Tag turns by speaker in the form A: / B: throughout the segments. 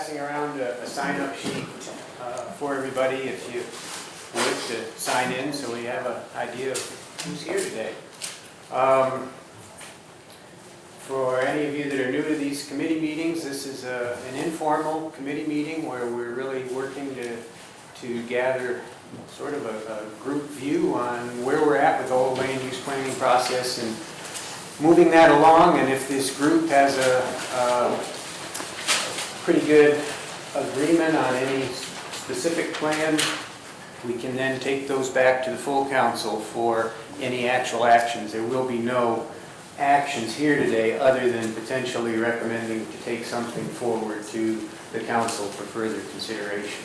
A: passing around a sign-up sheet for everybody if you wish to sign in, so we have an idea of who's here today. For any of you that are new to these committee meetings, this is an informal committee meeting where we're really working to gather sort of a group view on where we're at with the whole land use planning process and moving that along. And if this group has a pretty good agreement on any specific plan, we can then take those back to the full council for any actual actions. There will be no actions here today other than potentially recommending to take something forward to the council for further consideration.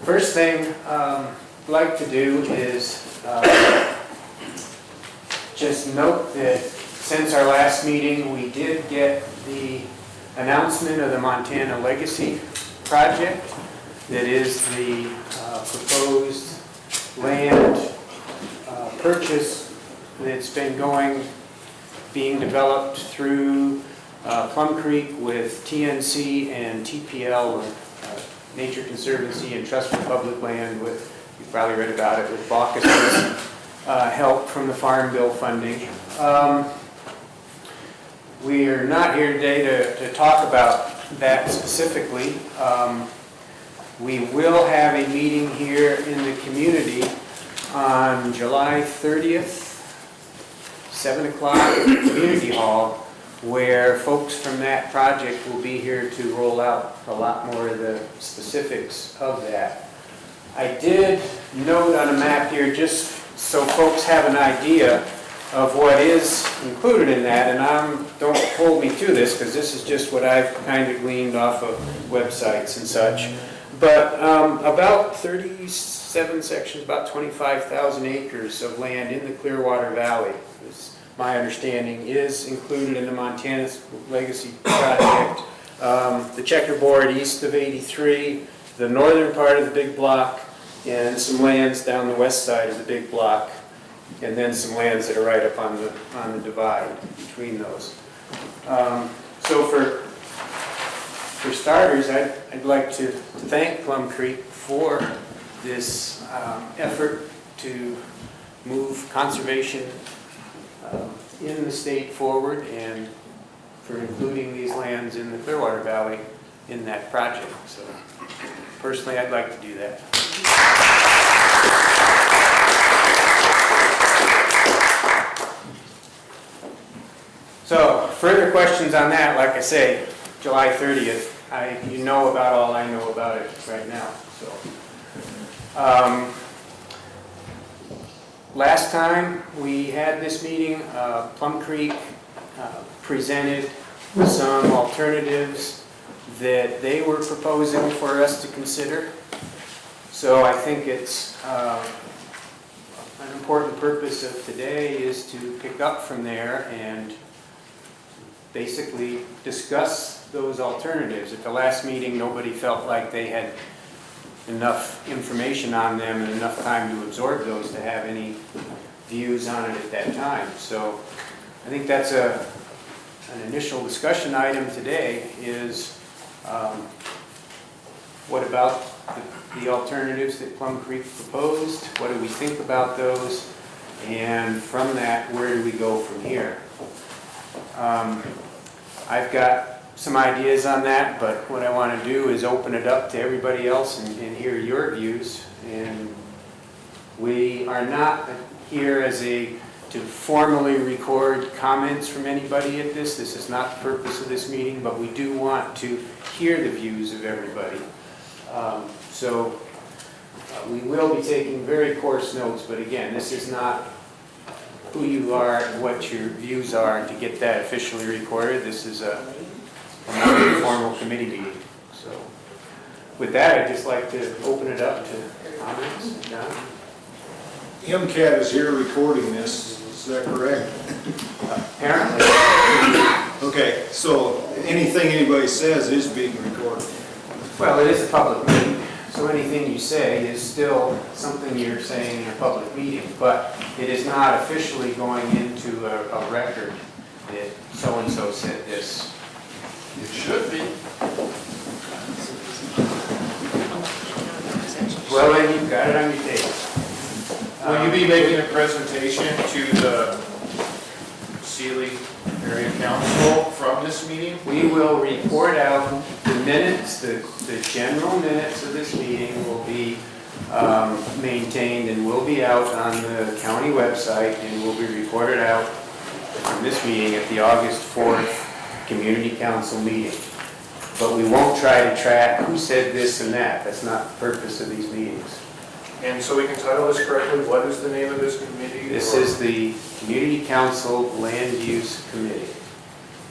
A: First thing I'd like to do is just note that since our last meeting we did get the announcement of the Montana Legacy Project, that is the proposed land purchase that's been being developed through Plum Creek with TNC and TPL, Nature Conservancy and Trust for Public Land, with, you've probably read about it, with Baucus's help from the Farm Bill funding. We are not here today to talk about that specifically. We will have a meeting here in the community on July 30th, 7 o'clock at the Community Hall, where folks from that project will be here to roll out a lot more of the specifics of that. I did note on a map here, just so folks have an idea of what is included in that, and don't hold me to this because this is just what I've kind of gleaned off of websites and such. But about 37 sections, about 25,000 acres of land in the Clearwater Valley, my understanding, is included in the Montana Legacy Project. The checkerboard east of 83, the northern part of the big block, and some lands down the west side of the big block, and then some lands that are right up on the divide between those. So for starters, I'd like to thank Plum Creek for this effort to move conservation in the state forward, and for including these lands in the Clearwater Valley in that project. So personally, I'd like to do that. So further questions on that, like I say, July 30th, you know about all I know about it right now. So last time we had this meeting, Plum Creek presented some alternatives that they were proposing for us to consider. So I think it's an important purpose of today is to pick up from there and basically discuss those alternatives. At the last meeting, nobody felt like they had enough information on them and enough time to absorb those to have any views on it at that time. So I think that's an initial discussion item today is what about the alternatives that Plum Creek proposed? What do we think about those? And from that, where do we go from here? I've got some ideas on that, but what I want to do is open it up to everybody else and hear your views. And we are not here to formally record comments from anybody at this. This is not the purpose of this meeting, but we do want to hear the views of everybody. So we will be taking very coarse notes, but again, this is not who you are and what your views are to get that officially recorded. This is another formal committee meeting. So with that, I'd just like to open it up to comments. John?
B: MCAT is here recording this, is that correct?
A: Apparently.
B: Okay, so anything anybody says is being recorded.
A: Well, it is a public meeting, so anything you say is still something you're saying in a public meeting, but it is not officially going into a record that so-and-so said this.
C: It should be.
A: Well, then you've got it on your table.
C: Will you be making a presentation to the Sealy Area Council from this meeting?
A: We will report out the minutes, the general minutes of this meeting will be maintained and will be out on the county website and will be reported out from this meeting at the August 4th Community Council meeting. But we won't try to track who said this and that. That's not the purpose of these meetings.
C: And so we can title this correctly, what is the name of this committee?
A: This is the Community Council Land Use Committee.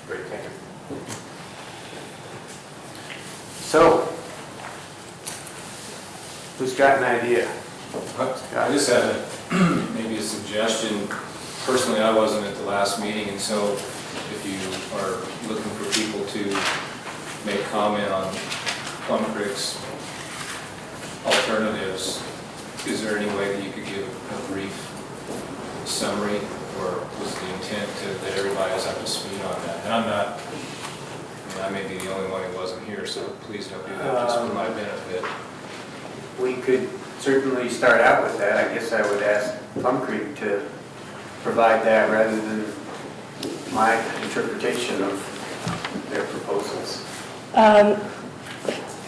C: Great, thank you.
A: So, who's got an idea?
D: I just had maybe a suggestion. Personally, I wasn't at the last meeting, and so if you are looking for people to make comment on Plum Creek's alternatives, is there any way that you could give a brief summary, or was the intent that everybody is up to speed on that? And I may be the only one who wasn't here, so please don't do that just for my benefit.
A: We could certainly start out with that. I guess I would ask Plum Creek to provide that rather than my interpretation of their proposals.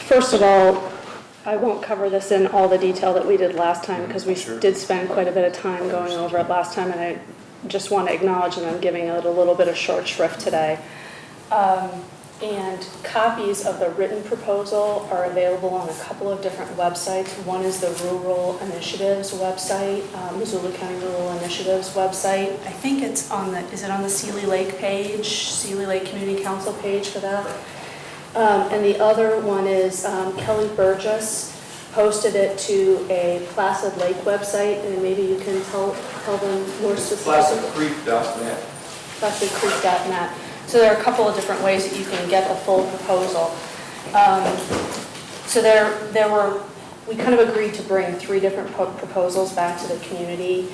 E: First of all, I won't cover this in all the detail that we did last time because we did spend quite a bit of time going over it last time, and I just want to acknowledge that I'm giving it a little bit of short shrift today. And copies of the written proposal are available on a couple of different websites. One is the Rural Initiatives website, Missoula County Rural Initiatives website. I think it's on the, is it on the Sealy Lake page, Sealy Lake Community Council page for that? And the other one is Kelly Burgess posted it to a Placid Lake website, and maybe you can tell them more specifically.
D: PlacidCreek.net.
E: PlacidCreek.net. So there are a couple of different ways that you can get the full proposal. So we kind of agreed to bring 3 different proposals back to the community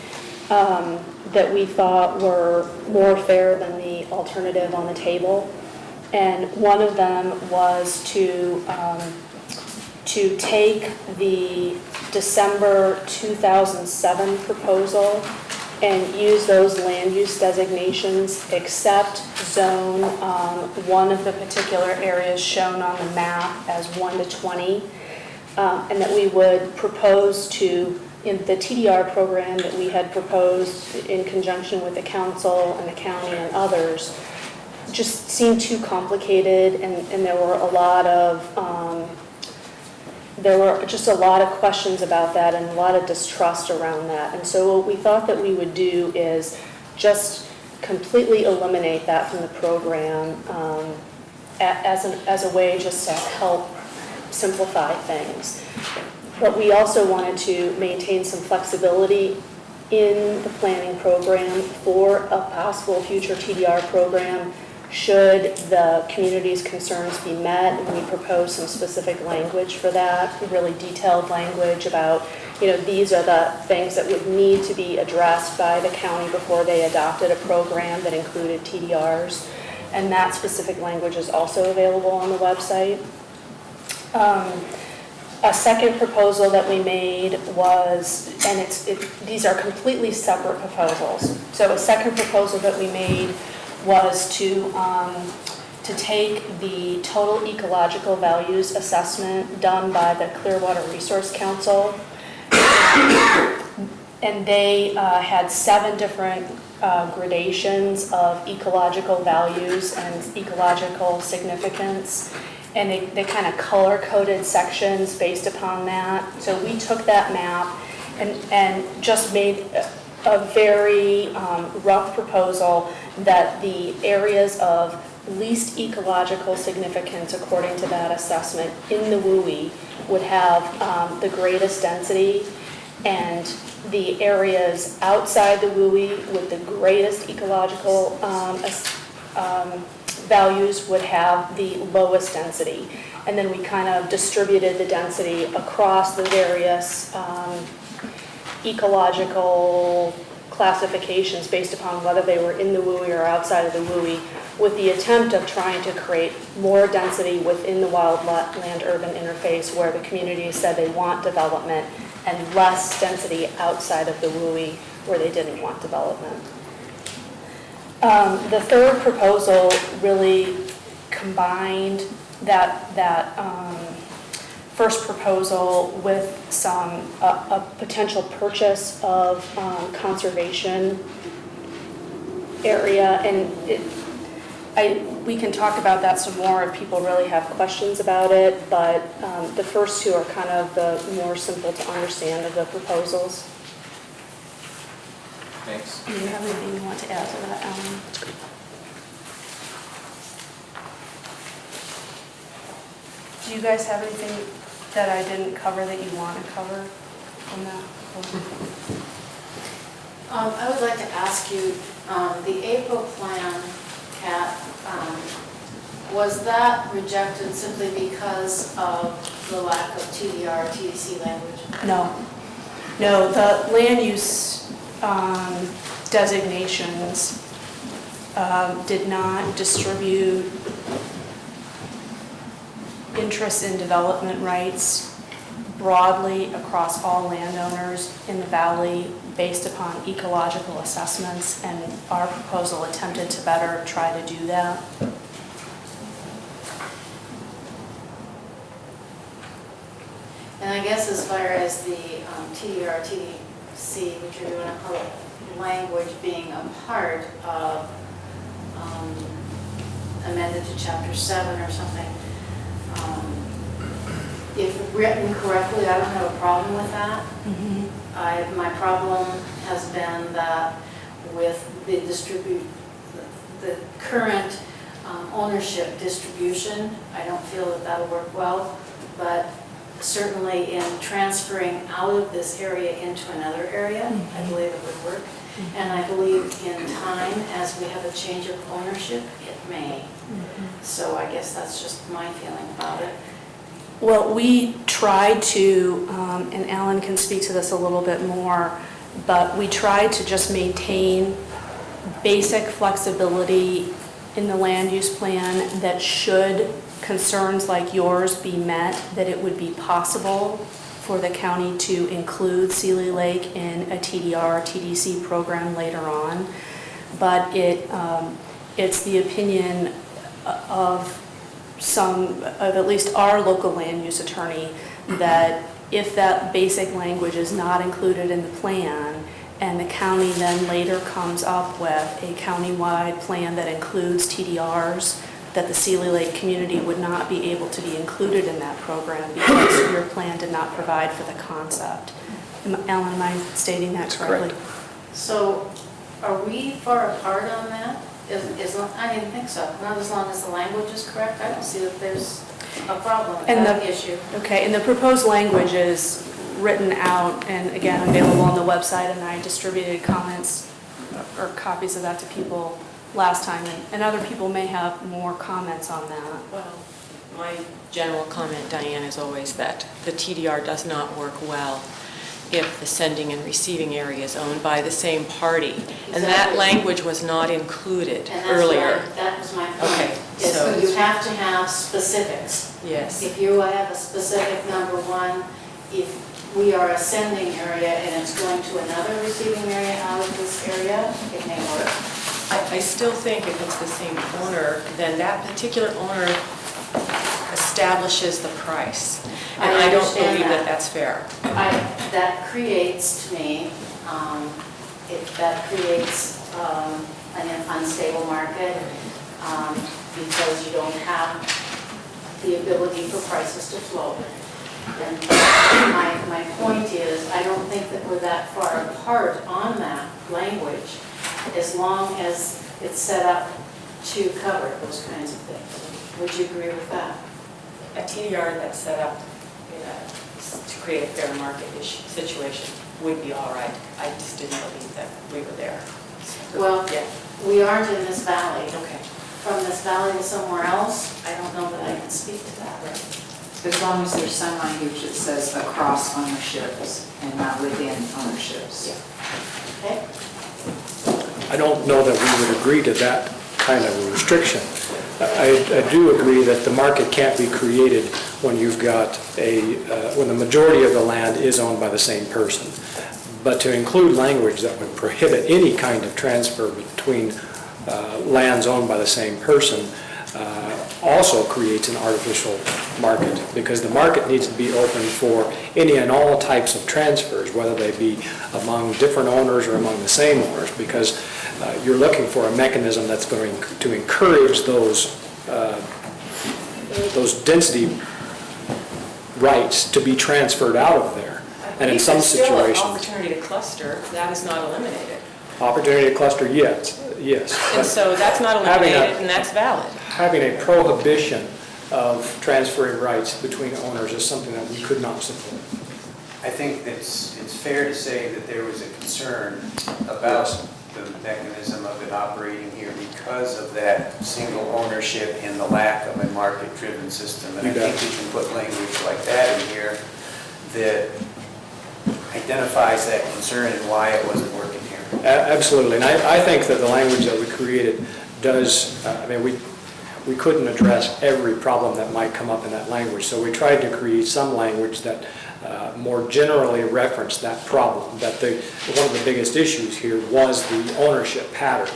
E: that we thought were more fair than the alternative on the table. And one of them was to take the December 2007 proposal and use those land use designations except zone one of the particular areas shown on the map as 1 to 20, and that we would propose to, in the TDR program that we had proposed in conjunction with the council and the county and others, just seemed too complicated, and there were a lot of questions about that and a lot of distrust around that. And so what we thought that we would do is just completely eliminate that from the program as a way just to help simplify things. But we also wanted to maintain some flexibility in the planning program for a possible future TDR program should the community's concerns be met. And we proposed some specific language for that, really detailed language about, these are the things that would need to be addressed by the county before they adopted a program that included TDRs. And that specific language is also available on the website. A second proposal that we made was, and these are completely separate proposals. So a second proposal that we made was to take the total ecological values assessment done by the Clearwater Resource Council, and they had 7 different gradations of ecological values and ecological significance, and they kind of color-coded sections based upon that. So we took that map and just made a very rough proposal that the areas of least ecological significance, according to that assessment, in the WUI would have the greatest density, and the areas outside the WUI with the greatest ecological values would have the lowest density. And then we kind of distributed the density across the various ecological classifications based upon whether they were in the WUI or outside of the WUI, with the attempt of trying to create more density within the wildland-urban interface where the community said they want development, and less density outside of the WUI where they didn't want development. The third proposal really combined that first proposal with a potential purchase of conservation area, and we can talk about that some more if people really have questions about it, but the first two are kind of the more simple to understand of the proposals.
D: Thanks.
E: Do you have anything you want to add to that, Alan? Do you guys have anything that I didn't cover that you want to cover on that?
F: I would like to ask you, the April plan, Kat, was that rejected simply because of the lack of TDR, TDC language?
E: No. No, the land use designations did not distribute interest in development rights broadly across all landowners in the valley based upon ecological assessments, and our proposal attempted to better try to do that.
F: And I guess as far as the TDR, TDC, which you're going to call it, language being a part of amended to Chapter 7 or something, if written correctly, I don't have a problem with that.
E: Mm-hmm.
F: My problem has been that with the current ownership distribution, I don't feel that that'll work well, but certainly in transferring out of this area into another area, I believe it would work. And I believe in time, as we have a change of ownership, it may. So I guess that's just my feeling about it.
E: Well, we tried to, and Alan can speak to this a little bit more, but we tried to just maintain basic flexibility in the land use plan that should concerns like yours be met, that it would be possible for the county to include Seeley Lake in a TDR or TDC program later on. But it's the opinion of at least our local land use attorney, that if that basic language is not included in the plan, and the county then later comes up with a countywide plan that includes TDRs, that the Seeley Lake community would not be able to be included in that program because your plan did not provide for the concept. Alan, am I stating that correctly?
F: So are we far apart on that? I didn't think so. Not as long as the language is correct. I don't see that there's a problem with that issue.
E: Okay, and the proposed language is written out and again available on the website, and I distributed comments or copies of that to people last time, and other people may have more comments on that.
G: Well, my general comment, Diane, is always that the TDR does not work well if the sending and receiving area is owned by the same party.
F: Exactly.
G: And that language was not included
F: And
G: earlier.
F: that was my point.
G: Okay,
F: Is
G: so
F: you have to have specifics.
G: Yes.
F: If you have a specific number one, if we are a sending area and it's going to another receiving area out of this area, it may work.
G: I still think if it's the same owner, then that particular owner establishes the price. And I don't
F: understand
G: believe that
F: that.
G: that's fair.
F: That creates, to me, that creates an unstable market because you don't have the ability for prices to float. And my point is, I don't think that we're that far apart on that language, as long as it's set up to cover those kinds of things. Would you agree with that?
G: A TDR that's set up to create a fair market situation would be all right. I just didn't believe that we were there.
F: Well,
G: yeah.
F: We aren't in this valley.
G: Okay.
F: From this valley to somewhere else, I don't know that I can speak to that.
H: As long as there's some language that says across ownerships and not within ownerships.
F: Okay?
I: I don't know that we would agree to that kind of a restriction. I do agree that the market can't be created when you've got when the majority of the land is owned by the same person. But to include language that would prohibit any kind of transfer between lands owned by the same person also creates an artificial market, because the market needs to be open for any and all types of transfers, whether they be among different owners or among the same owners, because you're looking for a mechanism that's going to encourage those density rights to be transferred out of there. And in some
G: There's still an
I: situations,
G: opportunity to cluster, that is not eliminated.
I: opportunity to cluster, yes.
G: And so that's not
I: Having a-
G: eliminated, and that's valid.
I: Having a prohibition of transferring rights between owners is something that we could not support.
A: I think it's fair to say that there was a concern about the mechanism of it operating here because of that single ownership and the lack of a market-driven system. And I
I: You bet.
A: think we can put language like that in here that identifies that concern and why it wasn't working here.
I: Absolutely, and I think that the language that we created does, we couldn't address every problem that might come up in that language, so we tried to create some language that more generally referenced that problem, that one of the biggest issues here was the ownership pattern.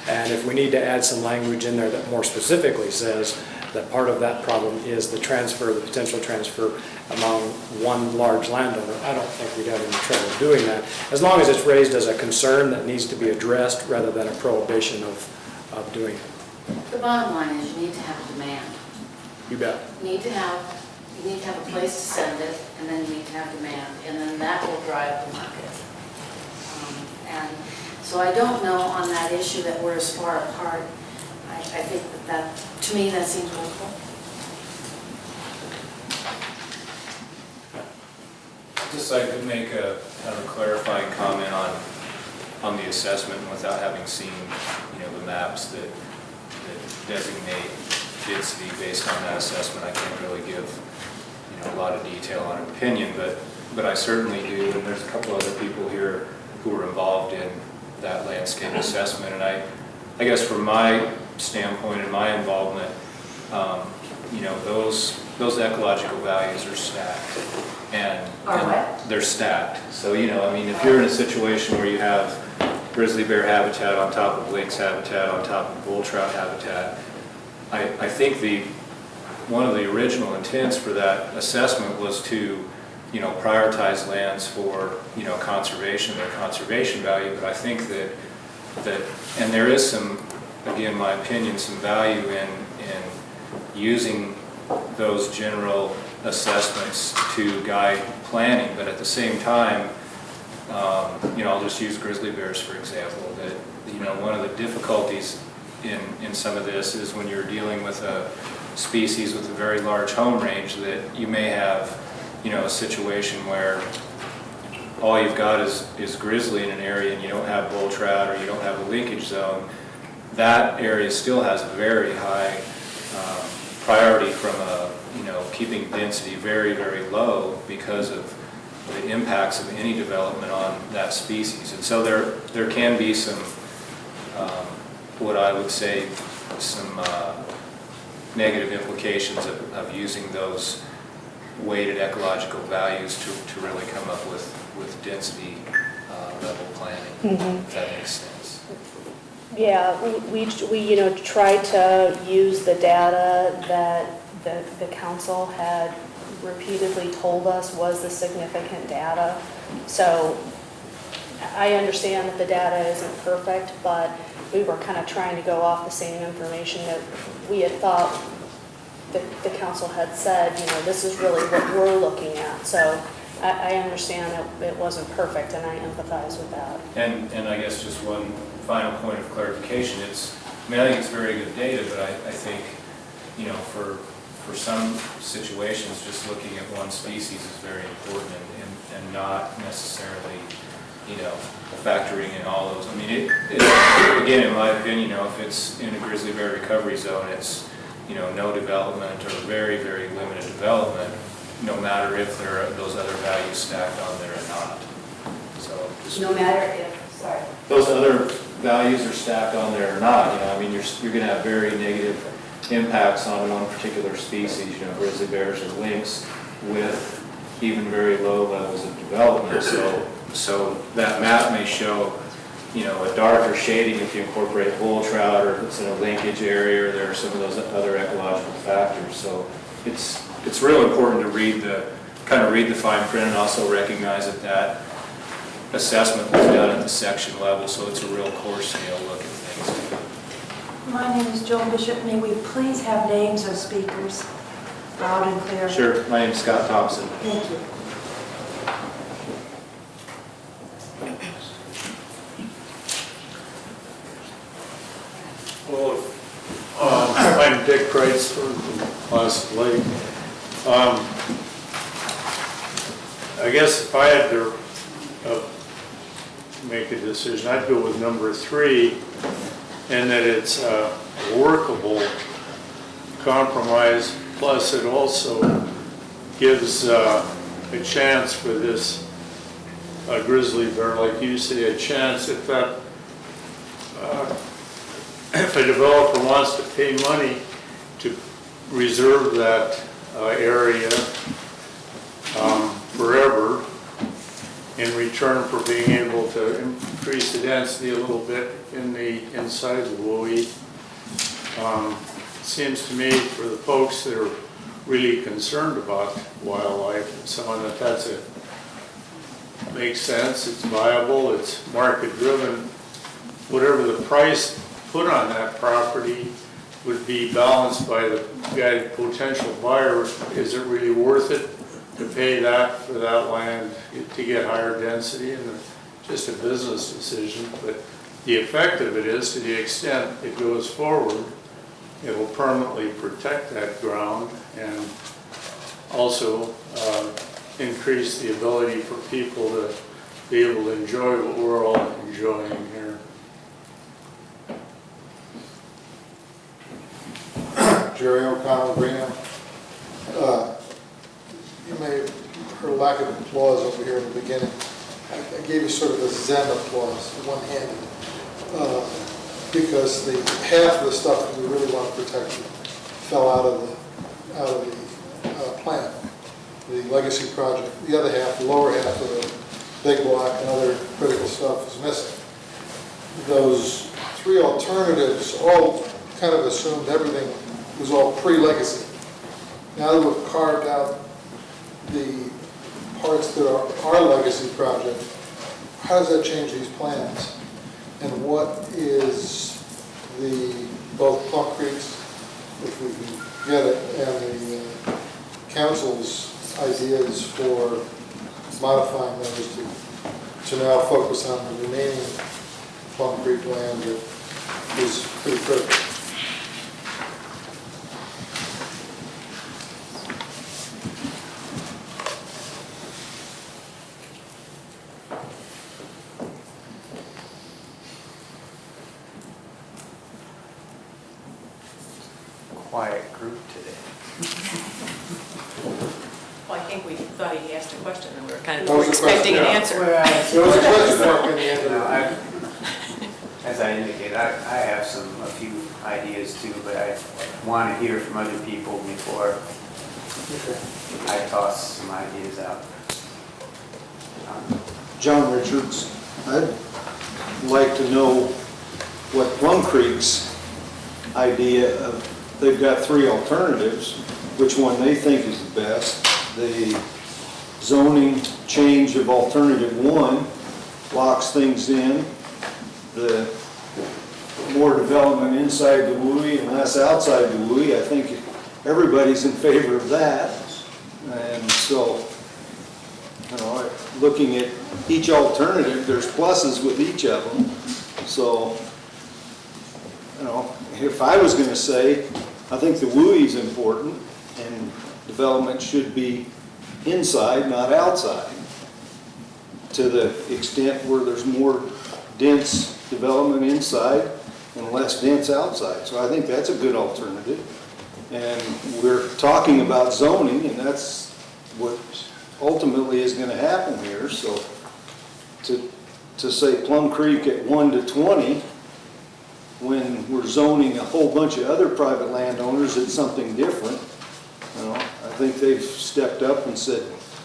I: And if we need to add some language in there that more specifically says that part of that problem is the potential transfer among one large landowner, I don't think we'd have any trouble doing that, as long as it's raised as a concern that needs to be addressed rather than a prohibition of doing it.
F: The bottom line is you need to have a demand.
I: You bet.
F: You need to have a place to send it, and then you need to have demand, and then that will drive the market. And so I don't know on that issue that we're as far apart. I think that, to me, that seems workable.
D: Just like to make a kind of a clarifying comment on the assessment without having seen, the maps that designate density based on that assessment. I can't really give, a lot of detail on an opinion, but I certainly do, and there's a couple other people here who were involved in that landscape assessment, and I guess from my standpoint and my involvement, those ecological values are stacked. And
F: what?
D: They're stacked. So, if you're in a situation where you have grizzly bear habitat on top of lynx habitat on top of bull trout habitat, I think one of the original intents for that assessment was to, prioritize lands for, conservation, their conservation value. But I think that, and there is some, again, my opinion, some value in using those general assessments to guide planning. But at the same time, I'll just use grizzly bears, for example, that, one of the difficulties in some of this is when you're dealing with a species with a very large home range, that you may have, a situation where all you've got is grizzly in an area and you don't have bull trout or you don't have a linkage zone. That area still has a very high priority from keeping density very, very low because of the impacts of any development on that species. And so there can be some, what I would say, some negative implications of using those weighted ecological values to really come up with density level planning, if that makes sense.
E: Yeah, we tried to use the data that the council had repeatedly told us was the significant data. So I understand that the data isn't perfect, but we were kind of trying to go off the same information that we had thought the council had said, this is really what we're looking at. So I understand that it wasn't perfect, and I empathize with that.
D: And I guess just one final point of clarification, I think it's very good data, but I think, for some situations, just looking at one species is very important and not necessarily, factoring in all those. Again, in my opinion, if it's in a grizzly bear recovery zone, it's, no development or very, very limited development, no matter if there are those other values stacked on there or not. So
F: No matter if, sorry.
D: those other values are stacked on there or not, you know, I mean, you're gonna have very negative impacts on one particular species, you know, grizzly bears or lynx with even very low levels of development. So that map may show, you know, a darker shading if you incorporate bull trout, or if it's in a linkage area, or there are some of those other ecological factors. So it's real important to kind of read the fine print and also recognize that assessment was done at the section level, so it's a real coarse scale look at things.
J: My name is Joan Bishop. May we please have names of speakers loud and clear?
D: Sure, my name's Scott Thompson.
J: Thank you.
K: Well, I'm Dick Kreitz from Placid Lake. I guess if I had to make a decision, I'd go with number 3, and that it's a workable compromise, plus it also gives a chance for this grizzly bear, like you say, a chance if that if a developer wants to pay money to reserve that area forever in return for being able to increase the density a little bit inside the WUI. It seems to me for the folks that are really concerned about wildlife and so on, makes sense, it's viable, it's market driven. Whatever the price put on that property would be balanced by the potential buyer. Is it really worth it to pay that for that land to get higher density? And just a business decision, but the effect of it is, to the extent it goes forward, it will permanently protect that ground and also increase the ability for people to be able to enjoy what we're all enjoying here.
L: Jerry O'Connell, Greenham. You may have heard a lack of applause over here in the beginning. I gave you sort of a Zen applause, one-handed, because half of the stuff that we really want to protect fell out of the plan, the legacy project. The other half, the lower half of the big block and other critical stuff is missing. Those 3 alternatives all kind of assumed everything was all pre-legacy. Now that we've carved out the parts that are our legacy project, how does that change these plans? And what is both Plum Creek's, if we can get it, and the council's ideas for modifying those to now focus on the remaining Plum Creek land that is pretty critical?
A: Quiet group today.
G: Well, I think we thought he asked a question and we were kind
L: That was
G: of
L: the question,
G: expecting an
L: yeah.
G: answer.
L: There was a question mark in the end.
A: As I indicated, I have a few ideas too, but I want to hear from other people before I toss some ideas out.
B: John Richards, I'd like to know what Plum Creek's idea of, they've got 3 alternatives, which one they think is the best. The zoning change of alternative 1 locks things in. The more development inside the WUI and less outside the WUI, I think everybody's in favor of that. And so, you know, looking at each alternative, there's pluses with each of them. So, you know, if I was going to say, I think the WUI is important and development should be inside, not outside, to the extent where there's more dense development inside and less dense outside. So I think that's a good alternative. And we're talking about zoning, and that's what ultimately is going to happen here. So to say Plum Creek at 1 to 20 when we're zoning a whole bunch of other private landowners, it's something different. You know, I think they've stepped up and said,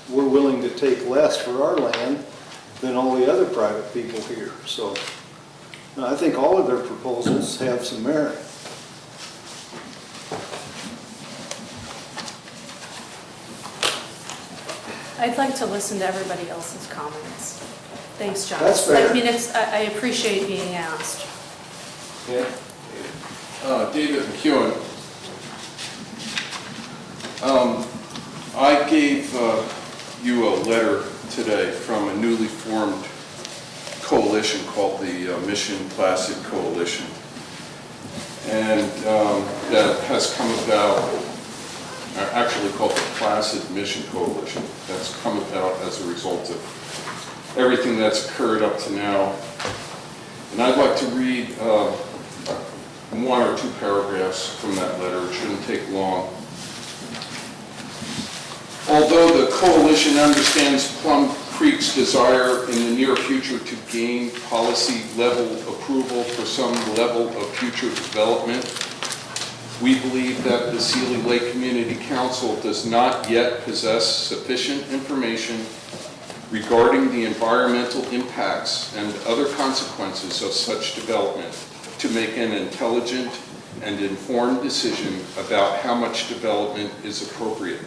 B: we're willing to take less for our land than all the other private people here. So I think all of their proposals have some merit.
E: I'd like to listen to everybody else's comments. Thanks, John.
B: That's fair.
E: I mean, I appreciate being asked.
M: David McEwen. I gave you a letter today from a newly formed coalition called the Mission Placid Coalition. And that has come about, actually called the Placid Mission Coalition. That's come about as a result of everything that's occurred up to now. And I'd like to read one or two paragraphs from that letter. It shouldn't take long. Although the coalition understands Plum Creek's desire in the near future to gain policy level approval for some level of future development, we believe that the Seeley Lake Community Council does not yet possess sufficient information regarding the environmental impacts and other consequences of such development to make an intelligent and informed decision about how much development is appropriate.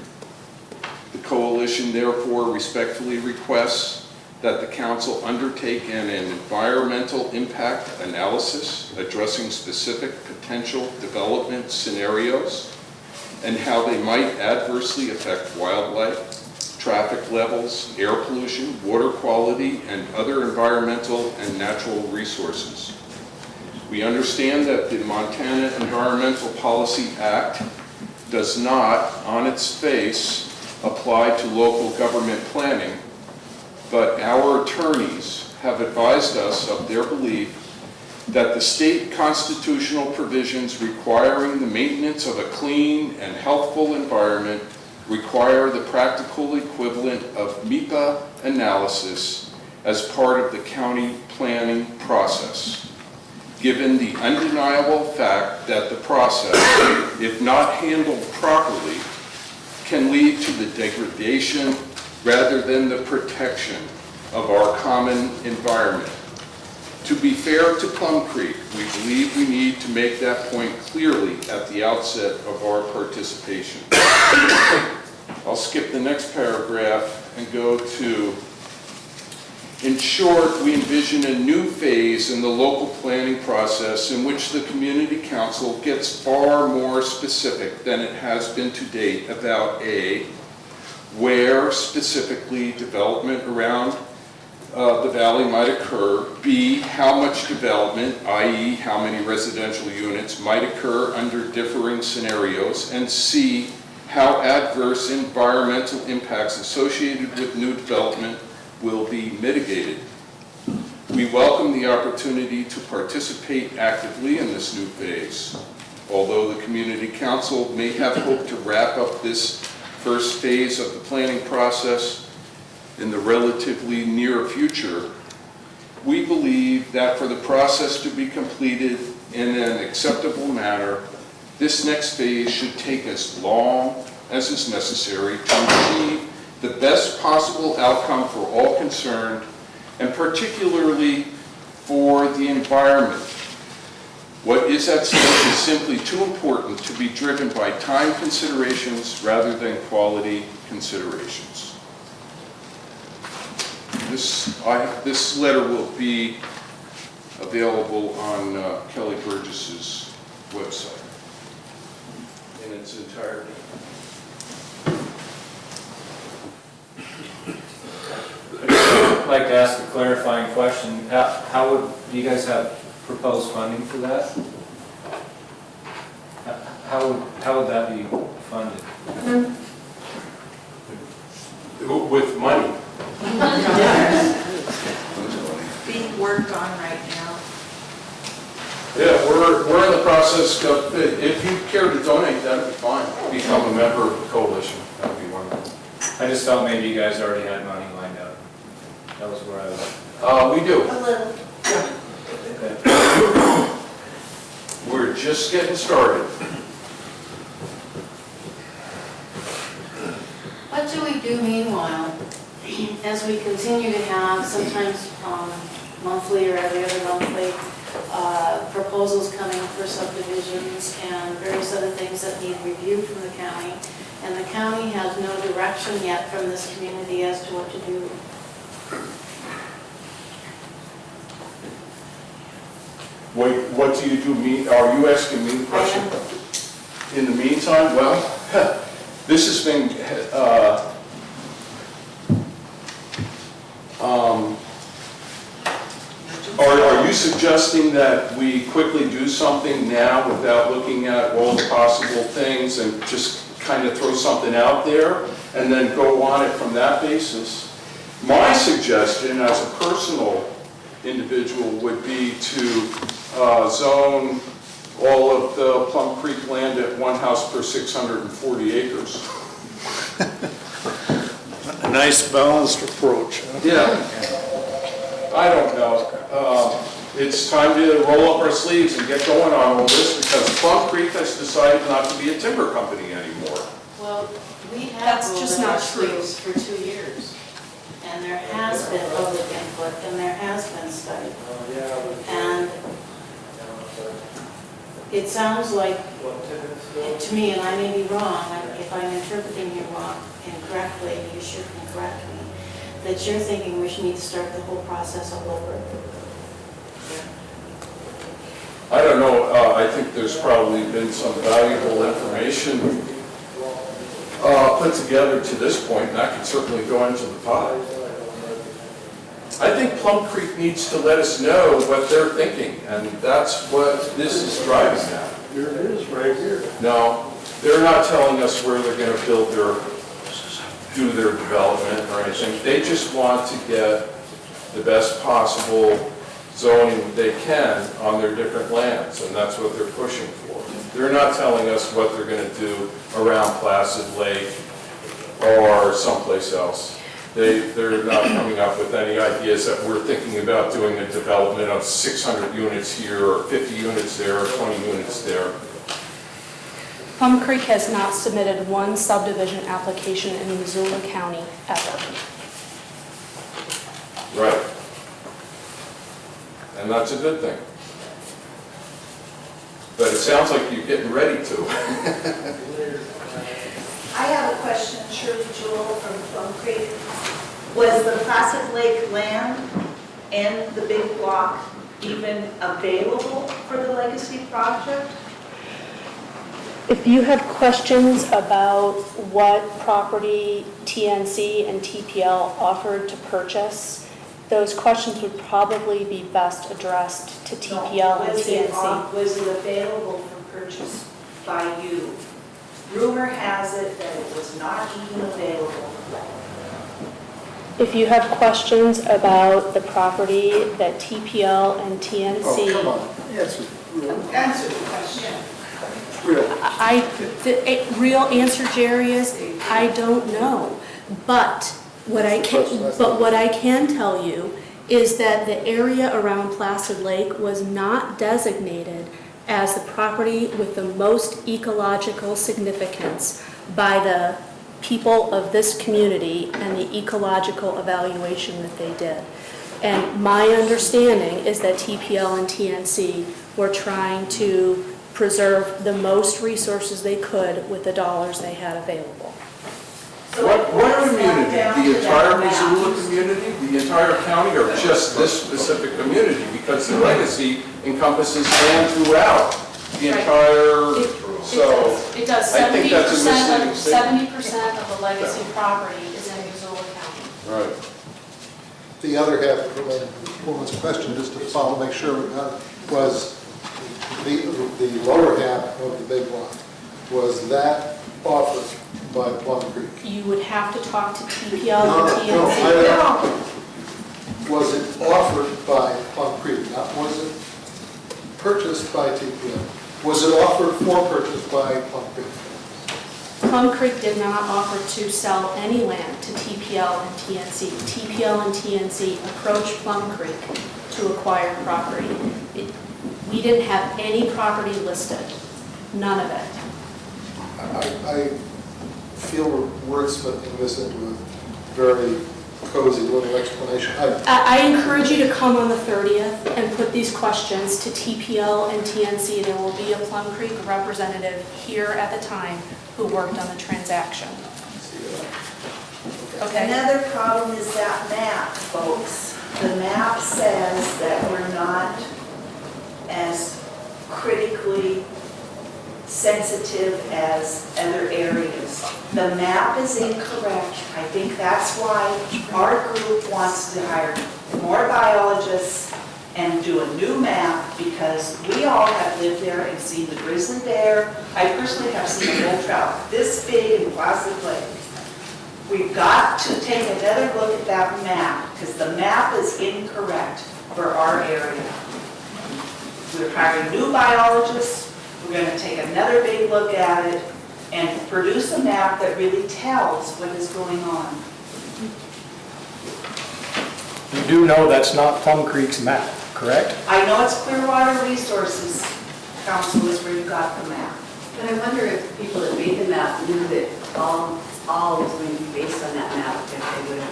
M: The coalition therefore respectfully requests that the council undertake an environmental impact analysis addressing specific potential development scenarios and how they might adversely affect wildlife, traffic levels, air pollution, water quality, and other environmental and natural resources. We understand that the Montana Environmental Policy Act does not, on its face, apply to local government planning, but our attorneys have advised us of their belief that the state constitutional provisions requiring the maintenance of a clean and healthful environment require the practical equivalent of MEPA analysis as part of the county planning process. Given the undeniable fact that the process, if not handled properly, can lead to the degradation rather than the protection of our common environment. To be fair to Plum Creek, we believe we need to make that point clearly at the outset of our participation. I'll skip the next paragraph and go to, in short, we envision a new phase in the local planning process in which the community council gets far more specific than it has been to date about A, where specifically development around the valley might occur, B, how much development, i.e. how many residential units might occur under differing scenarios, and C, how adverse environmental impacts associated with new development will be mitigated. We welcome the opportunity to participate actively in this new phase. Although the Community Council may have hoped to wrap up this first phase of the planning process in the relatively near future, we believe that for the process to be completed in an acceptable manner, this next phase should take as long as is necessary to achieve the best possible outcome for all concerned, and particularly for the environment. What is at stake is simply too important to be driven by time considerations rather than quality considerations. This letter will be available on Kelly Burgess's website in its entirety.
D: I'd like to ask a clarifying question. How would, do you guys have proposed funding for that? How would that be funded?
M: With money.
H: Being worked on right now.
M: Yeah, we're in the process of, if you care to donate, that'd be fine. Become a member of the coalition, that'd be wonderful.
D: I just thought maybe you guys already had money lined up. That was where I was.
M: We do.
H: A little.
D: Okay.
M: just getting started.
F: What do we do meanwhile, as we continue to have sometimes monthly or every other monthly proposals coming for subdivisions and various other things that need review from the county, and the county has no direction yet from this community as to what to do?
M: Wait, what do you do, are you asking me the question? In the meantime, well, this has been, are you suggesting that we quickly do something now without looking at all the possible things and just kind of throw something out there and then go on it from that basis? My suggestion as a personal individual would be to zone all of the Plum Creek land at one house per 640 acres.
K: A nice balanced approach.
M: Yeah. I don't know. It's time to roll up our sleeves and get going on all this because Plum Creek has decided not to be a timber company anymore.
F: Well, we have
J: That's just
F: rolled up our
J: not true.
F: sleeves for 2 years, and there has been public input, and there has been study. And it sounds like, to me, and I may be wrong, if I'm interpreting you wrong incorrectly, you sure can correct me, that you're thinking we should need to start the whole process all over.
M: I don't know, I think there's probably been some valuable information put together to this point, and that could certainly go into the pot. I think Plum Creek needs to let us know what they're thinking, and that's what this is driving at.
K: Here it is, right here.
M: No, they're not telling us where they're going to do their development or anything. They just want to get the best possible zoning they can on their different lands, and that's what they're pushing for. They're not telling us what they're going to do around Placid Lake or someplace else. They're not coming up with any ideas that we're thinking about doing a development of 600 units here, or 50 units there, or 20 units there.
E: Plum Creek has not submitted one subdivision application in Missoula County ever.
M: Right. And that's a good thing. But it sounds like you're getting ready to.
H: I have a question, Shirley Jewell from Plum Creek. Was the Placid Lake land and the big block even available for the Legacy project?
E: If you have questions about what property TNC and TPL offered to purchase, those questions would probably be best addressed to TPL and TNC.
H: Was it available for purchase by you? Rumor has it that it was not even available.
E: If you have questions about the property that TPL and TNC...
L: Oh, come on, answer.
H: Answer the question.
E: The real answer, Jerry, is I don't know. But what I can tell you is that the area around Placid Lake was not designated as the property with the most ecological significance by the people of this community and the ecological evaluation that they did. And my understanding is that TPL and TNC were trying to preserve the most resources they could with the dollars they had available.
H: So
M: What
H: community?
M: The entire Missoula community, the entire county, or just this specific community? Because the legacy encompasses land throughout the entire, so.
E: It does.
M: I think that's a misleading statement.
E: 70% of the legacy property is in Missoula County.
M: Right.
L: The other half of the woman's question, just to follow, make sure we got it, was the lower half of the big block, was that offered by Plum Creek?
E: You would have to talk to TPL
L: No,
E: and
L: no,
E: TNC.
L: Was it offered by Plum Creek? Not was it purchased by TPL? Was it offered for purchase by Plum Creek?
E: Plum Creek did not offer to sell any land to TPL and TNC. TPL and TNC approached Plum Creek to acquire property. We didn't have any property listed, none of it.
L: I feel we're wordsmithing this into a very cozy little explanation.
E: I encourage you to come on the 30th and put these questions to TPL and TNC. There will be a Plum Creek representative here at the time who worked on the transaction. Okay.
H: Another problem is that map, folks. The map says that we're not as critically sensitive as other areas. The map is incorrect. I think that's why our group wants to hire more biologists and do a new map, because we all have lived there and seen the grizzly bear. I personally have seen a bull trout this big in Placid Lake. We've got to take another look at that map, because the map is incorrect for our area. We're hiring new biologists. We're going to take another big look at it and produce a map that really tells what is going on.
I: You do know that's not Plum Creek's map, correct?
H: I know it's Clearwater Resources Council is where you got the map.
N: But I wonder if people that made the map knew that all was going to be based on that map, if they would,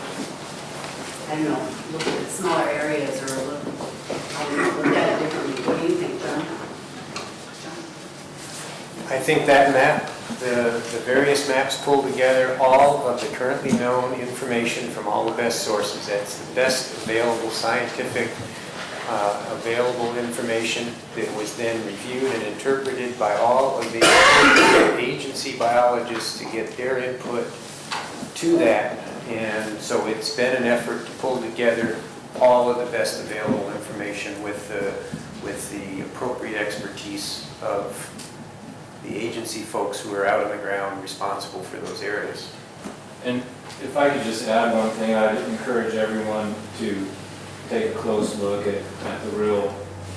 N: I don't know, look at smaller areas or look at it differently. What do you think, John?
A: I think that map, the various maps pull together all of the currently known information from all the best sources. That's the best available scientific available information that was then reviewed and interpreted by all of the agency biologists to get their input to that. And so it's been an effort to pull together all of the best available information with the appropriate expertise of the agency folks who are out on the ground responsible for those areas.
D: And if I could just add one thing, I'd encourage everyone to take a close look at the real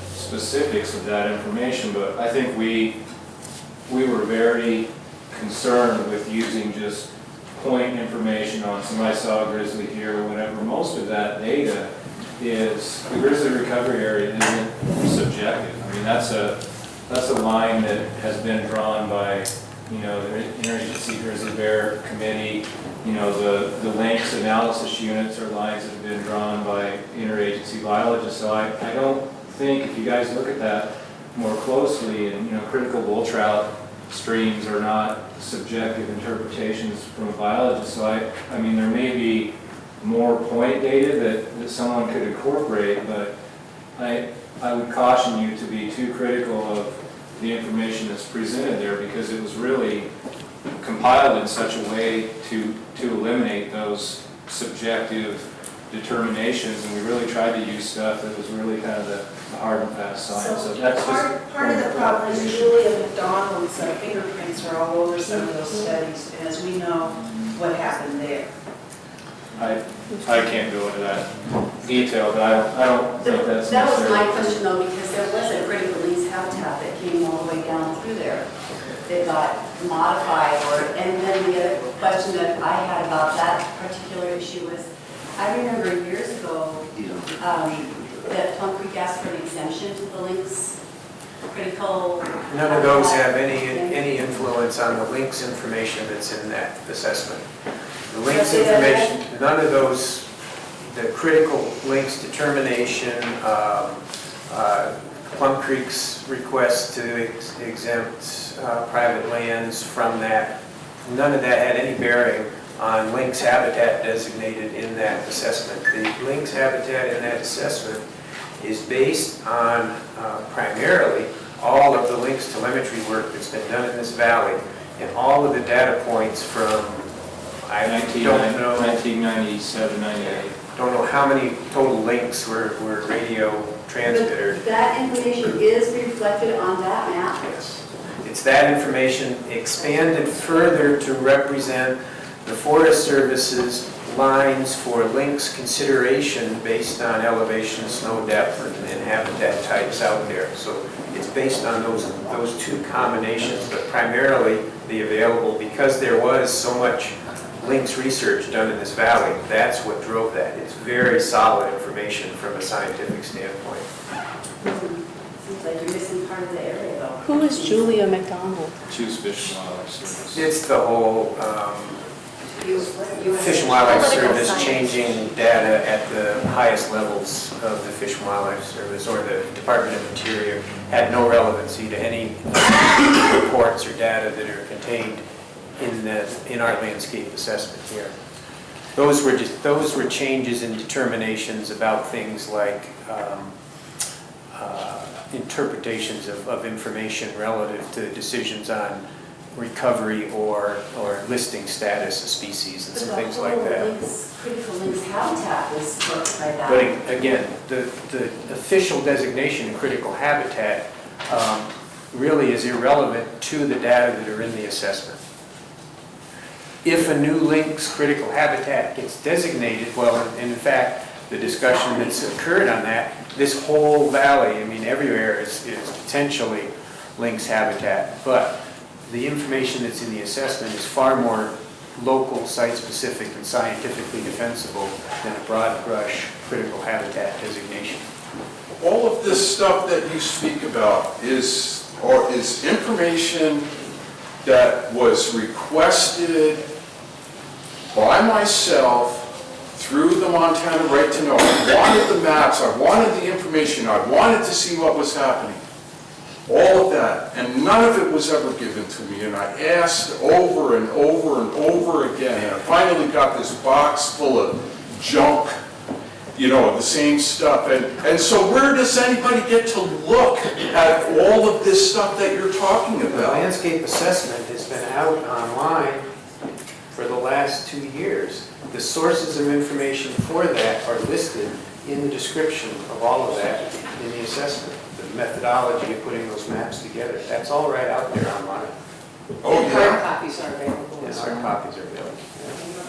D: specifics of that information, but I think we were very concerned with using just point information on somebody saw a grizzly here or whatever. Most of that data is, the grizzly recovery area isn't subjective. I mean, that's a line that has been drawn by, you know, the Interagency Grizzly Bear Committee. You know, the lynx analysis units are lines that have been drawn by interagency biologists. So I don't think, if you guys look at that more closely, and, you know, critical bull trout streams are not subjective interpretations from a biologist. So I mean, there may be more point data that someone could incorporate, but I would caution you to be too critical of the information that's presented there, because it was really compiled in such a way to eliminate those subjective determinations, and we really tried to use stuff that was really kind of the hard and fast science. So that's
H: part of the problem is Julia McDonald's fingerprints are all over some of those studies, and as we know, what happened there.
D: I can't go into that detail, but I don't think that's
N: That was
D: necessary.
N: my question though, because there was a critical lynx habitat that came all the way down through there. That got modified, and then the other question that I had about that particular issue was, I remember years ago that Plum Creek asked for an exemption to the lynx critical.
A: None of those have any influence on the lynx information that's in that assessment. The lynx information, none of those, the critical lynx determination, Plum Creek's request to exempt private lands from that, none of that had any bearing on lynx habitat designated in that assessment. The lynx habitat in that assessment is based on primarily all of the lynx telemetry work that's been done in this valley, and all of the data points from, I don't know,
D: 1997, 98.
A: don't know how many total lynx were radio transmitted.
N: But that information is reflected on that map?
A: Yes. It's that information expanded further to represent the Forest Service's lines for lynx consideration based on elevation, snow depth, and habitat types out there. So it's based on those two combinations, but primarily the available, because there was so much lynx research done in this valley, that's what drove that. It's very solid information from a scientific standpoint.
N: Seems like you're missing part of the area though.
E: Who is Julia McDonald?
D: Choose Fish and Wildlife Service.
A: It's the whole Fish and Wildlife Service changing data at the highest levels of the Fish and Wildlife Service, or the Department of Interior, had no relevancy to any reports or data that are contained in our landscape assessment here. Those were changes and determinations about things like interpretations of information relative to decisions on recovery or listing status of species and some things like that.
N: Critical links habitat was booked by that.
A: But again, the official designation of critical habitat really is irrelevant to the data that are in the assessment. If a new link's critical habitat gets designated, well, and in fact, the discussion that's occurred on that, this whole valley, I mean, everywhere is potentially lynx habitat, but the information that's in the assessment is far more local, site-specific, and scientifically defensible than a broad brush critical habitat designation.
M: All of this stuff that you speak about is information that was requested by myself through the Montana Right to Know. I wanted the maps, I wanted the information, I wanted to see what was happening. All of that, and none of it was ever given to me, and I asked over and over and over again, and I finally got this box full of junk, you know, the same stuff, and so where does anybody get to look at all of this stuff that you're talking
A: The
M: about?
A: landscape assessment has been out online for the last 2 years. The sources of information for that are listed in the description of all of that in the assessment. The methodology of putting those maps together, that's all right out there online.
M: Oh,
F: Hard
M: yeah.
F: copies are available.
A: Yes, our copies are available.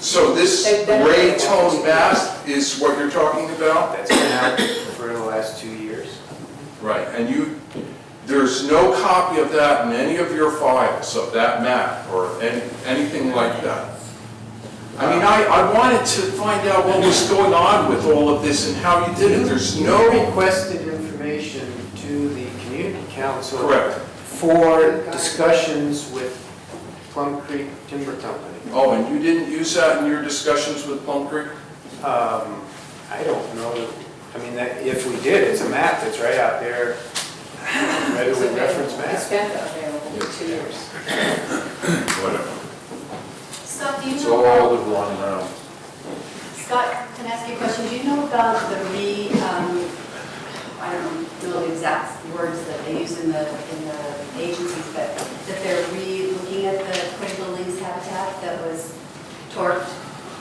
M: So this gray tone map is what you're talking about?
A: That's been out for the last 2 years.
M: Right, and there's no copy of that in any of your files, of that map, or anything like that? I mean, I wanted to find out what was going on with all of this and how you did it. There's
A: You
M: no...
A: requested information to the community council.
M: Correct.
A: For discussions with Plum Creek Timber Company.
M: Oh, and you didn't use that in your discussions with Plum Creek?
A: I don't know, I mean, if we did, it's a map that's right out there, readily reference
F: It's
A: map.
F: been available for 2 years.
M: Whatever.
F: Scott, do you
M: It's
F: know
M: all
F: about,
M: the one round.
N: Scott, can I ask you a question? Do you know about the I don't know the exact words that they use in the agencies, but that they're re-looking at the critical links habitat that was torqued?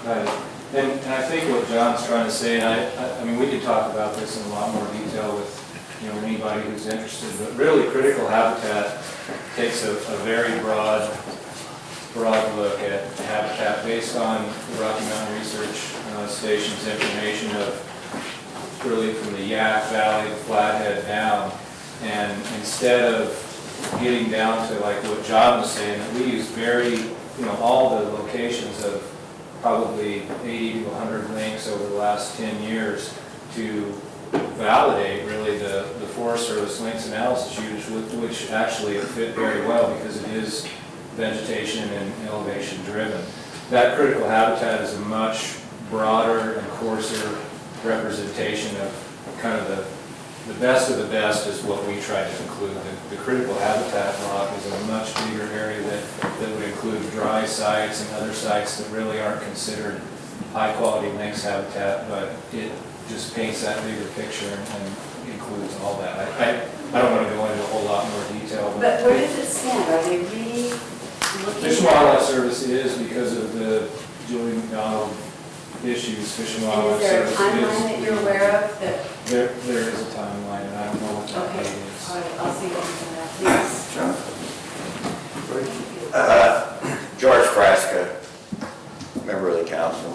D: Right. And I think what John's trying to say, and I mean, we could talk about this in a lot more detail with, you know, anybody who's interested, but really critical habitat takes a very broad look at habitat based on the Rocky Mountain Research Station's information of really from the Yak Valley, the Flathead down. And instead of getting down to like what John was saying, that we use all the locations of probably 80 to 100 links over the last 10 years to validate really the Forest Service links analysis used, which actually fit very well because it is vegetation and elevation driven. That critical habitat is a much broader and coarser representation of kind of the best of the best is what we try to include. The critical habitat block is a much bigger area that would include dry sites and other sites that really aren't considered high quality lynx habitat, but it just paints that bigger picture and includes all that. I don't want to go into a whole lot more detail.
N: But where does it stand? Are they re-looking?
D: Fish and Wildlife Service is because of the Julie McDonald issues. Fish and Wildlife
N: Is there a
D: Service
N: timeline that you're aware of that?
D: There is a timeline, and I don't know what that
N: Okay,
D: date is.
N: all right, I'll see what we can have. Yes.
O: George Frasca, member of the council.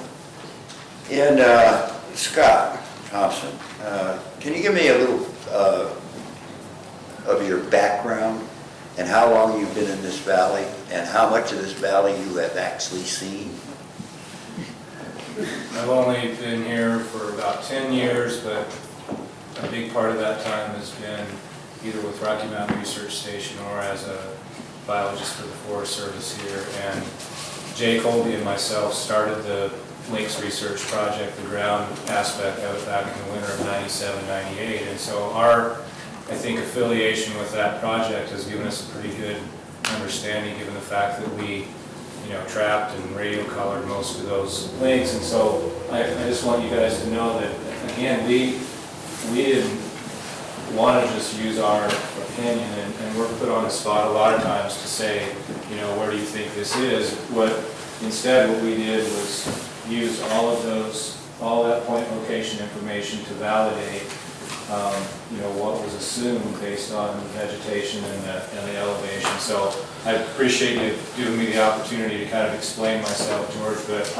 O: And Scott Thompson, can you give me a little of your background and how long you've been in this valley and how much of this valley you have actually seen?
D: I've only been here for about 10 years, but a big part of that time has been either with Rocky Mountain Research Station or as a biologist for the Forest Service here. And Jay Colby and myself started the Links Research Project, the ground aspect of it back in the winter of 97, 98. And so our, I think, affiliation with that project has given us a pretty good understanding, given the fact that we, trapped and radio colored most of those links. And so I just want you guys to know that, again, we didn't want to just use our opinion, and we're put on the spot a lot of times to say, where do you think this is? Instead, what we did was use all that point location information to validate, what was assumed based on the vegetation and the elevation. So I appreciate you giving me the opportunity to kind of explain myself, George, but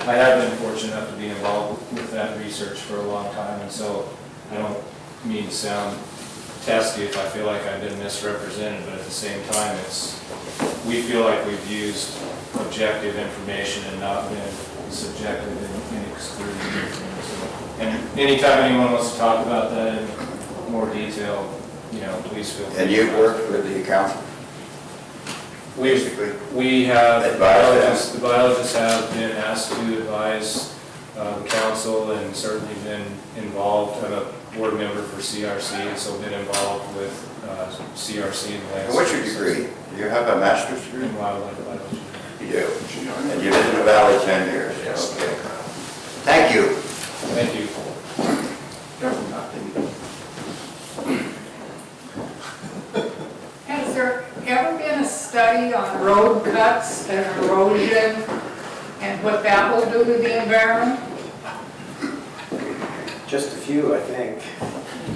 D: I have been fortunate enough to be involved with that research for a long time, and so I don't mean to sound testy if I feel like I've been misrepresented, but at the same time, we feel like we've used objective information and not been subjective in excluding things. And anytime anyone wants to talk about that in more detail, please feel free.
O: And you've worked with the council?
D: We have, the biologists have been asked to advise the council and certainly been involved. I'm a board member for CRC, and so been involved with CRC and land.
O: What's your degree? Do you have a master's degree?
D: In wildlife biology.
O: You do? And you've been in the valley 10 years?
D: Yes.
O: Okay. Thank you.
D: Thank you.
P: Has there ever been a study on road cuts and erosion and what that will do to the environment?
A: Just a few, I think.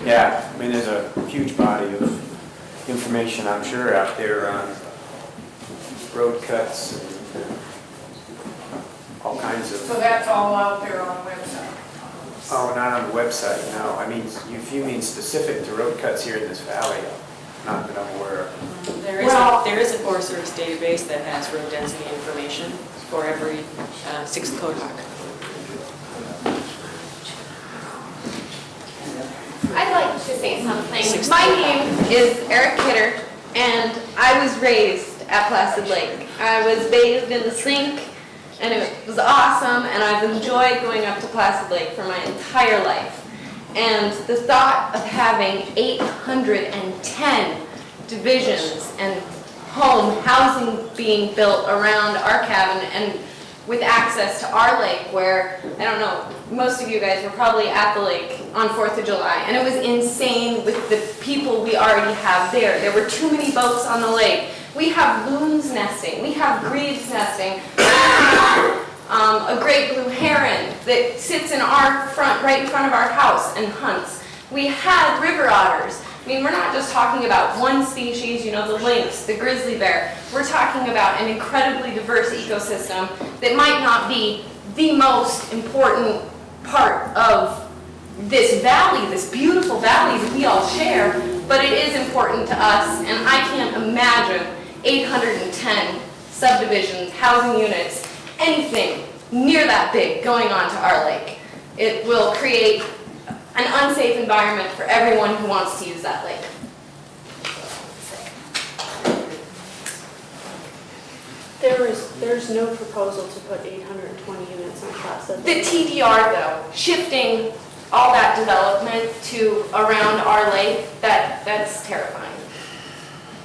A: Yeah, there's a huge body of information, I'm sure, out there on road cuts and all kinds of...
P: So that's all out there on the website?
A: Oh, not on the website, no. If you mean specific to road cuts here in this valley, not that I'm aware of.
G: There is a Forest Service database that has road density information for every 6th Kodak.
Q: I'd like to say something. My name is Eric Kidder, and I was raised at Placid Lake. I was bathed in the sink, and it was awesome, and I've enjoyed going up to Placid Lake for my entire life. And the thought of having 810 divisions and housing being built around our cabin and with access to our lake where, I don't know, most of you guys were probably at the lake on 4th of July, and it was insane with the people we already have there. There were too many boats on the lake. We have loons nesting, we have grebes nesting, a great blue heron that sits in our front, right in front of our house and hunts. We had river otters. We're not just talking about one species, the lynx, the grizzly bear. We're talking about an incredibly diverse ecosystem that might not be the most important part of this valley, this beautiful valley that we all share, but it is important to us, and I can't imagine 810 subdivisions, housing units, anything near that big going onto our lake. It will create an unsafe environment for everyone who wants to use that lake.
E: There's no proposal to put 820 units on Placid.
Q: The TDR though, shifting all that development to around our lake, that's terrifying.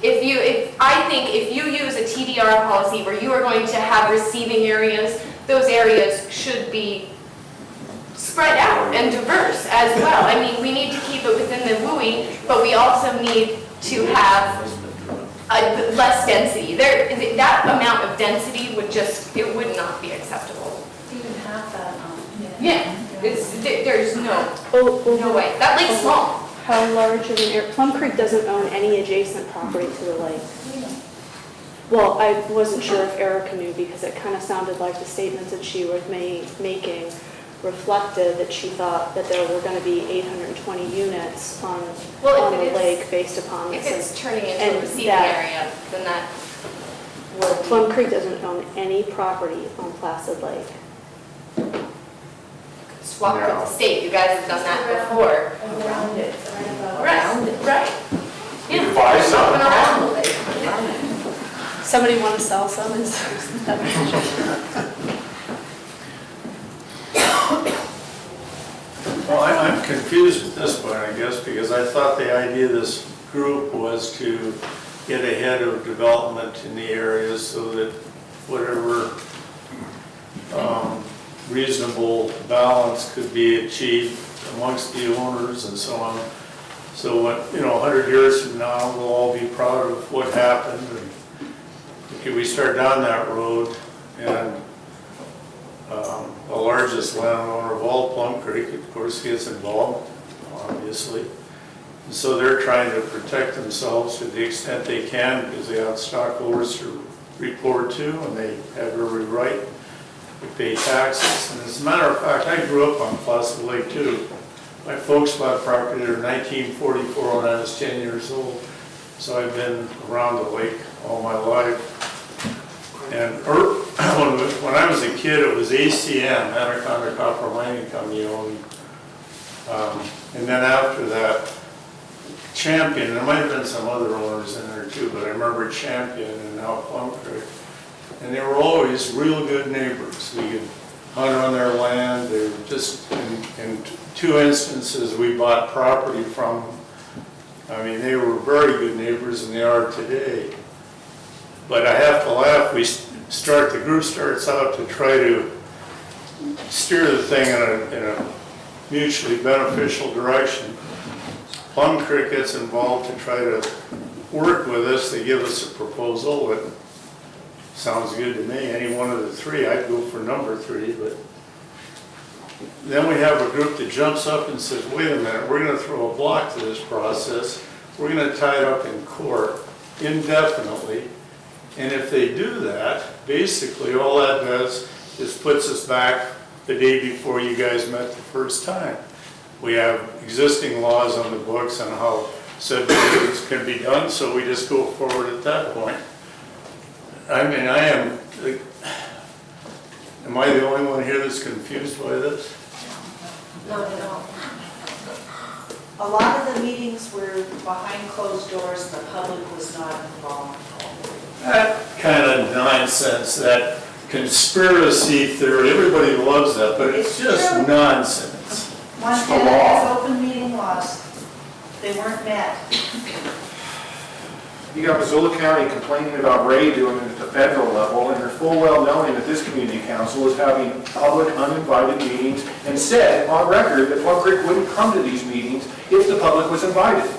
Q: I think if you use a TDR policy where you are going to have receiving areas, those areas should be spread out and diverse as well. We need to keep it within the WUI, but we also need to have less density. That amount of density it would not be acceptable.
N: Even half that,
Q: Yeah, there's no way. That lake's small.
E: How large of an area? Plum Creek doesn't own any adjacent property to the lake. Well, I wasn't sure if Erica knew because it kind of sounded like the statements that she was making reflected that she thought that there were going to be 820 units on the lake based upon this.
Q: If it's turning into a receiving area, then that
E: will... Plum Creek doesn't own any property on Placid Lake.
Q: Swap with the state. You guys have done that before.
N: Around it,
Q: Right.
C: can buy some.
E: Somebody want to sell some? Is that
K: Well, I'm confused at this point, I guess, because I thought the idea of this group was to get ahead of development in the areas so that whatever reasonable balance could be achieved amongst the owners and so on. So when, 100 years from now, we'll all be proud of what happened. And okay, we start down that road, and the largest landowner of all, Plum Creek, of course, gets involved, obviously. And so they're trying to protect themselves to the extent they can because they have stockholders to report to, and they have every right to pay taxes. And as a matter of fact, I grew up on Placid Lake too. My folks bought property there in 1944 when I was 10 years old. So I've been around the lake all my life. And when I was a kid, it was ACM, Anaconda Copper Mining Company owned. And then after that, Champion, and there might have been some other owners in there too, but I remember Champion and now Plum Creek. And they were always real good neighbors. We could hunt on their land. They were just, in 2 instances, we bought property from them. I mean, they were very good neighbors, and they are today. But I have to laugh, the group starts out to try to steer the thing in a mutually beneficial direction. Plum Creek gets involved to try to work with us. They give us a proposal that sounds good to me. Any one of the 3, I'd go for number 3, but then we have a group that jumps up and says, wait a minute, we're going to throw a block to this process. We're going to tie it up in court indefinitely. And if they do that, basically all that does is puts us back the day before you guys met the first time. We have existing laws on the books on how subdivisions can be done, so we just go forward at that point. I mean, am I the only one here that's confused by this?
H: No. A lot of the meetings were behind closed doors, the public was not involved.
K: That kind of nonsense, that conspiracy theory, everybody loves that, but it's just
H: true.
K: nonsense.
H: Montana has open meeting laws. They weren't met.
C: You got Missoula County complaining about Ray doing it at the federal level, and they're full well knowing that this community council is having public uninvited meetings and said on record that Plum Creek wouldn't come to these meetings if the public was invited.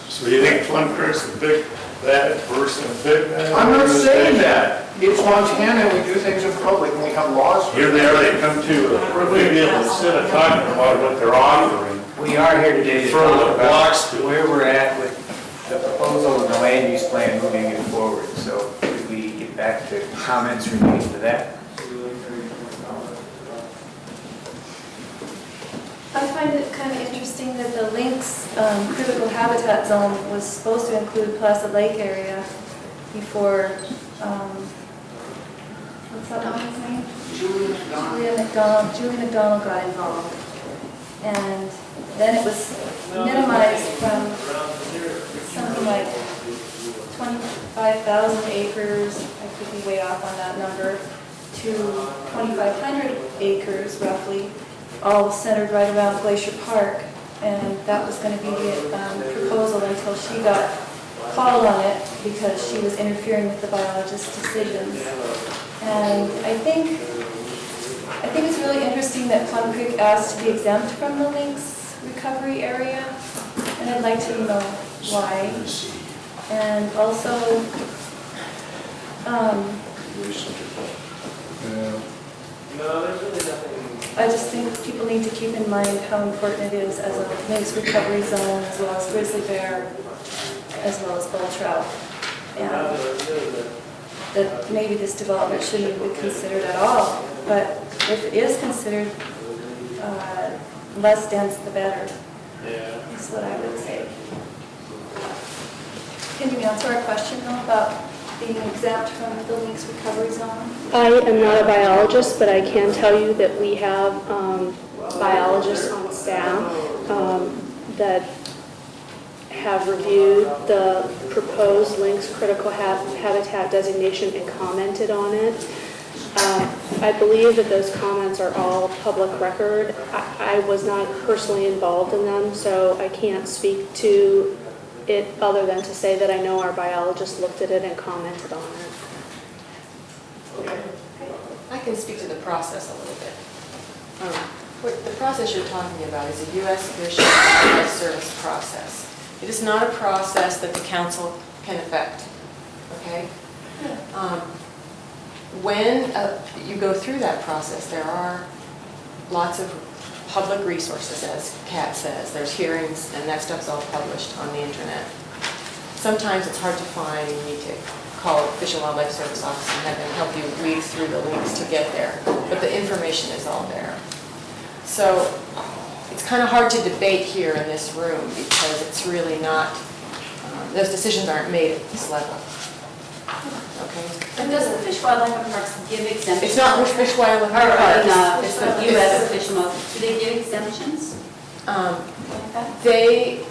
K: So you think Plum Creek's a big bad person, a big bad?
C: I'm not saying that. It's Montana, and we do things in public, and we have laws.
K: Here they are, they come to, maybe instead of talking about what they're offering.
A: We are here today to
K: Throw
A: talk
K: the
A: about
K: blocks to it.
A: where we're at with the proposal and the land use plan moving it forward. So could we get back to comments relating to that?
R: I find it kind of interesting that the Lynx critical habitat zone was supposed to include Placid Lake area before, what's that woman's name? Julia McDonald got involved. And then it was minimized from something like 25,000 acres, I could be way off on that number, to 2,500 acres roughly, all centered right around Glacier Park. And that was going to be the proposal until she got called on it because she was interfering with the biologist's decisions. And I think it's really interesting that Plum Creek asked to be exempt from the Lynx recovery area, and I'd like to know why. And also, I just think people need to keep in mind how important it is as a Lynx recovery zone, as well as grizzly bear, as well as bull trout. And that maybe this development shouldn't even be considered at all, but if it is considered, less dense the better. That's what I would say. Can you answer our question though about being exempt from the Lynx recovery zone?
E: I am not a biologist, but I can tell you that we have biologists on staff that have reviewed the proposed Lynx critical habitat designation and commented on it. I believe that those comments are all public record. I was not personally involved in them, so I can't speak to it other than to say that I know our biologist looked at it and commented on it.
G: I can speak to the process a little bit. The process you're talking about is a U.S. Fish and Wildlife Service process. It is not a process that the council can affect, okay? When you go through that process, there are lots of public resources, as Kat says. There's hearings, and that stuff's all published on the internet. Sometimes it's hard to find, and you need to call a Fish and Wildlife Service office and have them help you weed through the links to get there. But the information is all there. So it's kind of hard to debate here in this room because it's really not, those decisions aren't made at this level. Okay?
N: And does the Fish Wildlife and Parks give exemptions?
G: It's not Fish Wildlife and Parks.
N: It's the U.S. Fish and Wildlife. Do they give exemptions?
G: They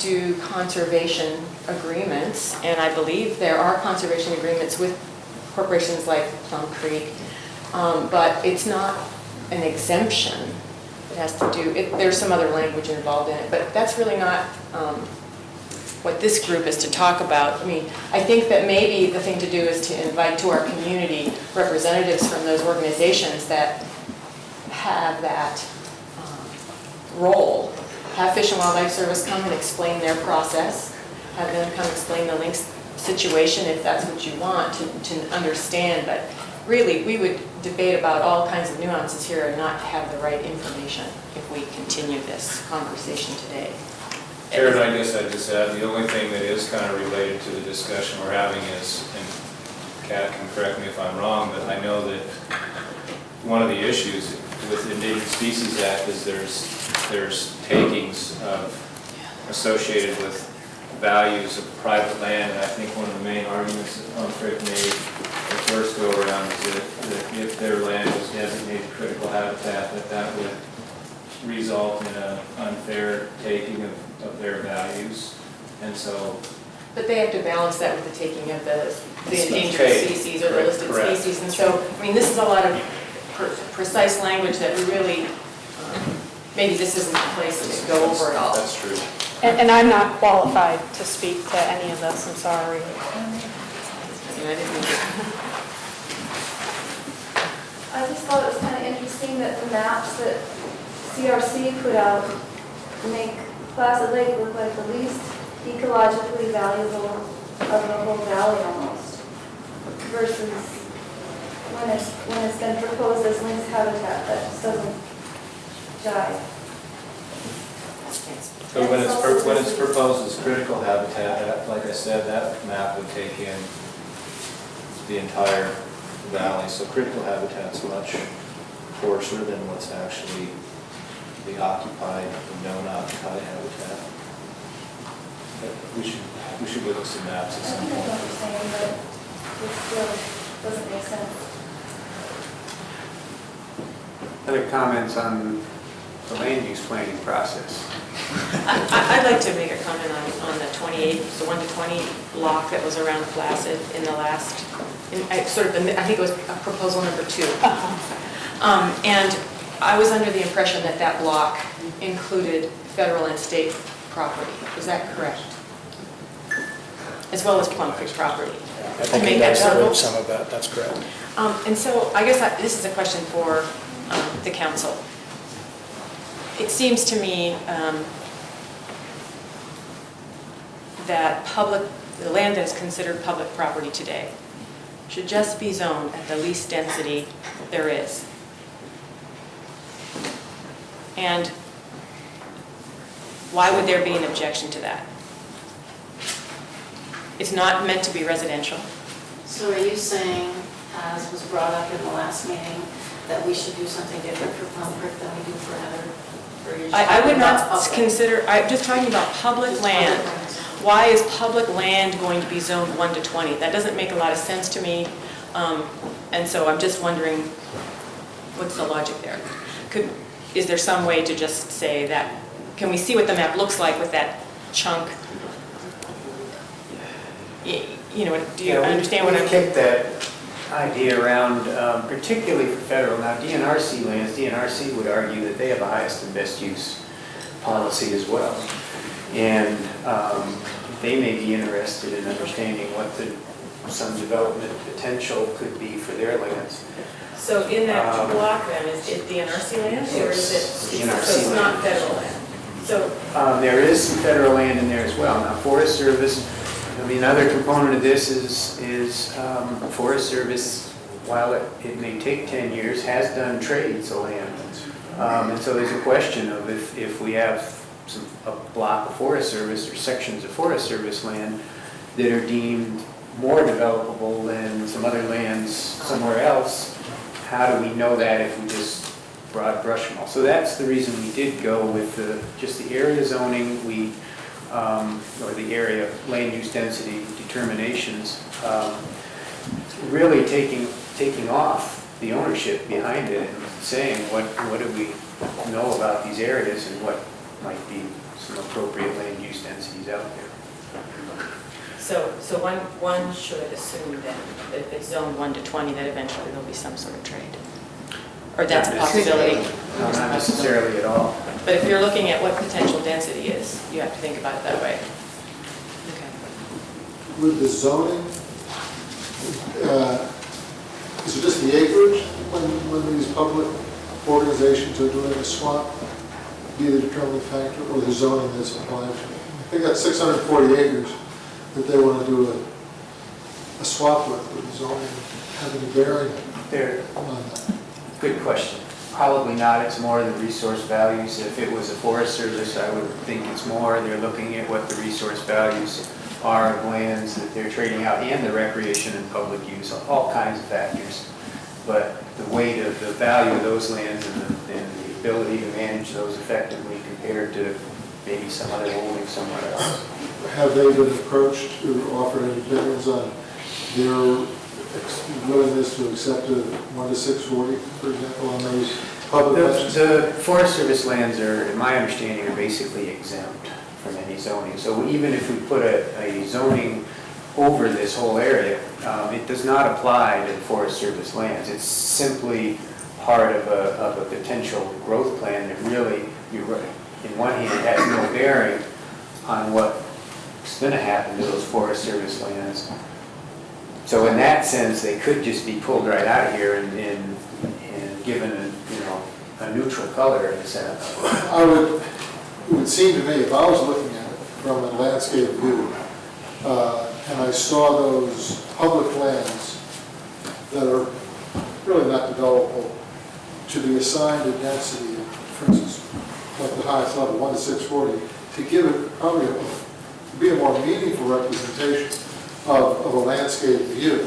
G: do conservation agreements, and I believe there are conservation agreements with corporations like Plum Creek, but it's not an exemption. It has to do, there's some other language involved in it, but that's really not what this group is to talk about. I mean, I think that maybe the thing to do is to invite to our community representatives from those organizations that have that role. Have Fish and Wildlife Service come and explain their process. Have them come explain the Lynx situation if that's what you want to understand. But really, we would debate about all kinds of nuances here and not have the right information if we continue this conversation today.
D: Jared, I guess I'd just add, the only thing that is kind of related to the discussion we're having is, and Kat can correct me if I'm wrong, but I know that one of the issues with the Endangered Species Act is there's takings associated with values of private land, and I think one of the main arguments that Plum-Crick made the first go around is that if their land was designated critical habitat, that would result in an unfair taking of their values, and so.
G: But they have to balance that with the taking of the endangered
D: Okay.
G: species or the listed
D: Correct.
G: species, and so, I mean, this is a lot of precise language that we really, maybe this isn't the place to go over it all.
D: That's true.
E: And I'm not qualified to speak to any of this, I'm sorry.
R: I just thought it was kind of interesting that the maps that CRC put out make Placid Lake look like the least ecologically valuable of the whole valley almost, versus when it's been proposed as Lynx habitat, that just doesn't jive.
D: So when it's proposed as critical habitat, like I said, that map would take in the entire valley. So critical habitat's much coarser than what's actually the occupied, the known occupied habitat. But we should look at some maps at
R: I
D: some
R: think I know what
D: point.
R: you're saying, but it still doesn't make sense.
A: Other comments on the land use planning process?
G: I'd like to make a comment on the 28, the 1 to 20 block that was around Placid in the last, I think it was proposal number 2. And I was under the impression that that block included federal and state property. Is that correct? As well as Plum Creek property.
I: I think it does include some of that, that's correct.
G: And so I guess this is a question for the council. It seems to me that the land that is considered public property today should just be zoned at the least density there is. And why would there be an objection to that? It's not meant to be residential.
F: So are you saying, as was brought up in the last meeting, that we should do something different for Plum Creek than we do for other?
G: I would not consider, I'm just talking about public land. Why is public land going to be zoned 1 to 20? That doesn't make a lot of sense to me. And so I'm just wondering, what's the logic there? Is there some way to just say that, can we see what the map looks like with that chunk You know, do you
A: Yeah,
G: understand what I'm?
A: We've kicked that idea around, particularly for federal. Now, DNRC lands, DNRC would argue that they have a highest and best use policy as well. And they may be interested in understanding what some development potential could be for their lands.
G: So in that block then, is it the NRC land or is it?
A: It's
G: So
A: NRC
G: it's
A: land.
G: not federal land? So,
A: There is some federal land in there as well. Now, Forest Service, I mean, another component of this is Forest Service, while it may take 10 years, has done trades of land. And so there's a question of if we have a block of Forest Service or sections of Forest Service land that are deemed more developable than some other lands somewhere else, how do we know that if we just broad brush them all? So that's the reason we did go with just the area zoning, or the area land use density determinations, really taking off the ownership behind it and saying what do we know about these areas and what might be some appropriate land use densities out there.
G: so one should assume then that if it's zone 1 to 20, that eventually there'll be some sort of trade? Or that's a possibility?
A: No, not necessarily at all.
G: But if you're looking at what potential density is, you have to think about it that way. Okay.
L: With the zoning, is it just the acreage when these public organizations are doing a swap be the determining factor, or the zoning that's applied to it? They got 640 acres that they want to do a swap with the zoning having a bearing on that.
A: Good question. Probably not. It's more the resource values. If it was a Forest Service, I would think it's more. They're looking at what the resource values are of lands that they're trading out and the recreation and public use, all kinds of factors. But the weight of the value of those lands and the ability to manage those effectively compared to maybe some other holding somewhere else.
L: Have they been approached or offered any opinions on their willingness to accept a 1 to 640, for example, on those public lands?
A: The Forest Service lands are, in my understanding, are basically exempt from any zoning. So even if we put a zoning over this whole area, it does not apply to Forest Service lands. It's simply part of a potential growth plan that really, you're right, in one hand, has no bearing on what's going to happen to those Forest Service lands. So in that sense, they could just be pulled right out of here and given a neutral color in a sense.
L: It would seem to me, if I was looking at it from a landscape view, and I saw those public lands that are really not developable to be assigned a density, for instance, like the highest level, 1 to 640, to give it probably be a more meaningful representation of a landscape view,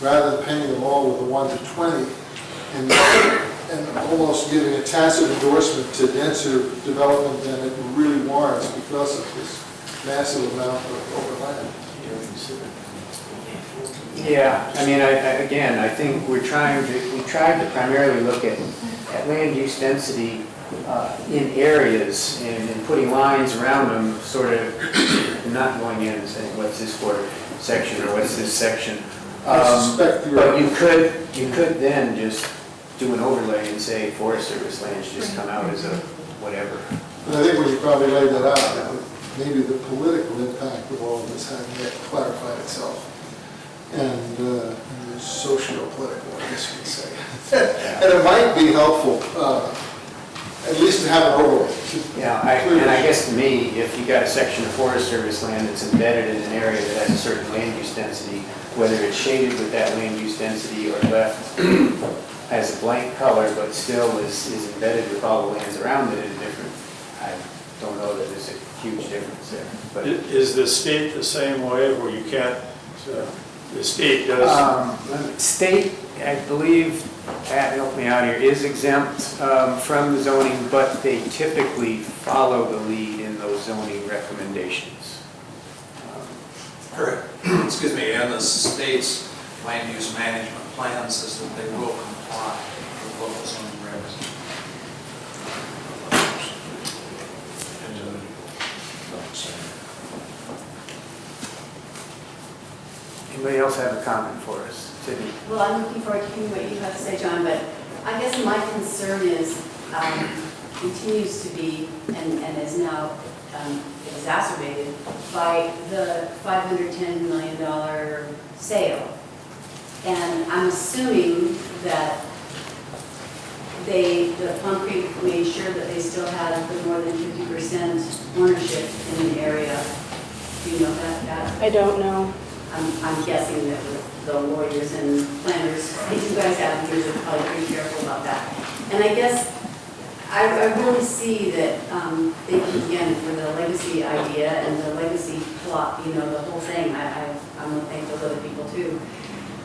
L: rather than painting them all with a 1 to 20 and almost giving a tacit endorsement to denser development than it really warrants because of this massive amount of open land.
A: Yeah, I mean, again, I think we tried to primarily look at land use density in areas and putting lines around them, sort of not going in and saying, what's this quarter section or what's this section? But you could then just do an overlay and say Forest Service lands just come out as a whatever.
L: And I think when you probably laid that out, maybe the political impact of all of this hadn't yet clarified itself. And the socio-political, I guess you could say. And it might be helpful, at least to have an overlay.
A: Yeah, and I guess to me, if you got a section of Forest Service land that's embedded in an area that has a certain land use density, whether it's shaded with that land use density or left as a blank color, but still is embedded with all the lands around it in different, I don't know that there's a huge difference there. But
K: Is the state the same way where you can't, the state does?
A: State, I believe, Pat, help me out here, is exempt from the zoning, but they typically follow the lead in those zoning recommendations.
S: Correct. Excuse me, and the state's land use management plan says that they will comply with local zoning regs.
A: Anybody else have a comment for us? Sydney?
N: Well, I'm looking forward to hearing what you have to say, John, but I guess my concern is, continues to be, and is now exacerbated by the $510 million sale. And I'm assuming that the Plum Creek made sure that they still had the more than 50% ownership in the area. Do you know that?
E: I don't know.
N: I'm guessing that with the lawyers and planners, you guys out here are probably pretty careful about that. And I guess I really see that they can, again, for the legacy idea and the legacy plot, the whole thing, I'm thankful to other people too.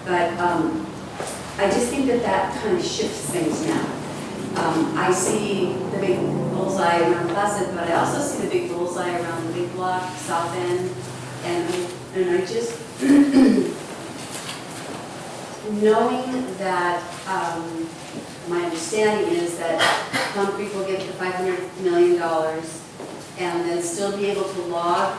N: But I just think that kind of shifts things now. I see the big bullseye around Placid, but I also see the big bullseye around the big block, South End, and I just, knowing that, my understanding is that Plum Creek will get the $500 million and then still be able to log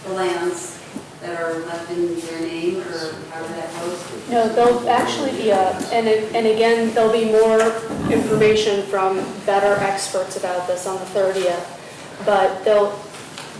N: the lands that are left in their name, or however that goes.
E: No, there'll actually be and again, there'll be more information from better experts about this on the 30th, but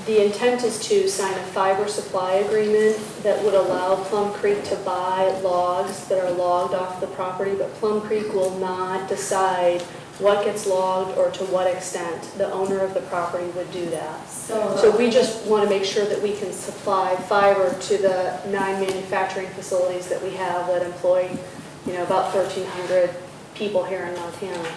E: the intent is to sign a fiber supply agreement that would allow Plum Creek to buy logs that are logged off the property, but Plum Creek will not decide what gets logged or to what extent. The owner of the property would do that. So we just want to make sure that we can supply fiber to the 9 manufacturing facilities that we have that employ, about 1,300 people here in Montana.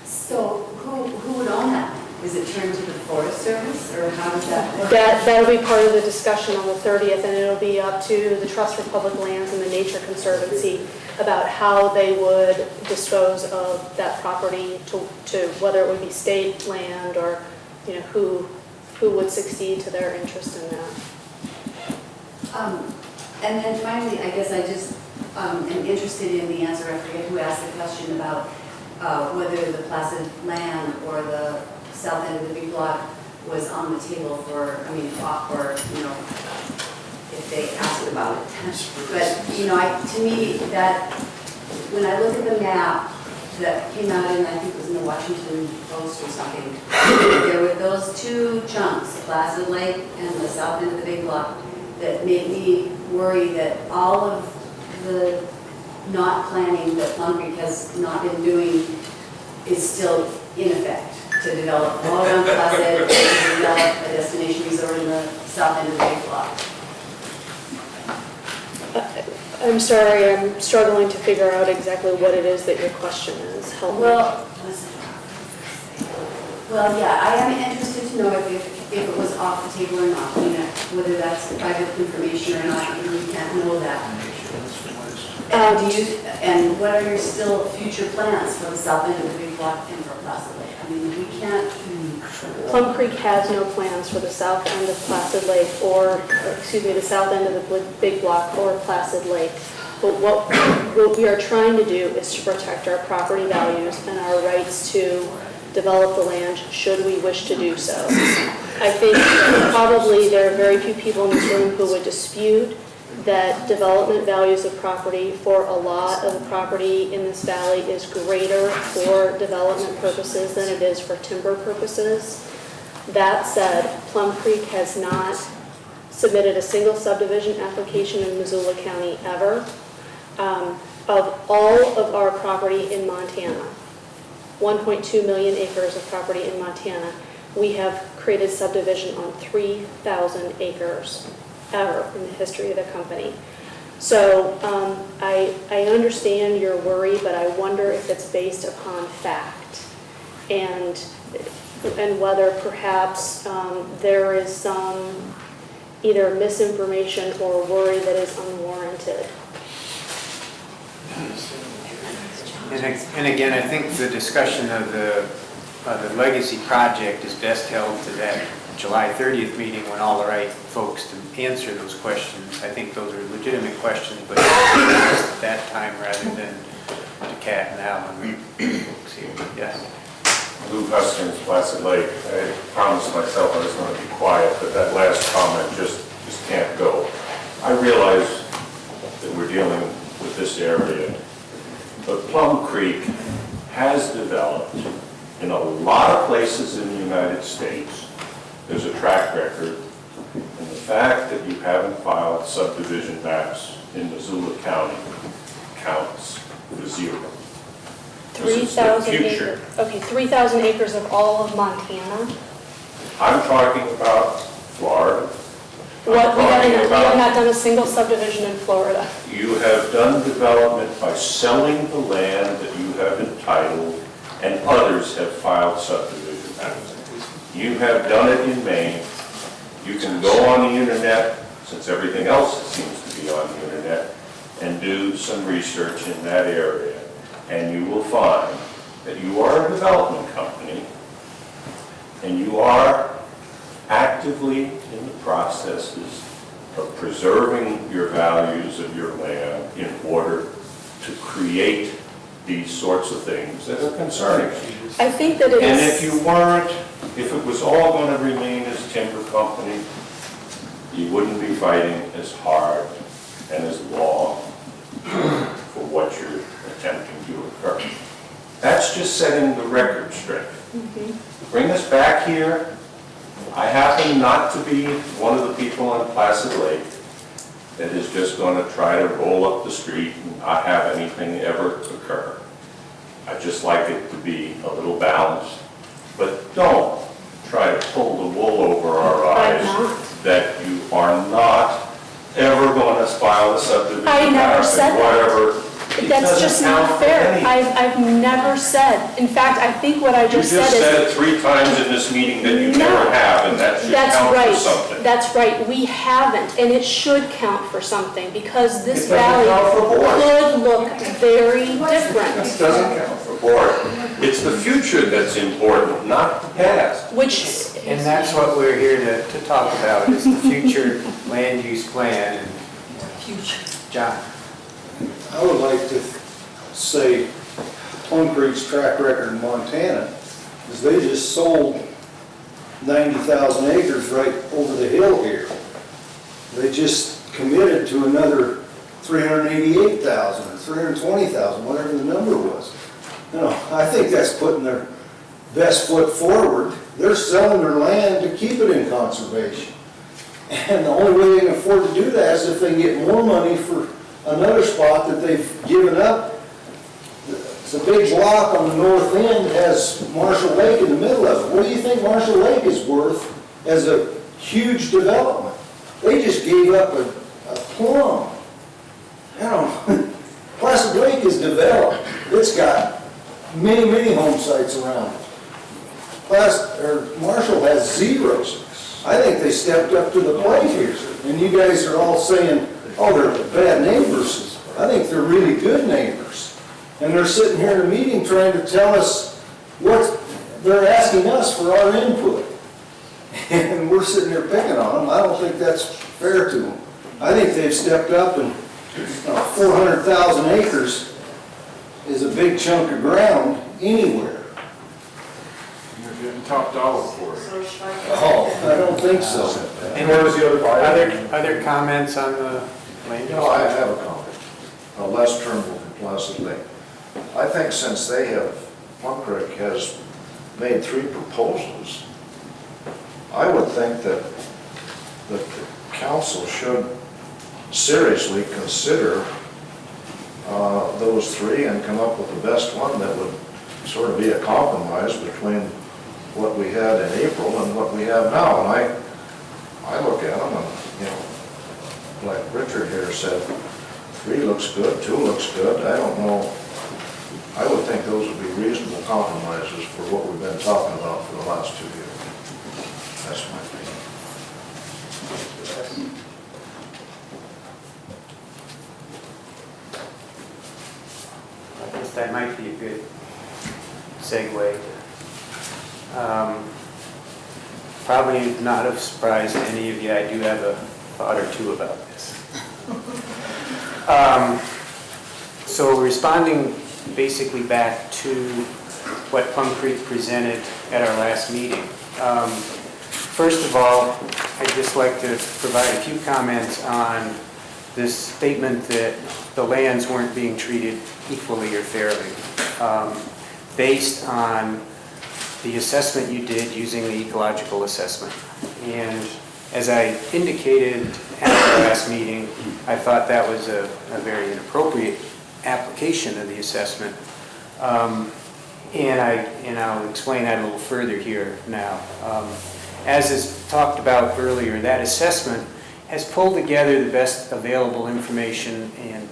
N: So who would own that? Is it turned to the Forest Service, or how does that work?
E: That'll be part of the discussion on the 30th, and it'll be up to the Trust for Public Lands and the Nature Conservancy about how they would dispose of that property to whether it would be state land or, who would succeed to their interest in that.
N: And then finally, I guess I just am interested in the answer. I forget who asked the question about whether the Placid land or the south end of the big block was on the table for, if they asked about it. But, to me, that, when I look at the map that came out in, I think it was in the Washington Post or something, there were those two chunks, Placid Lake and the south end of the big block, that made me worry that all of the not planning that Plum Creek has not been doing is still in effect. To develop all around Placid, to develop a destination resort in the south end of the big block.
E: I'm sorry, I'm struggling to figure out exactly what it is that your question is. Help me.
N: Well, yeah, I am interested to know if it was off the table or not, whether that's private information or not, and we can't know that. And what are your still future plans for the south end of the big block and for Placid Lake? We can't.
E: Plum Creek has no plans for the south end of Placid Lake the south end of the big block or Placid Lake. But what we are trying to do is to protect our property values and our rights to develop the land should we wish to do so. I think probably there are very few people in this room who would dispute that development values of property for a lot of the property in this valley is greater for development purposes than it is for timber purposes. That said, Plum Creek has not submitted a single subdivision application in Missoula County ever. Of all of our property in Montana, 1.2 million acres of property in Montana, we have created subdivision on 3,000 acres ever in the history of the company. So I understand your worry, but I wonder if it's based upon fact and whether perhaps there is some either misinformation or worry that is unwarranted.
A: And again, I think the discussion of the legacy project is best held to that July 30th meeting when all the right folks to answer those questions. I think those are legitimate questions, but at that time rather than to Cat and Alan folks here. Yes.
T: Lou Huskins, Placid Lake. I promised myself I was going to be quiet, but that last comment just can't go. I realize Plum Creek has developed in a lot of places in the United States. There's a track record, and the fact that you haven't filed subdivision maps in Missoula County counts for zero. This is the
E: 3,000
T: future.
E: acres. Okay, 3,000 acres of all of Montana.
T: I'm talking about Florida.
E: What, we
T: talking
E: have
T: about-
E: not done a single subdivision in Florida.
T: You have done development by selling the land that you have entitled, and others have filed subdivision maps. You have done it in Maine. You can go on the internet, since everything else seems to be on the internet, and do some research in that area, and you will find that you are a development company, and you are actively in the processes of preserving your values of your land in order to create these sorts of things that are concerning you.
E: I think that it
T: And
E: is.
T: if you weren't, if it was all going to remain as timber company, you wouldn't be fighting as hard and as long for what you're attempting to occur. That's just setting the record straight. Bring us back here. I happen not to be one of the people on Placid Lake that is just going to try to roll up the street and not have anything ever occur. I just like it to be a little balanced. But don't try to pull the wool over our eyes that you are not ever going to file a subdivision
E: I never
T: map
E: said
T: and
E: that.
T: whatever. It
E: That's
T: doesn't
E: just
T: count
E: not
T: for
E: fair.
T: anything.
E: I've never said, in fact, I think what I
T: You
E: just
T: just
E: said is.
T: said it 3 times in this meeting that you never have, and that should
E: That's
T: count for
E: right.
T: something.
E: That's right. We haven't, and it should count for something because this
T: It doesn't
E: valley
T: count for board.
E: could look very different.
T: It doesn't count for board. It's the future that's important, not the past.
E: Which,
A: And that's what we're here to talk about, is the future land use plan. And John?
B: I would like to say Plum Creek's track record in Montana is they just sold 90,000 acres right over the hill here. They just committed to another 388,000 or 320,000, whatever the number was. You know, I think that's putting their best foot forward. They're selling their land to keep it in conservation. And the only way they can afford to do that is if they can get more money for another spot that they've given up. It's a big block on the north end, has Marshall Lake in the middle of it. What do you think Marshall Lake is worth as a huge development? They just gave up a plum. You know, Placid Lake is developed. It's got many, many home sites around it. Marshall has zeros. I think they stepped up to the plate here. And you guys are all saying, oh, they're bad neighbors. I think they're really good neighbors. And they're sitting here in a meeting trying to tell us what they're asking us for our input. And we're sitting there picking on them. I don't think that's fair to them. I think they've stepped up, and 400,000 acres is a big chunk of ground anywhere.
C: You're getting top dollar for it.
B: Oh, I don't think so.
A: And
C: what was the other part?
A: Other comments on the land use?
U: I have a comment. Les Trimble from Placid Lake. I think since Plum Creek has made 3 proposals, I would think that the council should seriously consider those 3 and come up with the best one that would sort of be a compromise between what we had in April and what we have now. And I look at them and, you know, like Richard here said, 3 looks good, 2 looks good. I don't know. I would think those would be reasonable compromises for what we've been talking about for the last 2 years. That's my opinion.
A: I guess that might be a good segue. Probably not of surprise to any of you, I do have a thought or two about this. So responding basically back to what Plum Creek presented at our last meeting. First of all, I'd just like to provide a few comments on this statement that the lands weren't being treated equally or fairly, based on the assessment you did using the ecological assessment. And as I indicated at the last meeting, I thought that was a very inappropriate application of the assessment. And I'll explain that a little further here now. As is talked about earlier, that assessment has pulled together the best available information and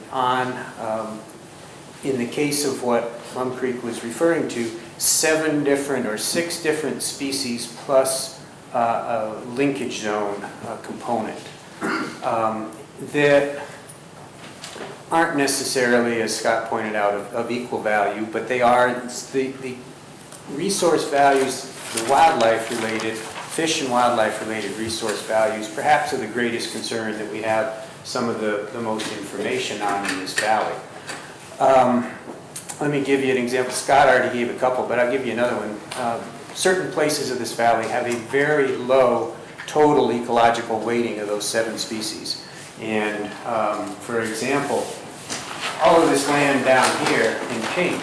A: in the case of what Plum Creek was referring to, 7 different or 6 different species plus a linkage zone component that aren't necessarily, as Scott pointed out, of equal value, but they are the resource values, the wildlife-related, fish and wildlife-related resource values, perhaps of the greatest concern that we have some of the most information on in this valley. Let me give you an example. Scott already gave a couple, but I'll give you another one. Certain places of this valley have a very low total ecological weighting of those 7 species. And for example, all of this land down here in pink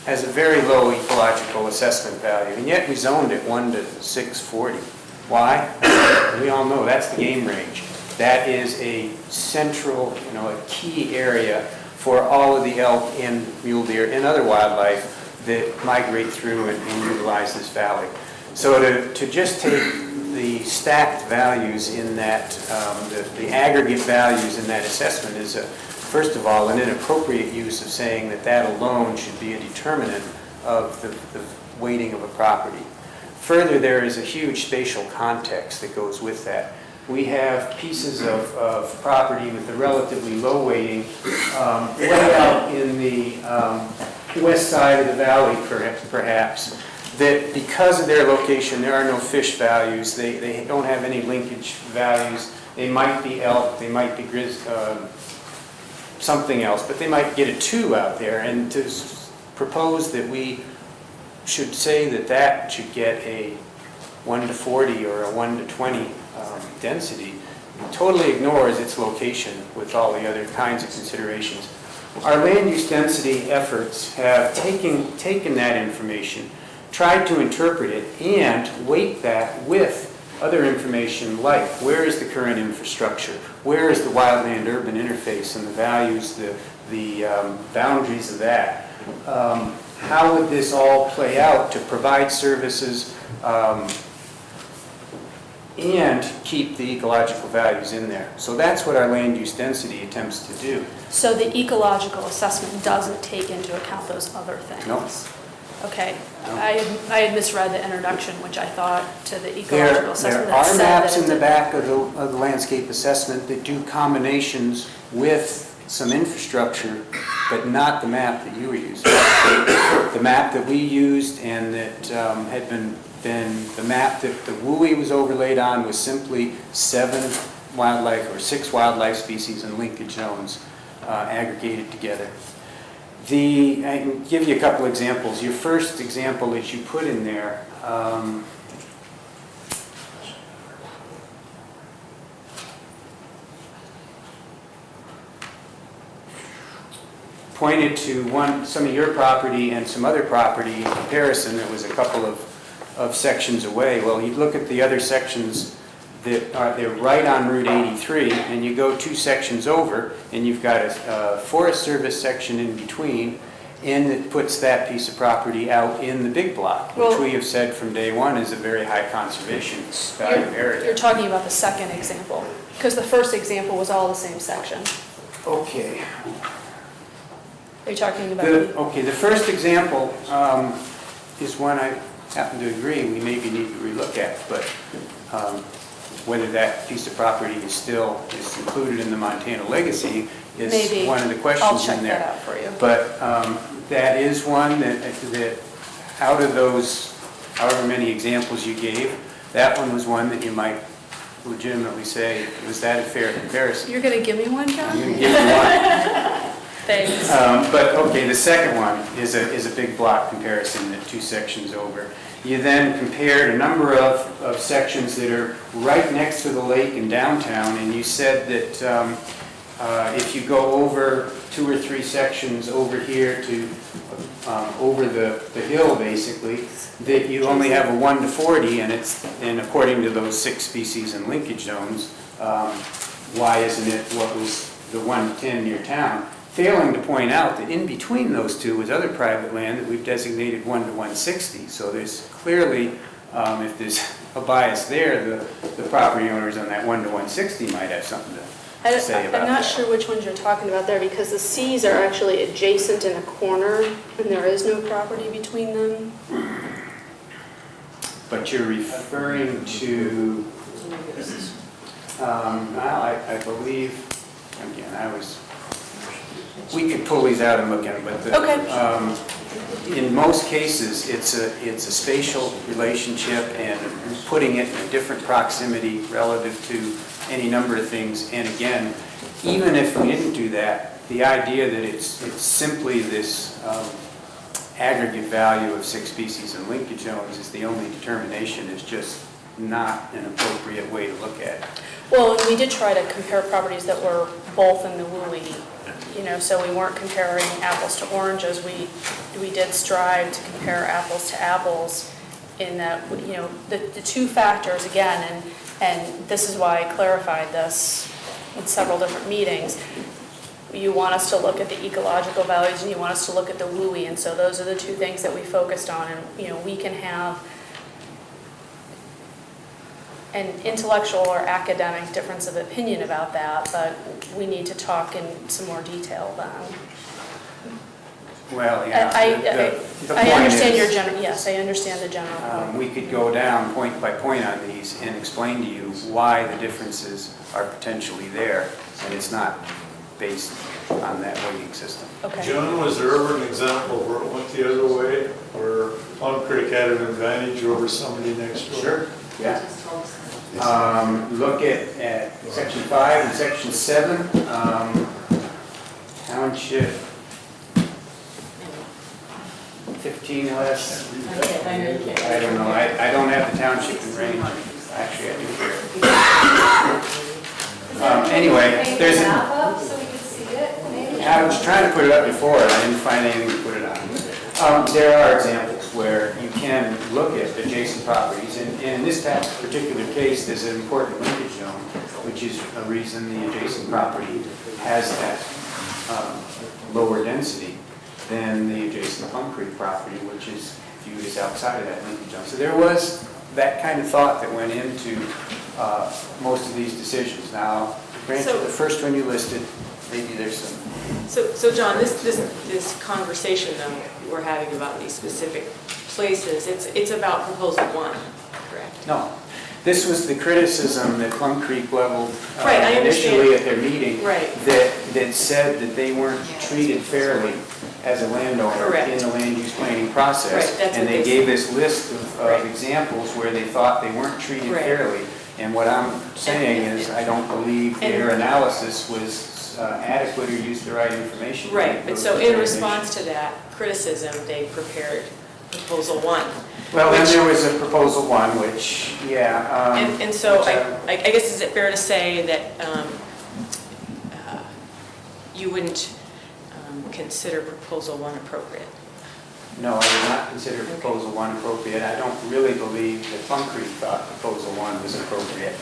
A: has a very low ecological assessment value, and yet we zoned it 1 to 640. Why? We all know that's the game range. That is a central, a key area for all of the elk and mule deer and other wildlife that migrate through and utilize this valley. So to just take the stacked values in that, the aggregate values in that assessment is, first of all, an inappropriate use of saying that alone should be a determinant of the weighting of a property. Further, there is a huge spatial context that goes with that. We have pieces of property with a relatively low weighting way out in the west side of the valley, perhaps, that because of their location, there are no fish values. They don't have any linkage values. They might be elk, they might be something else, but they might get a 2 out there. And to propose that we should say that should get a 1 to 40 or a 1 to 20 density totally ignores its location with all the other kinds of considerations. Our land use density efforts have taken that information, tried to interpret it, and weight that with other information like where is the current infrastructure, where is the wildland-urban interface and the values, the boundaries of that. How would this all play out to provide services and keep the ecological values in there? So that's what our land use density attempts to do.
E: So the ecological assessment doesn't take into account those other things?
A: No.
E: Okay. No. I had misread the introduction, which I thought to the ecological assessment.
A: There are maps in the back of the landscape assessment that do combinations with some infrastructure, but not the map that you were using. The map that we used and that had been the map that the WUI was overlaid on was simply 7 wildlife or 6 wildlife species and linkage zones aggregated together. I can give you a couple examples. Your first example that you put in there, pointed to some of your property and some other property in comparison that was a couple of sections away. Well, you look at the other sections they're right on Route 83, and you go 2 sections over, and you've got a Forest Service section in between, and it puts that piece of property out in the big block, which we have said from day one is a very high conservation value area.
E: You're talking about the second example, because the first example was all the same section.
A: Okay.
E: Are you talking about
A: the first example is one I happen to agree we maybe need to relook at, but whether that piece of property is included in the Montana Legacy is maybe one of the questions in there.
E: I'll check that out for you.
A: But that is one that out of those however many examples you gave, that one was one that you might legitimately say, was that a fair comparison?
E: You're going to give me one, John?
A: I'm going to give you one.
E: Thanks.
A: But okay, the second one is a big block comparison that 2 sections over. You then compared a number of sections that are right next to the lake in downtown, and you said that if you go over 2 or 3 sections over here to, over the hill basically, that you only have a 1 to 40 and according to those 6 species and linkage zones, why isn't it what was the 1 to 10 near town? Failing to point out that in between those two is other private land that we've designated 1 to 160. So there's clearly, if there's a bias there, the property owners on that 1 to 160 might have something to say about that.
E: I'm not sure which ones you're talking about there, because the Cs are actually adjacent in a corner, and there is no property between them.
A: But you're referring to, well, I believe, again, we could pull these out and look at them, but in most cases, it's a spatial relationship and putting it in a different proximity relative to any number of things. And again, even if we didn't do that, the idea that it's simply this aggregate value of 6 species and linkage zones is the only determination is just not an appropriate way to look at it.
E: Well, and we did try to compare properties that were both in the WUI, so we weren't comparing apples to oranges. We did strive to compare apples to apples in that, the 2 factors again, and this is why I clarified this in several different meetings. You want us to look at the ecological values and you want us to look at the WUI, and so those are the 2 things that we focused on. And we can have an intellectual or academic difference of opinion about that, but we need to talk in some more detail then.
A: Well, yeah.
E: I understand your general, yes, I understand the general point.
A: We could go down point by point on these and explain to you why the differences are potentially there, and it's not based on that weighting system.
E: Okay.
K: John, was there ever an example where it went the other way, where Plum Creek had an advantage over somebody next door?
A: Sure, yeah. Look at section 5 and section 7, township 15 less. I don't know, I don't have the township in range. Actually, I do here. Anyway, there's a...
R: So we can see it, maybe?
A: I was trying to put it up before, and I didn't find anything to put it on. There are examples where you can look at adjacent properties, and in this particular case, there's an important linkage zone, which is a reason the adjacent property has that lower density than the adjacent Plum Creek property, which is viewed as outside of that linkage zone. So there was that kind of thought that went into most of these decisions. Now, granted, the first one you listed, maybe there's some...
G: So John, this conversation though we're having about these specific places, it's about proposal 1, correct?
A: No. This was the criticism that Plum Creek leveled
G: Right, I understand.
A: initially at their meeting.
G: Right.
A: That said that they weren't treated fairly as a landowner
G: Correct.
A: in the land use planning process.
G: Right, that's
A: And
G: what
A: they
G: they
A: gave
G: said.
A: this list of
G: Right.
A: examples where they thought they weren't treated
G: Right.
A: fairly. And what I'm saying is, I don't believe their analysis was adequate or used the right information. to
G: Right,
A: make
G: but
A: those
G: so in
A: determinations.
G: response to that criticism, they prepared proposal 1.
A: Well, then
G: which-
A: there was a proposal 1, which, yeah.
G: And so
A: which
G: I guess, is it fair to say that you wouldn't consider proposal 1 appropriate?
A: No, I would not consider proposal 1 appropriate. I don't really believe that Plum Creek thought proposal 1 was appropriate.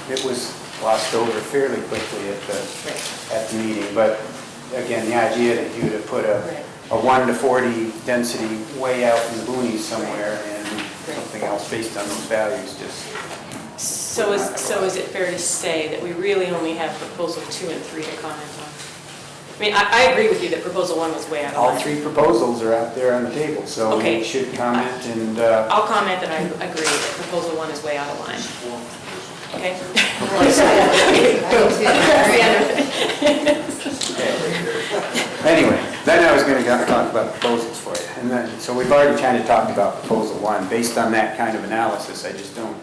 A: It was glossed over fairly quickly at the meeting, but again, the idea that you would put a 1 to 40 density way out in the boonies somewhere and something else based on those values just...
G: So is it fair to say that we really only have proposal 2 and 3 to comment on? I mean, I agree with you that proposal 1 was way out of line.
A: All 3 proposals are out there on the table, so
G: Okay.
A: we should comment and...
G: I'll comment that I agree that proposal 1 is way out of line. Okay?
A: Anyway, then I was going to talk about proposals for you. And then, so we've already kind of talked about proposal 1. Based on that kind of analysis, I just don't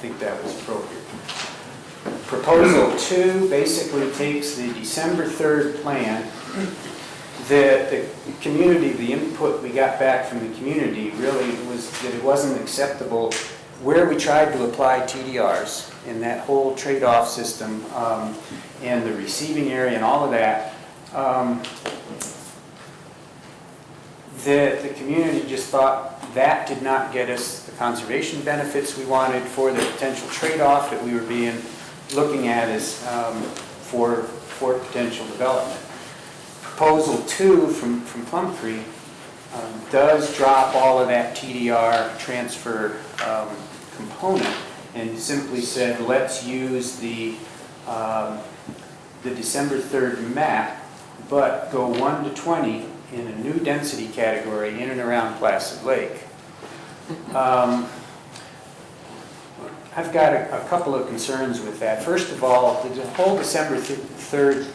A: think that was appropriate. Proposal 2 basically takes the December 3rd plan. The community, the input we got back from the community really was that it wasn't acceptable where we tried to apply TDRs in that whole trade-off system and the receiving area and all of that, the community just thought that did not get us the conservation benefits we wanted for the potential trade-off that we were looking at as for potential development. Proposal 2 from Plum Creek does drop all of that TDR transfer component and simply said, let's use the December 3rd map, but go 1 to 20 in a new density category in and around Placid Lake. I've got a couple of concerns with that. First of all, the whole December 3rd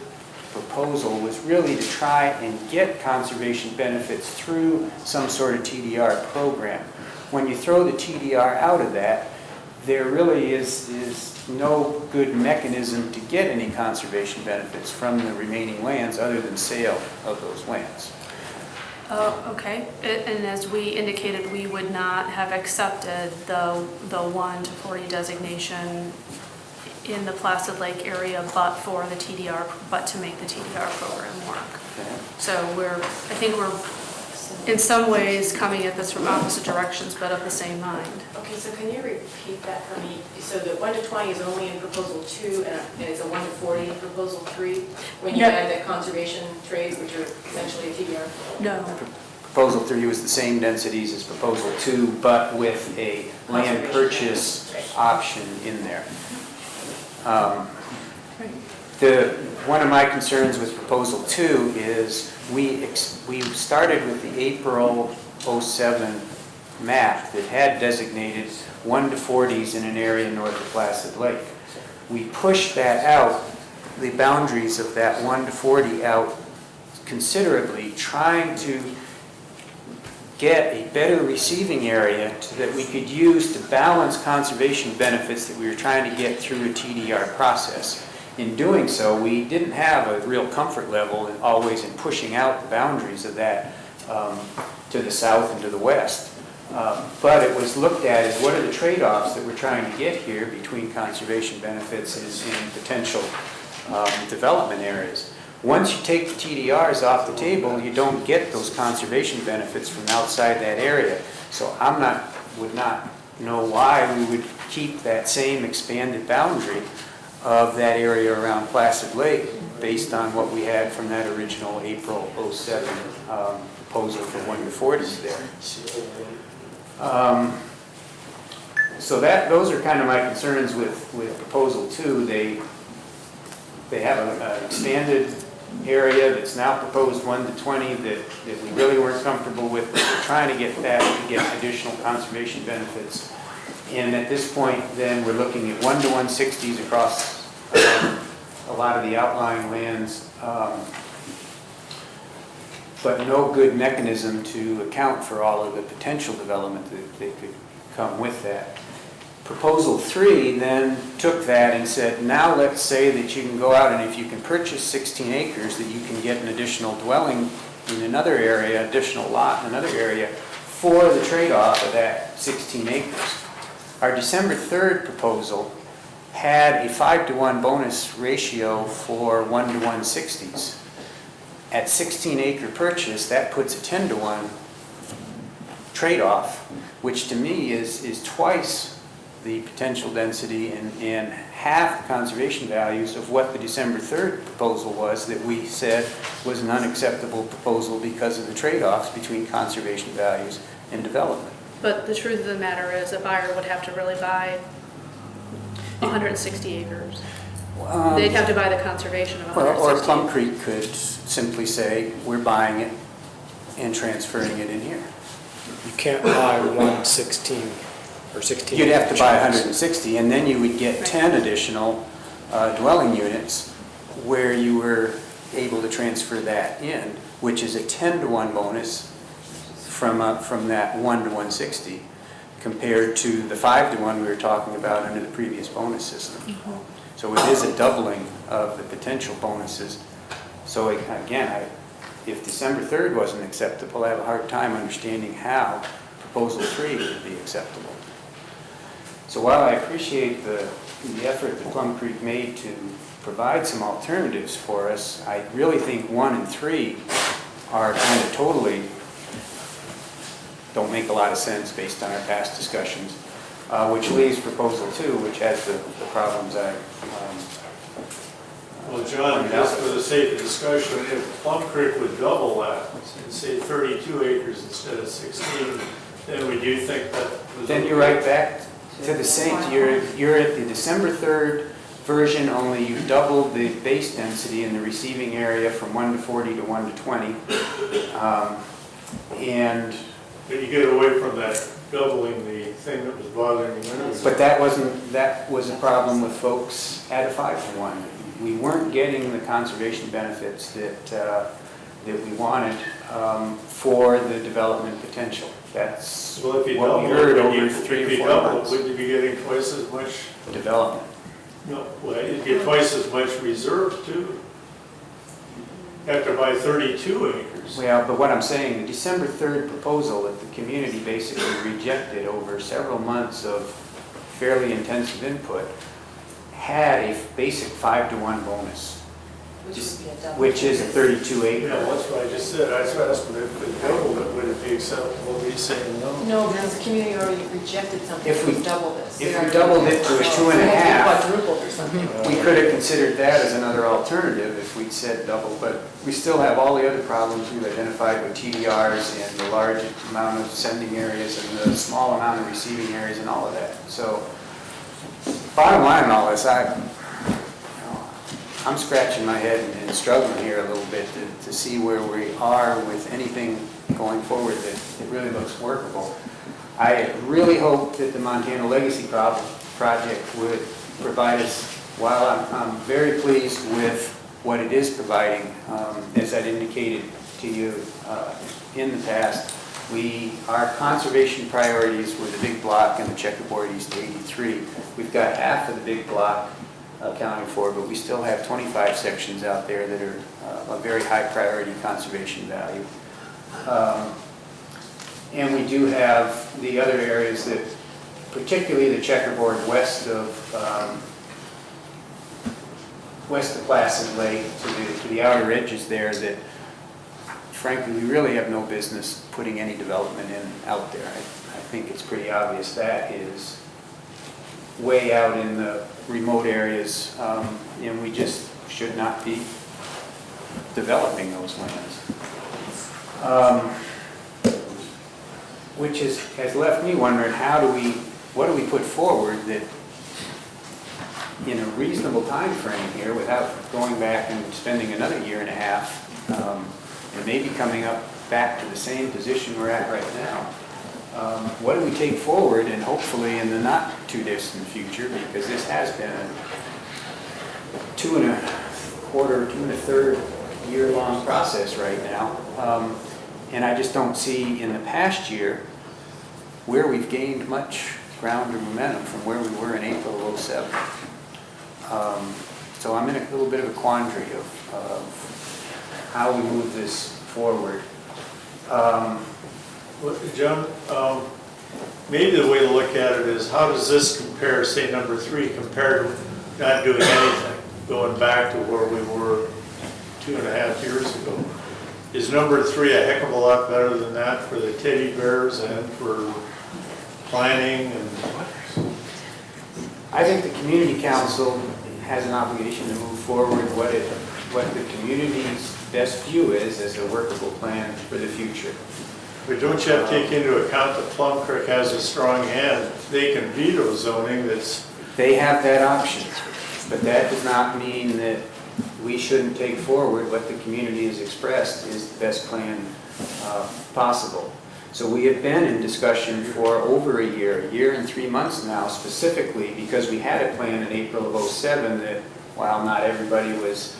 A: proposal was really to try and get conservation benefits through some sort of TDR program. When you throw the TDR out of that, there really is no good mechanism to get any conservation benefits from the remaining lands other than sale of those lands.
E: Okay, and as we indicated, we would not have accepted the 1 to 40 designation in the Placid Lake area, but for the TDR, but to make the TDR program work.
A: Okay.
E: So I think we're in some ways coming at this from opposite directions, but of the same mind.
G: Okay, so can you repeat that for me? So the 1 to 20 is only in proposal 2, and it's a 1 to 40 in proposal 3, when you add the conservation trades, which are essentially a TDR?
E: No.
A: Proposal 3 was the same densities as Proposal 2, but with a land purchase option in there. One of my concerns with Proposal 2 is we started with the April 07 map that had designated 1 to 40s in an area north of Placid Lake. We pushed that out, the boundaries of that 1 to 40 out considerably, trying to get a better receiving area that we could use to balance conservation benefits that we were trying to get through a TDR process. In doing so, we didn't have a real comfort level always in pushing out the boundaries of that to the south and to the west. But it was looked at as what are the trade-offs that we're trying to get here between conservation benefits and potential development areas. Once you take the TDRs off the table, you don't get those conservation benefits from outside that area. So would not know why we would keep that same expanded boundary of that area around Placid Lake based on what we had from that original April 07 proposal for 1 to 40s there. So those are kind of my concerns with Proposal 2. They have an expanded area that's now proposed 1 to 20 that we really weren't comfortable with. We're trying to get that to get additional conservation benefits. And at this point, then, we're looking at 1 to 160s across a lot of the outlying lands, but no good mechanism to account for all of the potential development that could come with that. Proposal 3 then took that and said, now let's say that you can go out and if you can purchase 16 acres, that you can get an additional dwelling in another area, additional lot in another area for the trade-off of that 16 acres. Our December 3rd proposal had a 5-to-1 bonus ratio for 1 to 160s. At 16-acre purchase, that puts a 10-to-1 trade-off, which to me is twice the potential density and half the conservation values of what the December 3rd proposal was that we said was an unacceptable proposal because of the trade-offs between conservation values and development.
E: But the truth of the matter is a buyer would have to really buy 160 acres. They'd have to buy the conservation of 160.
A: Or Plum Creek could simply say, we're buying it and transferring it in here.
I: You can't buy 116 or 16.
A: You'd have to buy 160, and then you would get 10 additional dwelling units where you were able to transfer that in, which is a 10-to-1 bonus from that 1 to 160 compared to the 5-to-1 we were talking about under the previous bonus system.
E: Mm-hmm.
A: So it is a doubling of the potential bonuses. So again, if December 3rd wasn't acceptable, I have a hard time understanding how Proposal 3 would be acceptable. So while I appreciate the effort that Plum Creek made to provide some alternatives for us, I really think 1 and 3 are kind of totally, don't make a lot of sense based on our past discussions, which leaves proposal 2, which has the problems I
K: Well, John, just for the sake of discussion, if Plum Creek would double that and say 32 acres instead of 16, then would you think that was...
A: Then you're right back to the same, you're at the December 3rd version, only you doubled the base density in the receiving area from 1 to 40 to 1 to 20. And...
K: But you get away from that doubling the thing that was bothering you anyway.
A: But that was a problem with folks at a 5-to-1. We weren't getting the conservation benefits that we wanted for the development potential. That's
K: Well, if you
A: what we
K: double
A: heard
K: it,
A: over 3 or 4 months.
K: wouldn't you be getting twice as much?
A: Development.
K: No, well, you'd get twice as much reserve too. You have to buy 32 acres.
A: Well, but what I'm saying, the December 3rd proposal that the community basically rejected over several months of fairly intensive input had a basic 5-to-1 bonus, which is a 32 acre.
K: Yeah, that's what I just said. I was asking if it doubled it, would it be acceptable? He's saying no.
G: No, because the community already rejected something
A: If
G: that
A: we-
G: was double this.
A: If we doubled it to a 2.5,
G: Quadrupled or something.
A: we could have considered that as another alternative if we'd said double, but we still have all the other problems we've identified with TDRs and the large amount of sending areas and the small amount of receiving areas and all of that. So bottom line in all this, I'm scratching my head and struggling here a little bit to see where we are with anything going forward that it really looks workable. I really hope that the Montana Legacy Project would provide us, while I'm very pleased with what it is providing, as I'd indicated to you in the past, our conservation priorities were the big block and the checkerboard east 83. We've got half of the big block accounted for, but we still have 25 sections out there that are of very high priority conservation value. And we do have the other areas that, particularly the checkerboard west of Placid Lake to the outer edges there, that frankly we really have no business putting any development out there. I think it's pretty obvious that is way out in the remote areas, and we just should not be developing those lands. Which has left me wondering, what do we put forward that in a reasonable time frame here, without going back and spending another 1.5 years, and maybe coming up back to the same position we're at right now. What do we take forward, and hopefully in the not too distant future, because this has been a 2.25, 2.33 year long process right now. And I just don't see in the past year where we've gained much ground or momentum from where we were in April of 2007. So I'm in a little bit of a quandary of how we move this forward.
K: John, maybe the way to look at it is, how does this compare, say number 3, compared to not doing anything, going back to where we were 2.5 years ago? Is number 3 a heck of a lot better than that for the teddy bears and for planning and...
A: I think the community council has an obligation to move forward what the community's best view is as a workable plan for the future.
K: But don't you have to take into account that Plum Creek has a strong hand? They can veto zoning that's...
A: They have that option, but that does not mean that we shouldn't take forward what the community has expressed is the best plan possible. So we have been in discussion for over a year and 3 months now, specifically because we had a plan in April of 2007 that, while not everybody was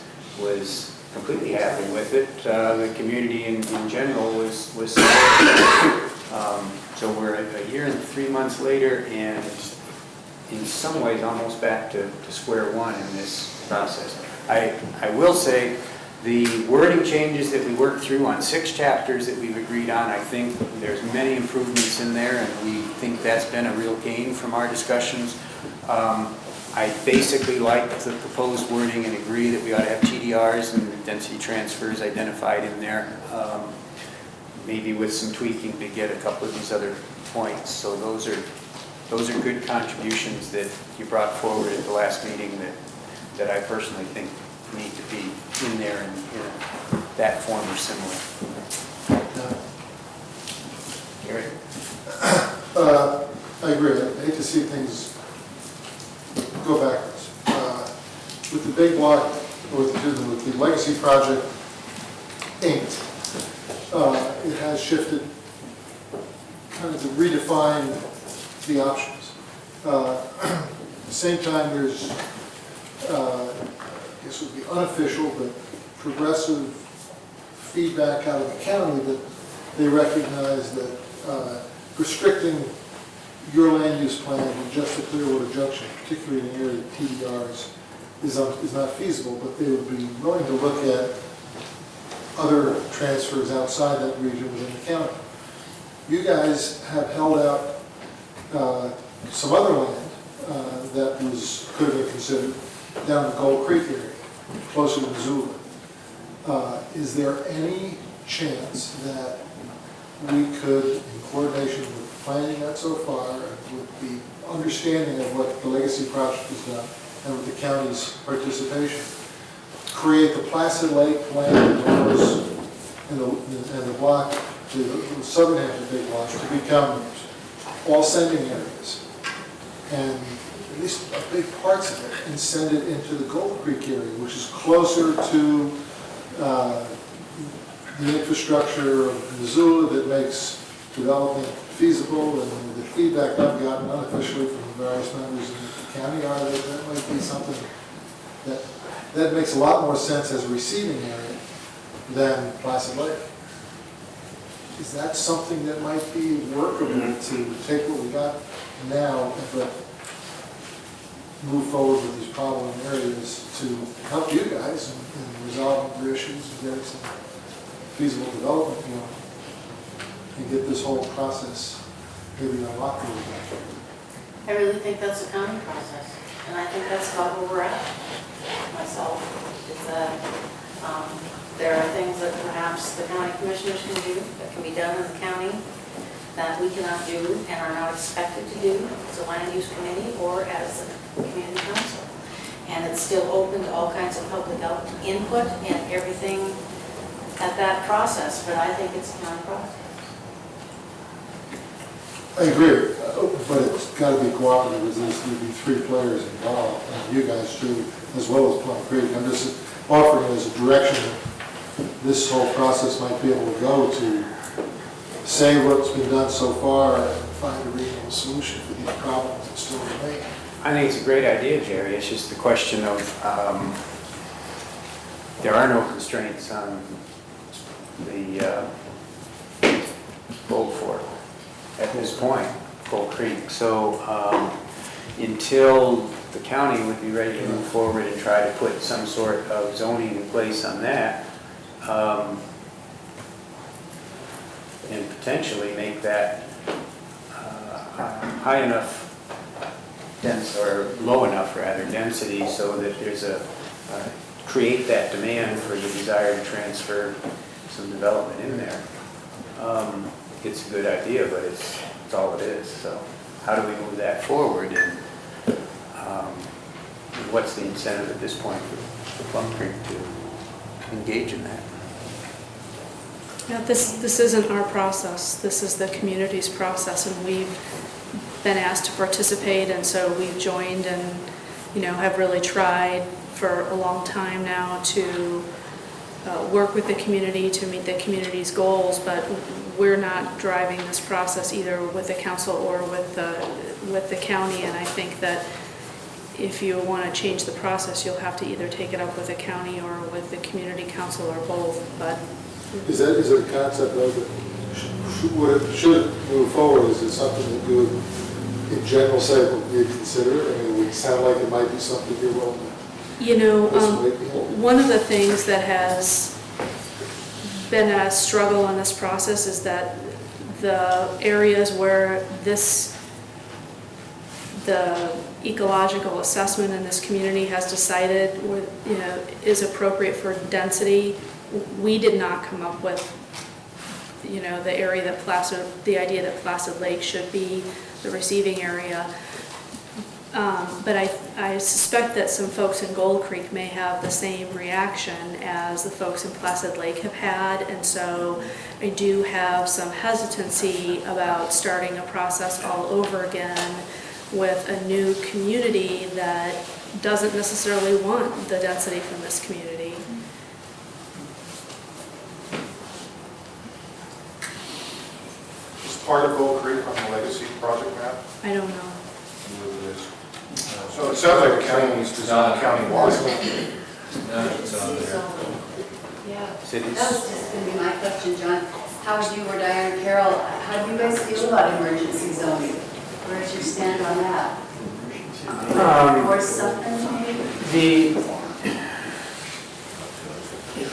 A: completely happy with it, the community in general was supportive. So we're a year and 3 months later, and in some ways almost back to square one in this process. I will say The wording changes that we worked through on 6 chapters that we've agreed on, I think there's many improvements in there, and we think that's been a real gain from our discussions. I basically like the proposed wording and agree that we ought to have TDRs and density transfers identified in there, maybe with some tweaking to get a couple of these other points. So those are good contributions that you brought forward at the last meeting that I personally think need to be in there in that form or similar. Gary?
L: I agree. I hate to see things go backwards. With the big block, with the legacy project inked, it has shifted, kind of to redefine the options. At the same time, there's, I guess it would be unofficial, but progressive feedback out of the county that they recognize that restricting your land use plan to just the Clearwater Junction, particularly in the area of TDRs, is not feasible, but they would be willing to look at other transfers outside that region within the county. You guys have held out some other land that could have been considered down the Gold Creek area, closer to Missoula. Is there any chance that we could, in coordination with the planning got so far, and with the understanding of what the legacy project has done, and with the county's participation, create the Placid Lake land and the block, the southern half of the big block, to become all sending areas, and at least big parts of it, and send it into the Gold Creek area, which is closer to the infrastructure of Missoula that makes development feasible, and the feedback I've gotten unofficially from the various members of the county are that that might be something that makes a lot more sense as a receiving area than Placid Lake. Is that something that might be workable to take what we got now, but move forward with these problem areas to help you guys in resolving your issues and getting some feasible development going, and get this whole process maybe unlocked a little bit?
F: I really think that's a county process, and I think that's about where we're at myself. Is that there are things that perhaps the county commissioners can do, that can be done in the county, that we cannot do and are not expected to do as a land use committee or as a community council. And it's still open to all kinds of public input and everything at that process, but I think it's a county process.
L: I agree, but it's got to be cooperative, because there's going to be 3 players involved, and you guys too, as well as Plum Creek. I'm just offering it as a direction that this whole process might be able to go to say what's been done so far and find a reasonable solution for these problems that still remain.
A: I think it's a great idea, Jerry. It's just the question of, there are no constraints on the Gold Fork at this point, Gold Creek. So until the county would be ready to move forward and try to put some sort of zoning in place on that, and potentially make that high enough or low enough rather, density, so that there's create that demand for the desire to transfer some development in there. It's a good idea, but it's all it is. So how do we move that forward, and what's the incentive at this point for Plum Creek to engage in that?
E: Yeah, this isn't our process. This is the community's process, and we've been asked to participate, and so we've joined and, have really tried for a long time now to work with the community to meet the community's goals, but we're not driving this process either with the council or with the county, and I think that if you want to change the process, you'll have to either take it up with the county or with the community council or both, but...
L: Is it a concept though that should move forward? Is it something that you would, in general, say would be considered? I mean, it would sound like it might be something you're willing to
E: You know, one of the things that has been a struggle in this process is that the areas where the ecological assessment in this community has decided, you know, is appropriate for density, we did not come up with, you know, the idea that Placid Lake should be the receiving area. But I suspect that some folks in Gold Creek may have the same reaction as the folks in Placid Lake have had, and so I do have some hesitancy about starting a process all over again with a new community that doesn't necessarily want the density from this community.
C: Is part of Gold Creek on the legacy project map?
E: I don't know.
C: So it sounds like the county needs to design county-wide.
D: No, it's on there.
N: Yeah, that
A: Cities.
N: was just going to be my question, John. How would you or Diane Carroll, how do you guys feel about emergency zoning? Where's your stand on that? Or something maybe?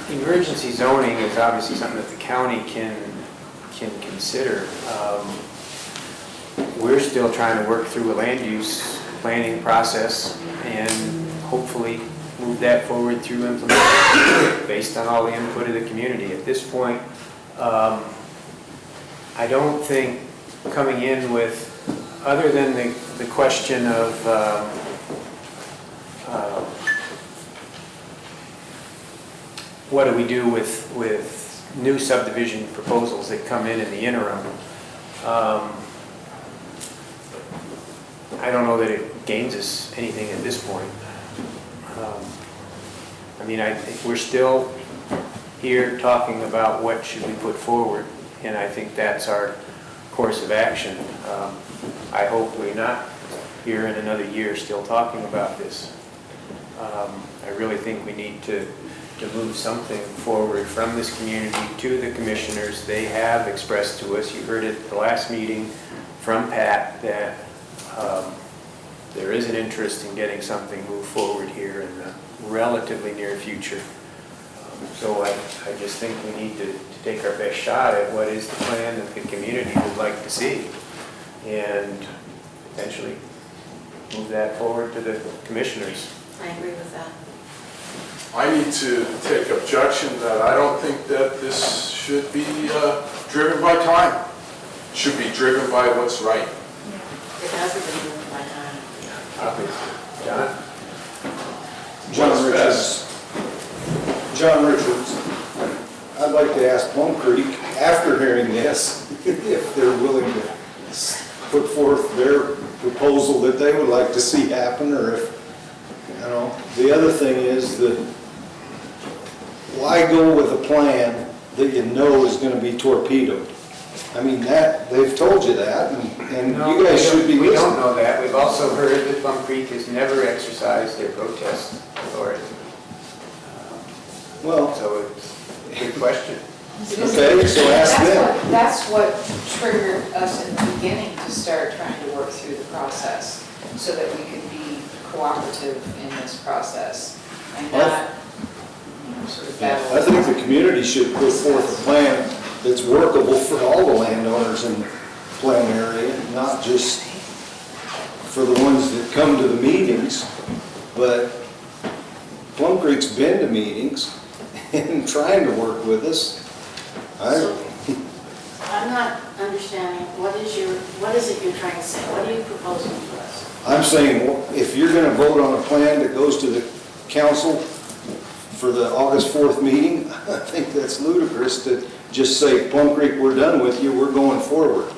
A: The emergency zoning is obviously something that the county can consider. We're still trying to work through a land use planning process and hopefully move that forward through implementation based on all the input of the community. At this point, I don't think coming in with, other than the question of what do we do with new subdivision proposals that come in the interim, I don't know that it gains us anything at this point. I mean, I think we're still here talking about what should we put forward, and I think that's our course of action. I hope we're not here in another year still talking about this. I really think we need to move something forward from this community to the commissioners. They have expressed to us, you heard it at the last meeting from Pat, that there is an interest in getting something moved forward here in the relatively near future. So I just think we need to take our best shot at what is the plan that the community would like to see, and eventually move that forward to the commissioners.
F: I agree with that.
M: I need to take objection that I don't think that this should be driven by time. It should be driven by what's right.
F: It hasn't been moved by time.
A: Obviously. John?
B: John Richards. I'd like to ask Plum Creek, after hearing this, if they're willing to put forth their proposal that they would like to see happen, or if, you know, the other thing is that why go with a plan that you know is going to be torpedoed? I mean, that, they've told you that, and
A: No,
B: you guys should be
A: we don't
B: listening.
A: know that. We've also heard that Plum Creek has never exercised their protest authority.
B: Well,
A: So it's a good question.
B: okay, so ask them.
P: That's what triggered us in the beginning to start trying to work through the process, so that we could be cooperative in this process and not, you know, sort of battle.
B: I think the community should put forth a plan that's workable for all the landowners in the plan area, not just for the ones that come to the meetings, but Plum Creek's been to meetings and trying to work with us.
F: I'm not understanding, what is it you're trying to say? What are you proposing to us?
B: I'm saying, if you're gonna vote on a plan that goes to the council for the August 4th meeting, I think that's ludicrous to just say, Plum Creek, we're done with you, we're going forward.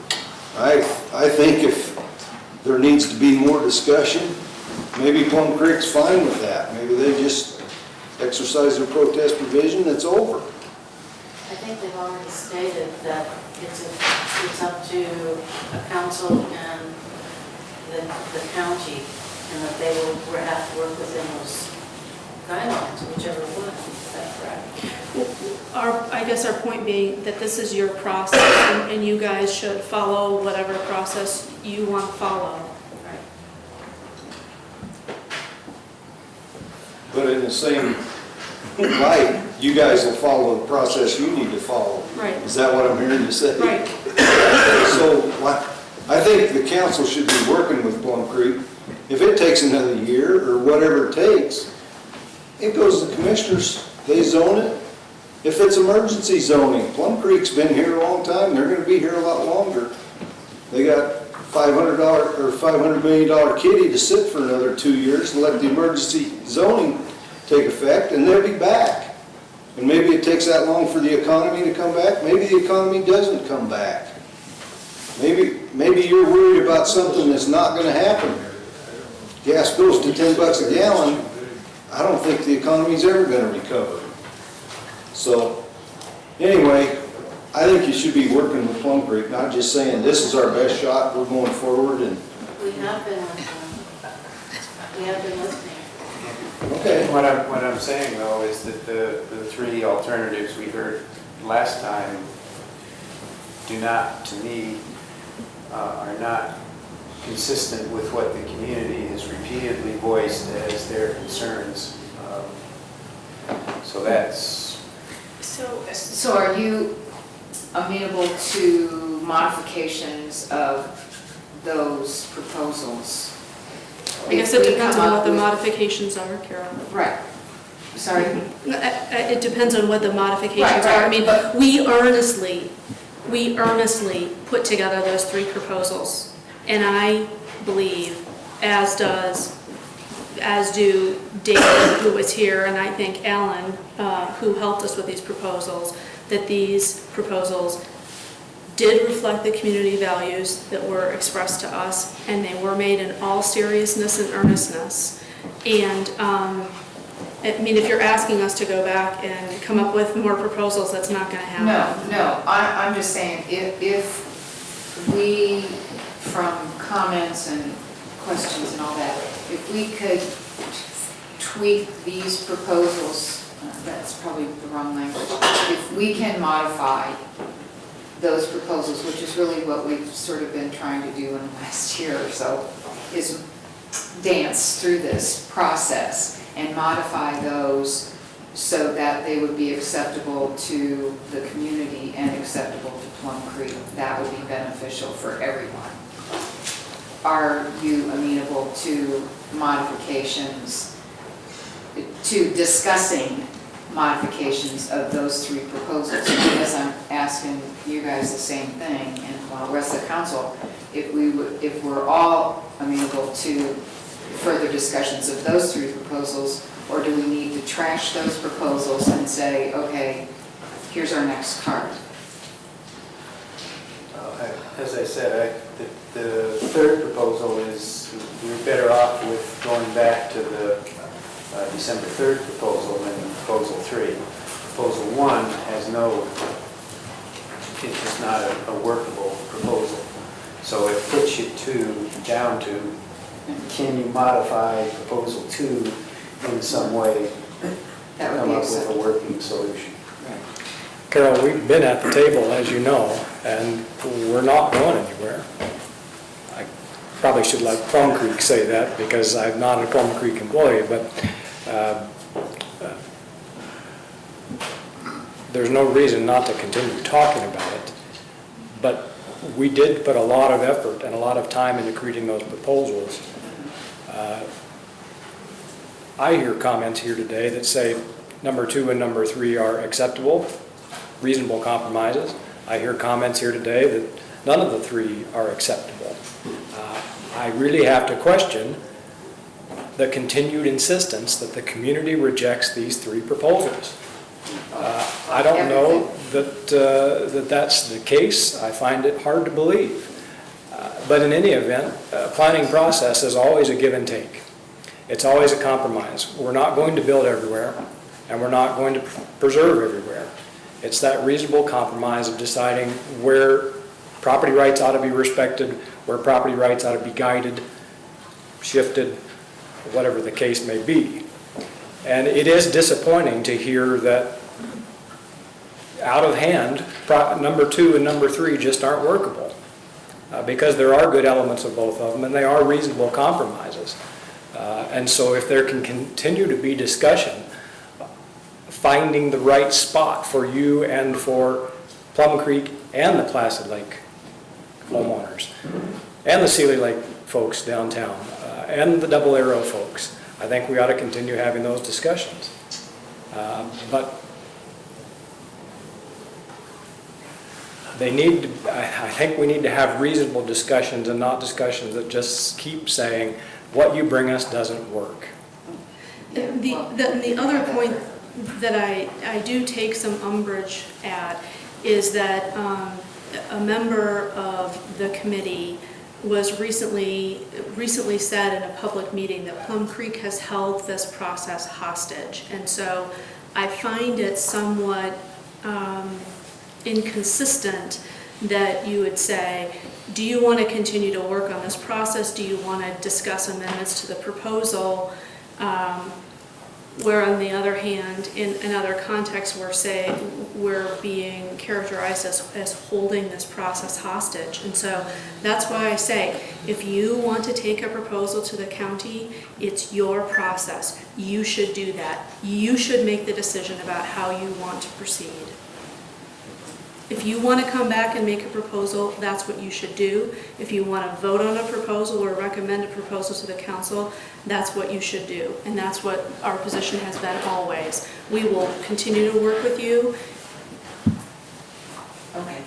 B: I think if there needs to be more discussion, maybe Plum Creek's fine with that. Maybe they just exercise their protest provision, it's over.
F: I think they've already stated that it's up to a council and the county, and that they will have to work within those guidelines, whichever one, is that correct?
E: I guess our point being that this is your process, and you guys should follow whatever process you want to follow.
B: but in the same light, you guys will follow the process you need to follow.
R: Right.
B: Is that what I'm hearing you say?
R: Right.
B: So I think the council should be working with Plum Creek. If it takes another year or whatever it takes, it goes to the commissioners, they zone it. If it's emergency zoning, Plum Creek's been here a long time, they're gonna be here a lot longer. They got $500 or $500 million kitty to sit for another 2 years and let the emergency zoning take effect, and they'll be back. And maybe it takes that long for the economy to come back, maybe the economy doesn't come back. Maybe you're worried about something that's not gonna happen. Gas goes to $10 a gallon, I don't think the economy's ever gonna recover. So, anyway, I think you should be working with Plum Creek, not just saying, this is our best shot, we're going forward, and,
F: We have been listening.
B: okay.
A: What I'm saying though is that the three alternatives we heard last time do not, to me, are not consistent with what the community has repeatedly voiced as their concerns. So that's,
P: So are you amenable to modifications of those proposals?
E: I guess
P: If
E: it
P: we
E: depends
P: come
E: on
P: up
E: what the
P: with-
E: modifications are, Carol.
P: Right. Sorry?
E: It depends on what the modifications
P: Right,
E: are.
P: right,
E: I mean,
P: but-
E: we earnestly put together those three proposals. And I believe, as do David, who was here, and I think Ellen, who helped us with these proposals, that these proposals did reflect the community values that were expressed to us, and they were made in all seriousness and earnestness. And, I mean, if you're asking us to go back and come up with more proposals, that's not gonna happen.
P: No, I'm just saying, if we, from comments and questions and all that, if we could tweak these proposals, that's probably the wrong language, if we can modify those proposals, which is really what we've sort of been trying to do in the last year or so, is dance through this process and modify those so that they would be acceptable to the community and acceptable to Plum Creek. That would be beneficial for everyone. Are you amenable to modifications, to discussing modifications of those three proposals? Because I'm asking you guys the same thing, and while the rest of the council, if we're all amenable to further discussions of those three proposals, or do we need to trash those proposals and say, okay, here's our next card?
A: as I said, the third proposal is, we're better off with going back to the December 3rd proposal than proposal 3. Proposal 1 has no, it's just not a workable proposal. So it puts you down to, can you modify proposal 2 in some way,
P: That would
A: come
P: be
A: up with a
P: acceptable.
A: working solution?
I: Carol, we've been at the table, as you know, and we're not going anywhere. I probably should let Plum Creek say that because I'm not a Plum Creek employee, but there's no reason not to continue talking about it. But we did put a lot of effort and a lot of time into creating those proposals. I hear comments here today that say number 2 and number 3 are acceptable, reasonable compromises. I hear comments here today that none of the 3 are acceptable. I really have to question the continued insistence that the community rejects these 3 proposals. I don't know that that's the case. I find it hard to believe. But in any event, planning process is always a give and take. It's always a compromise. We're not going to build everywhere, and we're not going to preserve everywhere. It's that reasonable compromise of deciding where property rights ought to be respected, where property rights ought to be guided, shifted, whatever the case may be. And it is disappointing to hear that out of hand, number 2 and number 3 just aren't workable. Because there are good elements of both of them, and they are reasonable compromises. And so if there can continue to be discussion, finding the right spot for you and for Plum Creek and the Placid Lake homeowners, and the Sealy Lake folks downtown, and the Double Arrow folks, I think we ought to continue having those discussions. But they need to, I think we need to have reasonable discussions and not discussions that just keep saying, what you bring us doesn't work.
E: The other point that I do take some umbrage at is that a member of the committee was recently said in a public meeting that Plum Creek has held this process hostage. And so I find it somewhat inconsistent that you would say, do you want to continue to work on this process? Do you want to discuss amendments to the proposal? Where on the other hand, in other contexts, we're being characterized as holding this process hostage. And so that's why I say, if you want to take a proposal to the county, it's your process. You should do that. You should make the decision about how you want to proceed. If you want to come back and make a proposal, that's what you should do. If you want to vote on a proposal or recommend a proposal to the council, that's what you should do. And that's what our position has been always. We will continue to work with you.
F: Okay.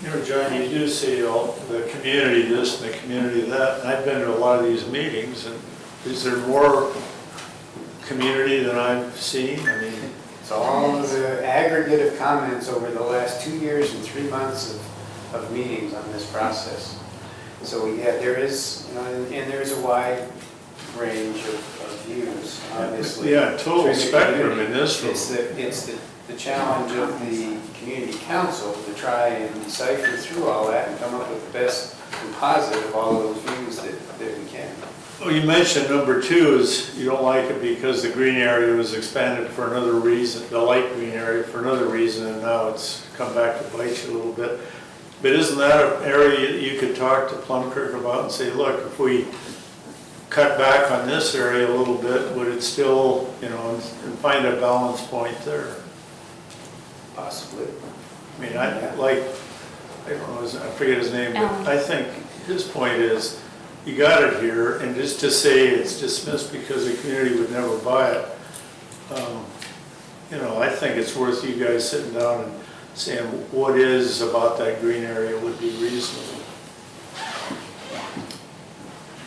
K: You know, John, you do see all the community this and the community that, and I've been to a lot of these meetings, and is there more community than I've seen? I mean,
A: It's all of the aggregate of comments over the last 2 years and 3 months of meetings on this process. So yeah, there is, and there's a wide range of views, obviously.
K: Yeah, total spectrum in this room.
A: It's the challenge of the community council to try and decipher through all that and come up with the best composite of all of those views that we can.
K: Well, you mentioned number 2 is you don't like it because the green area was expanded for another reason, the light green area for another reason, and now it's come back to bite you a little bit. But isn't that an area that you could talk to Plum Creek about and say, look, if we cut back on this area a little bit, would it still, and find a balance point there?
A: Possibly.
K: I mean, I don't know, I forget his name, but I think his point is, you got it here, and just to say it's dismissed because the community would never buy it, I think it's worth you guys sitting down and saying what is about that green area would be reasonable.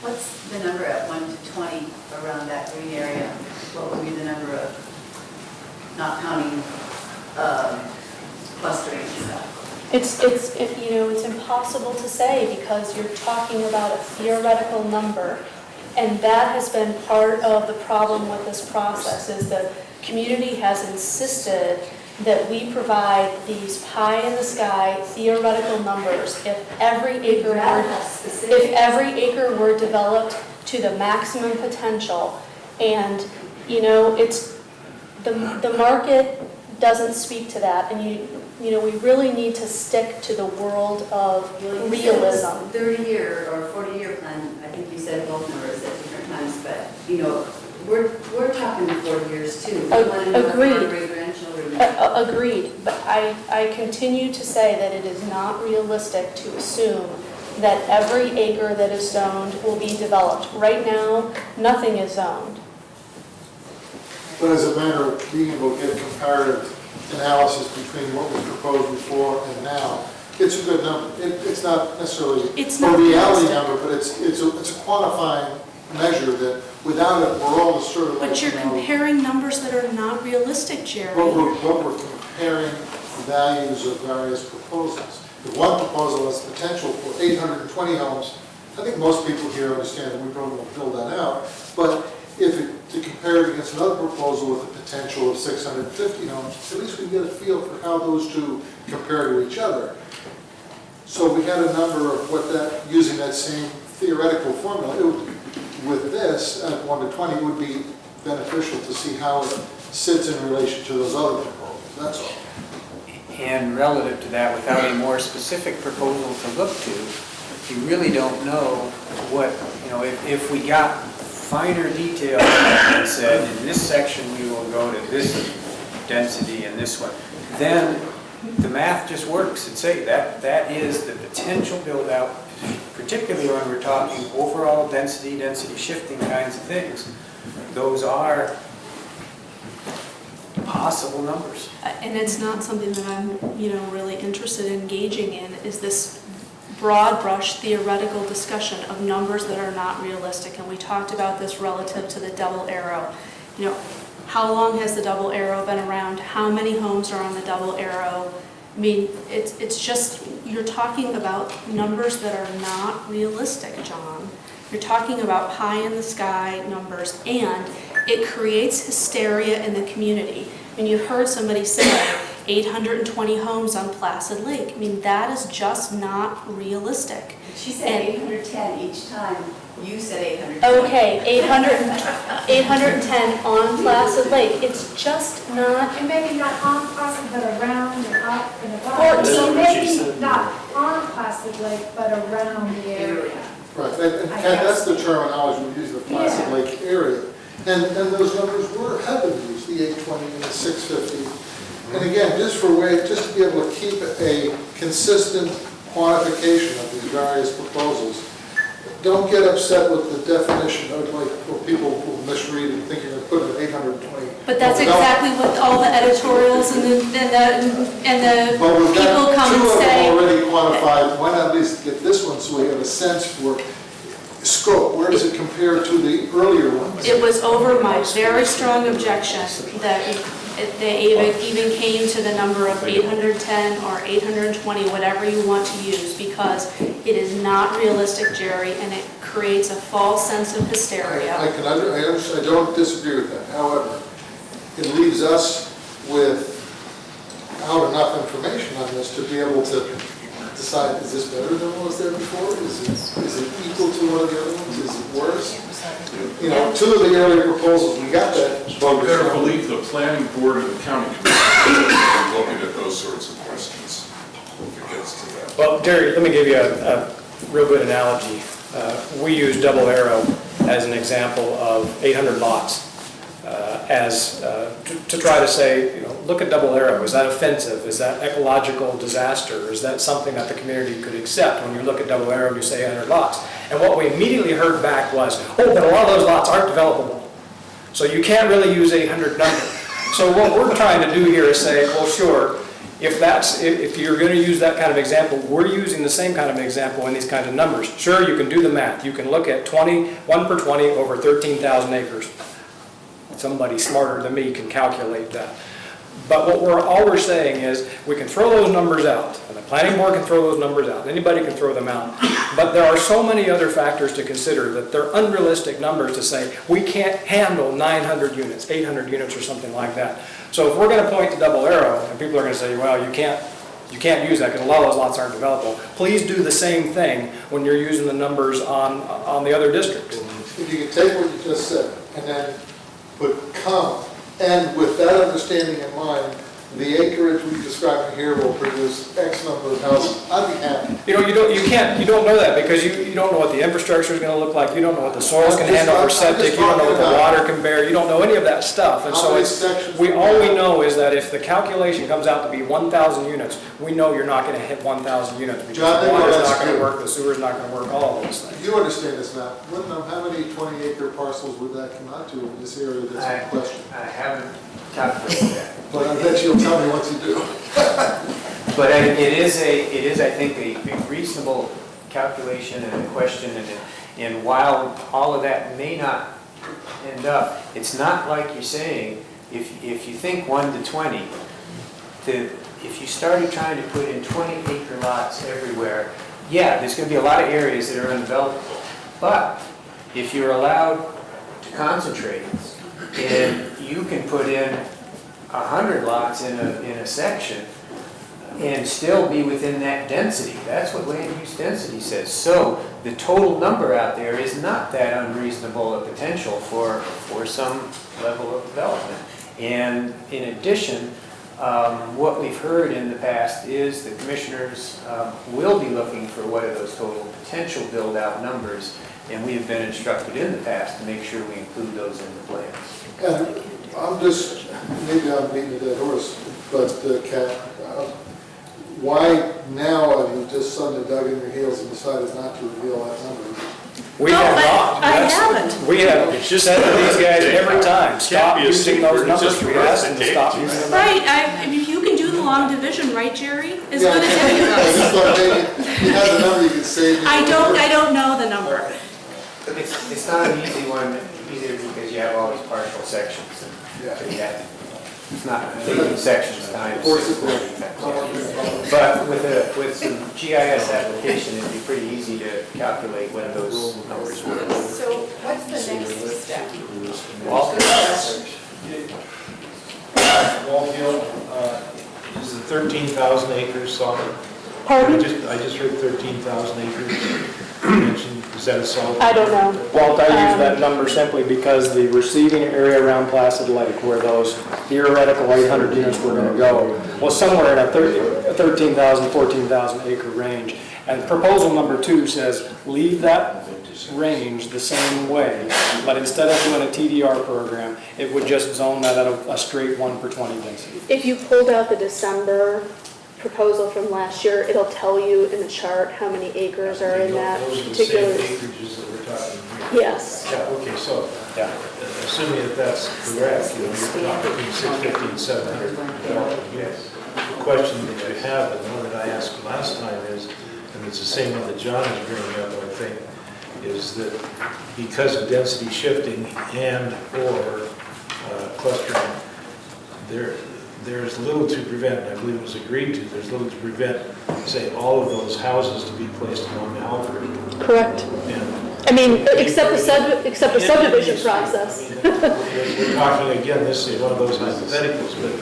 N: What's the number at 1 to 20 around that green area? What would be the number of, not counting clustering and stuff?
E: It's impossible to say because you're talking about a theoretical number, and that has been part of the problem with this process, is the community has insisted that we provide these pie-in-the-sky theoretical numbers. If every acre were developed to the maximum potential, and it's the market doesn't speak to that, and we really need to stick to the world of realism.
N: 30-year or 40-year plan, I think you said both numbers at different times, but, we're talking 40 years too. We want to know
E: Agreed.
N: our great-grandchildren.
E: Agreed, but I continue to say that it is not realistic to assume that every acre that is zoned will be developed. Right now, nothing is zoned.
L: But as a matter of being able to get comparative analysis between what was proposed before and now, it's a good number. It's not necessarily a reality number, but it's a quantifying measure that without it, we're all sort of.
E: But you're comparing numbers that are not realistic, Jerry.
L: But we're comparing values of various proposals. If one proposal has potential for 820 homes, I think most people here understand that we probably won't build that out. But to compare it against another proposal with a potential of 650 homes, at least we get a feel for how those two compare to each other. So we had a number of using that same theoretical formula, with this at 1 to 20 would be beneficial to see how it sits in relation to those other proposals, that's all.
A: And relative to that, without a more specific proposal to look to, you really don't know what you know, if we got finer detail and said, in this section, we will go to this density and this one, then the math just works. It's say that is the potential build out, particularly when we're talking overall density shifting kinds of things. Those are possible numbers.
E: And it's not something that I'm, really interested in engaging in, is this broad brush theoretical discussion of numbers that are not realistic. And we talked about this relative to the double arrow. How long has the double arrow been around? How many homes are on the double arrow? I mean, it's just, you're talking about numbers that are not realistic, John. You're talking about pie in the sky numbers, and it creates hysteria in the community. And you've heard somebody say 820 homes on Placid Lake. I mean, that is just not realistic.
N: She said 810 each time. You said 810.
E: Okay, 810 on Placid Lake. It's just not.
J: And maybe not on Placid, but around and up and above.
E: 14.
J: So maybe not on Placid Lake, but around the area.
L: Right, and that's the terminology we use, the Placid Lake area. And those numbers have been used, the 820 and the 650. And again, just to be able to keep a consistent quantification of these various proposals. Don't get upset with the definition of people will misread and thinking they're putting it 820.
E: But that's exactly what all the editorials and the people come and say.
L: Two of them already quantified. Why not at least get this one so we have a sense for scope? Where does it compare to the earlier ones?
E: It was over my very strong objection that they even came to the number of 810 or 820, whatever you want to use, because it is not realistic, Jerry, and it creates a false sense of hysteria.
L: I don't disagree with that. However, it leaves us without enough information on this to be able to decide, is this better than what was there before? Is it equal to one of the other ones? Is it worse? Two of the earlier proposals, we got that.
M: But better believe the planning board and the county commission are looking at those sorts of questions if it gets to that.
I: Well, Terry, let me give you a real good analogy. We use Double Arrow as an example of 800 lots to try to say, look at Double Arrow. Is that offensive? Is that ecological disaster? Is that something that the community could accept when you look at Double Arrow and you say 800 lots? And what we immediately heard back was, but a lot of those lots aren't developable. So you can't really use 800 number. So what we're trying to do here is say, well, sure, if you're going to use that kind of example, we're using the same kind of example in these kinds of numbers. Sure, you can do the math. You can look at 1 per 20 over 13,000 acres. Somebody smarter than me can calculate that. But all we're saying is we can throw those numbers out, and the planning board can throw those numbers out, anybody can throw them out. But there are so many other factors to consider that they're unrealistic numbers to say we can't handle 900 units, 800 units or something like that. So if we're going to point to Double Arrow, and people are going to say, well, you can't use that because a lot of those lots aren't developable, please do the same thing when you're using the numbers on the other districts.
L: If you can take what you just said and then put comma, and with that understanding in mind, the acreage we described here will produce X number of houses, I'd be happy.
I: You don't know that because you don't know what the infrastructure is going to look like. You don't know what the soils can handle for septic. You don't know what the water can bear. You don't know any of that stuff. And so all we know is that if the calculation comes out to be 1,000 units, we know you're not going to hit 1,000 units because the water's not going to work, the sewer's not going to work, all of those things.
L: You understand this now. How many 20-acre parcels would that come out to in this area that's in question?
A: I haven't calculated that.
L: But I bet you'll tell me once you do.
A: But it is, I think, a reasonable calculation and a question, and while all of that may not end up, it's not like you're saying, if you think 1 to 20, if you started trying to put in 20-acre lots everywhere, yeah, there's going to be a lot of areas that are undevelopable. But if you're allowed to concentrate, and you can put in 100 lots in a section and still be within that density. That's what land use density says. So the total number out there is not that unreasonable a potential for some level of development. And in addition, what we've heard in the past is the commissioners will be looking for what are those total potential build-out numbers And we have been instructed in the past to make sure we include those in the plans.
L: And I'm just, maybe I'm beating a dead horse, but Kat, why now have you just suddenly dug in your heels and decided not to reveal that number?
I: We have not.
H: I haven't.
I: We have said to these guys every time, stop using those numbers. We asked them to stop using them.
H: Right, if you can do the long division, right, Jerry? As
L: Yeah,
H: good as any of
L: I just
H: us.
L: thought maybe you had the number you could save.
H: I don't know the number.
A: It's not an easy one either because you have all these partial sections. And so you have to, it's not 18 sections times 640. But with some GIS application, it'd be pretty easy to calculate what those numbers were.
P: So what's the next step?
C: Wallfield, is the 13,000 acres solid?
E: Pardon?
C: I just heard 13,000 acres mentioned. Is that a solid?
E: I don't know.
I: Walt, I use that number simply because the receiving area around Placid Lake, where those theoretical 800 units were going to go, was somewhere in a 13,000, 14,000 acre range. And proposal number 2 says, leave that range the same way, but instead of doing a TDR program, it would just zone that at a straight 1 per 20 density.
E: If you pulled out the December proposal from last year, it'll tell you in the chart how many acres are in that
C: Those are the
E: particular.
C: same acreages that we're talking here.
E: Yes.
C: Yeah, okay, so, assuming that that's correct, you're talking between 650 and 700 development units. The question that you have, and the one that I asked last time is, and it's the same one that John is bringing up, I think, is that because of density shifting and/or clustering, there's little to prevent, and I believe it was agreed to, there's little to prevent, say, all of those houses to be placed along Alfred.
E: Correct. I mean, except the subdivision process.
C: We're talking, again, this is one of those hypotheticals, but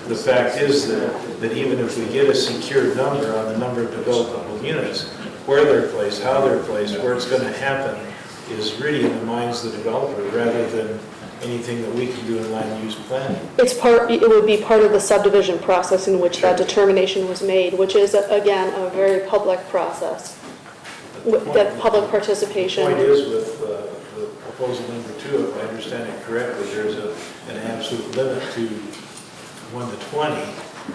C: the fact is that even if we get a secure number on the number of developable units, where they're placed, how they're placed, where it's going to happen is really in the minds of the developer rather than anything that we can do in land use planning.
E: It would be part of the subdivision process in which that determination was made, which is, again, a very public process. That public participation.
C: The point is with the proposal number 2, if I understand it correctly, there's an absolute limit to 1 to 20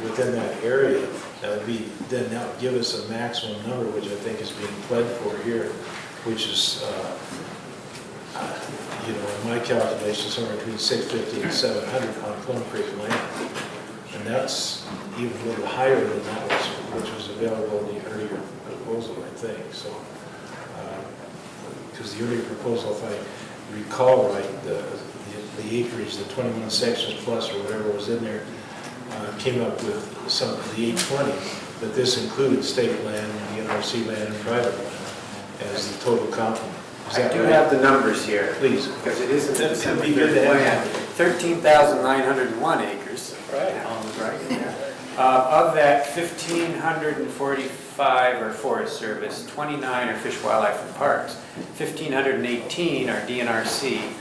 C: within that area. That would be, then that would give us a maximum number, which I think is being pled for here, which is, in my calculation, somewhere between 650 and 700 on Plum Creek land. And that's even a little higher than that which was available in the earlier proposal, I think. So, because the earlier proposal, if I recall right, the acreage, the 21 sections plus or whatever was in there, came up with some of the 820, but this included state land, NRC land, and private land as the total complement.
A: I do have the numbers here.
C: Please.
A: Because it isn't
C: That'd
A: December
C: be good to
A: 31
C: have.
A: yet. 13,901 acres.
C: Right.
A: Right in there. Of that, 1,545 are Forest Service, 29 are Fish, Wildlife, and Parks, 1,518 are DNRC,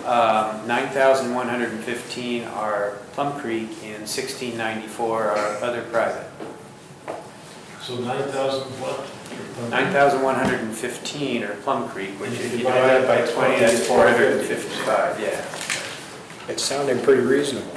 A: 9,115 are Plum Creek, and 1,694 are other private.
C: So 9,000 what?
A: 9,115 are Plum Creek, which if you divide by 20, that's 455, yeah.
I: It's sounding pretty reasonable.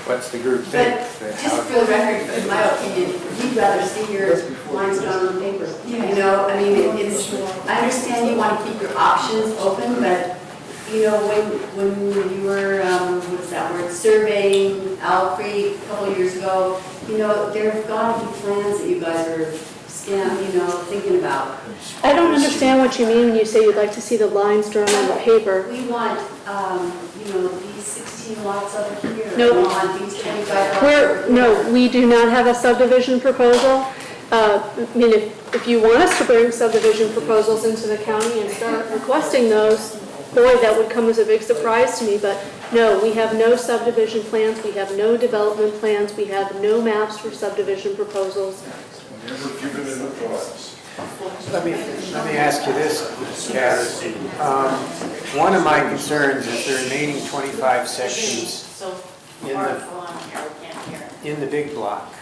A: What's the group think?
N: But just for the record, in my opinion, we'd rather see your lines drawn on paper. You know, I mean, it's, I understand you want to keep your options open, but, when you were, what's that word, surveying Owl Creek a couple of years ago, there have got to be plans that you guys are thinking about.
E: I don't understand what you mean when you say you'd like to see the lines drawn on the paper.
N: We want, these 16 lots over here.
E: No.
N: We want these 25 lots.
E: No, we do not have a subdivision proposal. If you want us to bring subdivision proposals into the county and start requesting those, boy, that would come as a big surprise to me, but no, we have no subdivision plans, we have no development plans, we have no maps for subdivision proposals.
A: Let me ask you this, Kat. One of my concerns is the remaining 25 sections
F: So
A: in
F: far
A: the
F: along here, we can't hear.
A: in the big block.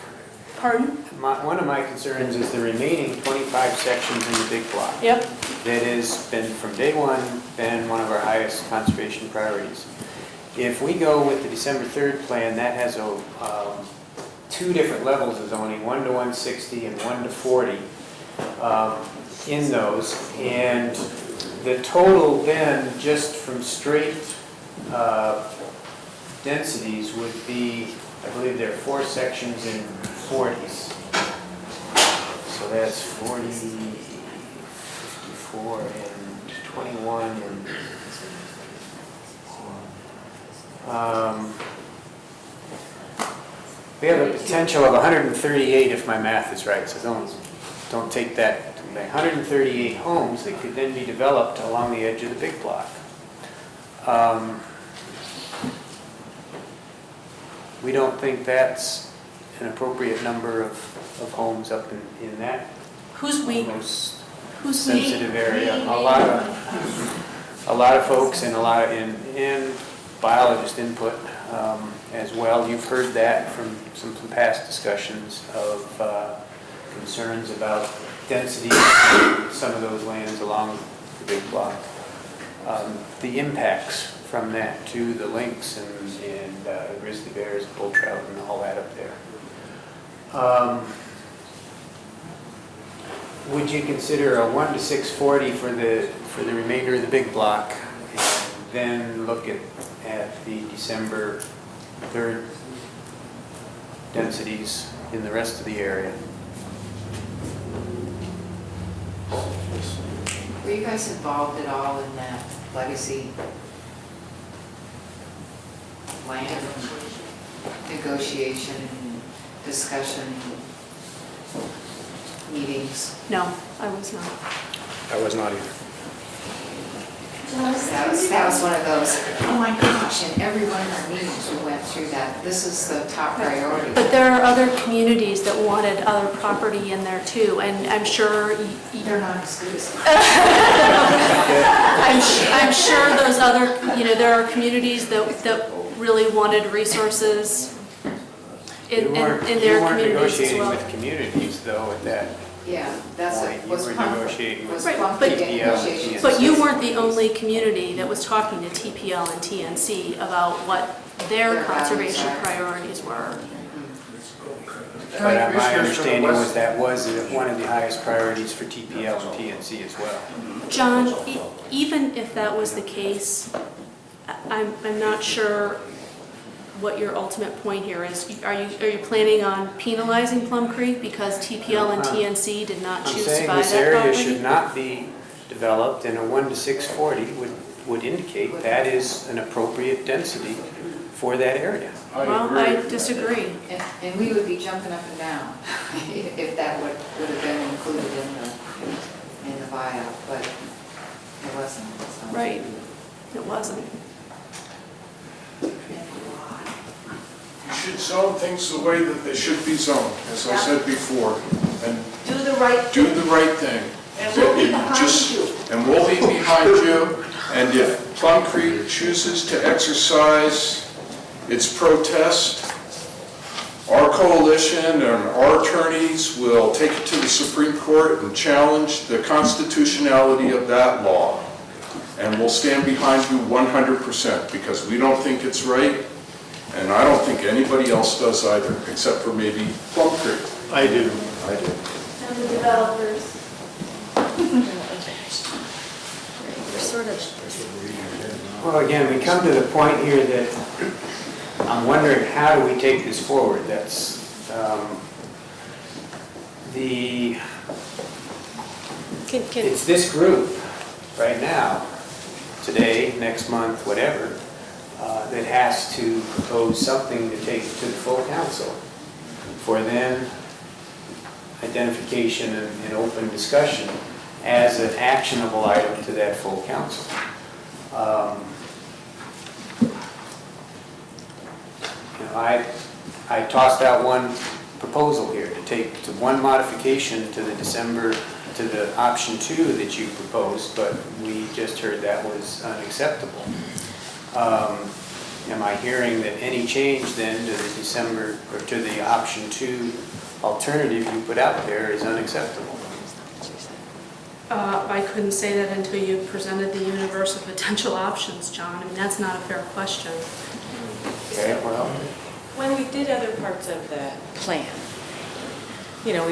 E: Pardon?
A: One of my concerns is the remaining 25 sections in the big block.
E: Yep.
A: That has been, from day one, been one of our highest conservation priorities. If we go with the December 3rd plan, that has two different levels of zoning, 1 to 160 and 1 to 40 in those. And the total then, just from straight densities, would be, I believe there are 4 sections in 40s. So that's 40, 54, and 21, and we have a potential of 138 if my math is right, so don't take that. 138 homes that could then be developed along the edge of the big block. We don't think that's an appropriate number of homes up in that
E: Who's we?
A: most
E: Who's
A: sensitive area. A lot of folks and and biologist input as well. You've heard that from some past discussions of concerns about density of some of those lands along the big block. The impacts from that to the lynx and grizzly bears, bull trout, and all that up there. Would you consider a 1 to 640 for the remainder of the big block, and then look at the December 3rd densities in the rest of the area?
P: Were you guys involved at all in that legacy land negotiation, discussion, meetings?
E: No, I was not.
I: I was not either.
P: That was one of those, oh my gosh, in every one of our meetings we went through that. This is the top priority.
E: But there are other communities that wanted other property in there too, and I'm sure.
P: They're not exclusive.
E: I'm sure those other, there are communities that really wanted resources in their communities as
A: You weren't negotiating
E: well.
A: with communities though at that
P: Yeah, that's
A: point.
P: it.
A: You were negotiating with
E: Right,
A: TPL and TNC.
E: But you weren't the only community that was talking to TPL and TNC about what their conservation priorities were.
A: But my understanding was that was one of the highest priorities for TPL and TNC as well.
E: John, even if that was the case, I'm not sure what your ultimate point here is. Are you planning on penalizing Plum Creek because TPL and TNC did not choose to buy
A: I'm saying this
E: that
A: area
E: property?
A: should not be developed, and a 1 to 640 would indicate that is an appropriate density for that area.
E: Well, I disagree.
P: And we would be jumping up and down if that would have been included in the buyout, but it wasn't. So.
E: Right, it wasn't.
C: You should zone things the way that they should be zoned, as I said before, and
H: Do the right
C: do the right thing.
H: And we'll be behind you.
C: And we'll be behind you, and if Plum Creek chooses to exercise its protest, our coalition and our attorneys will take it to the Supreme Court and challenge the constitutionality of that law. And we'll stand behind you 100%, because we don't think it's right, and I don't think anybody else does either, except for maybe Plum Creek.
K: I do.
C: I do.
J: And the developers.
E: We're sort of.
A: Well, again, we come to the point here that I'm wondering, how do we take this forward? That's it's this group right now, today, next month, whatever, that has to propose something to take to the full council for then identification and open discussion as an actionable item to that full council. I tossed out one proposal here to take to one modification to the option 2 that you proposed, but we just heard that was unacceptable. am I hearing that any change then to the December, or to the option 2 alternative you put out there is unacceptable?
E: I couldn't say that until you presented the universe of potential options, John. I mean, that's not a fair question.
A: Okay, well,
G: When we did other parts of the plan, you know,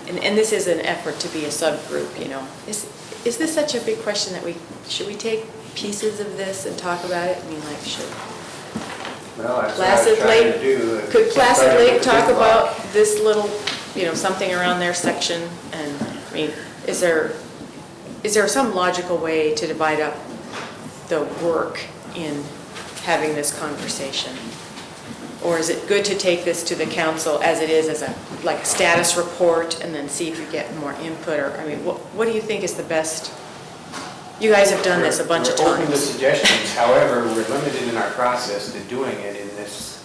G: and this is an effort to be a subgroup, you know, is this such a big question that should we take pieces of this and talk about it? I mean, like,
A: well, that's what I was
G: Placid
A: trying
G: Lake,
A: to do.
G: could Placid
A: Start
G: Lake
A: with the
G: talk
A: big block.
G: about this little, you know, something around their section? And, I mean, is there some logical way to divide up the work in having this conversation? Or is it good to take this to the council as it is, as a, like a status report, and then see if you get more input? Or, I mean, what do you think is the best? You guys have done this a bunch of
A: We're open to
G: times.
A: suggestions, however, we're limited in our process to doing it in this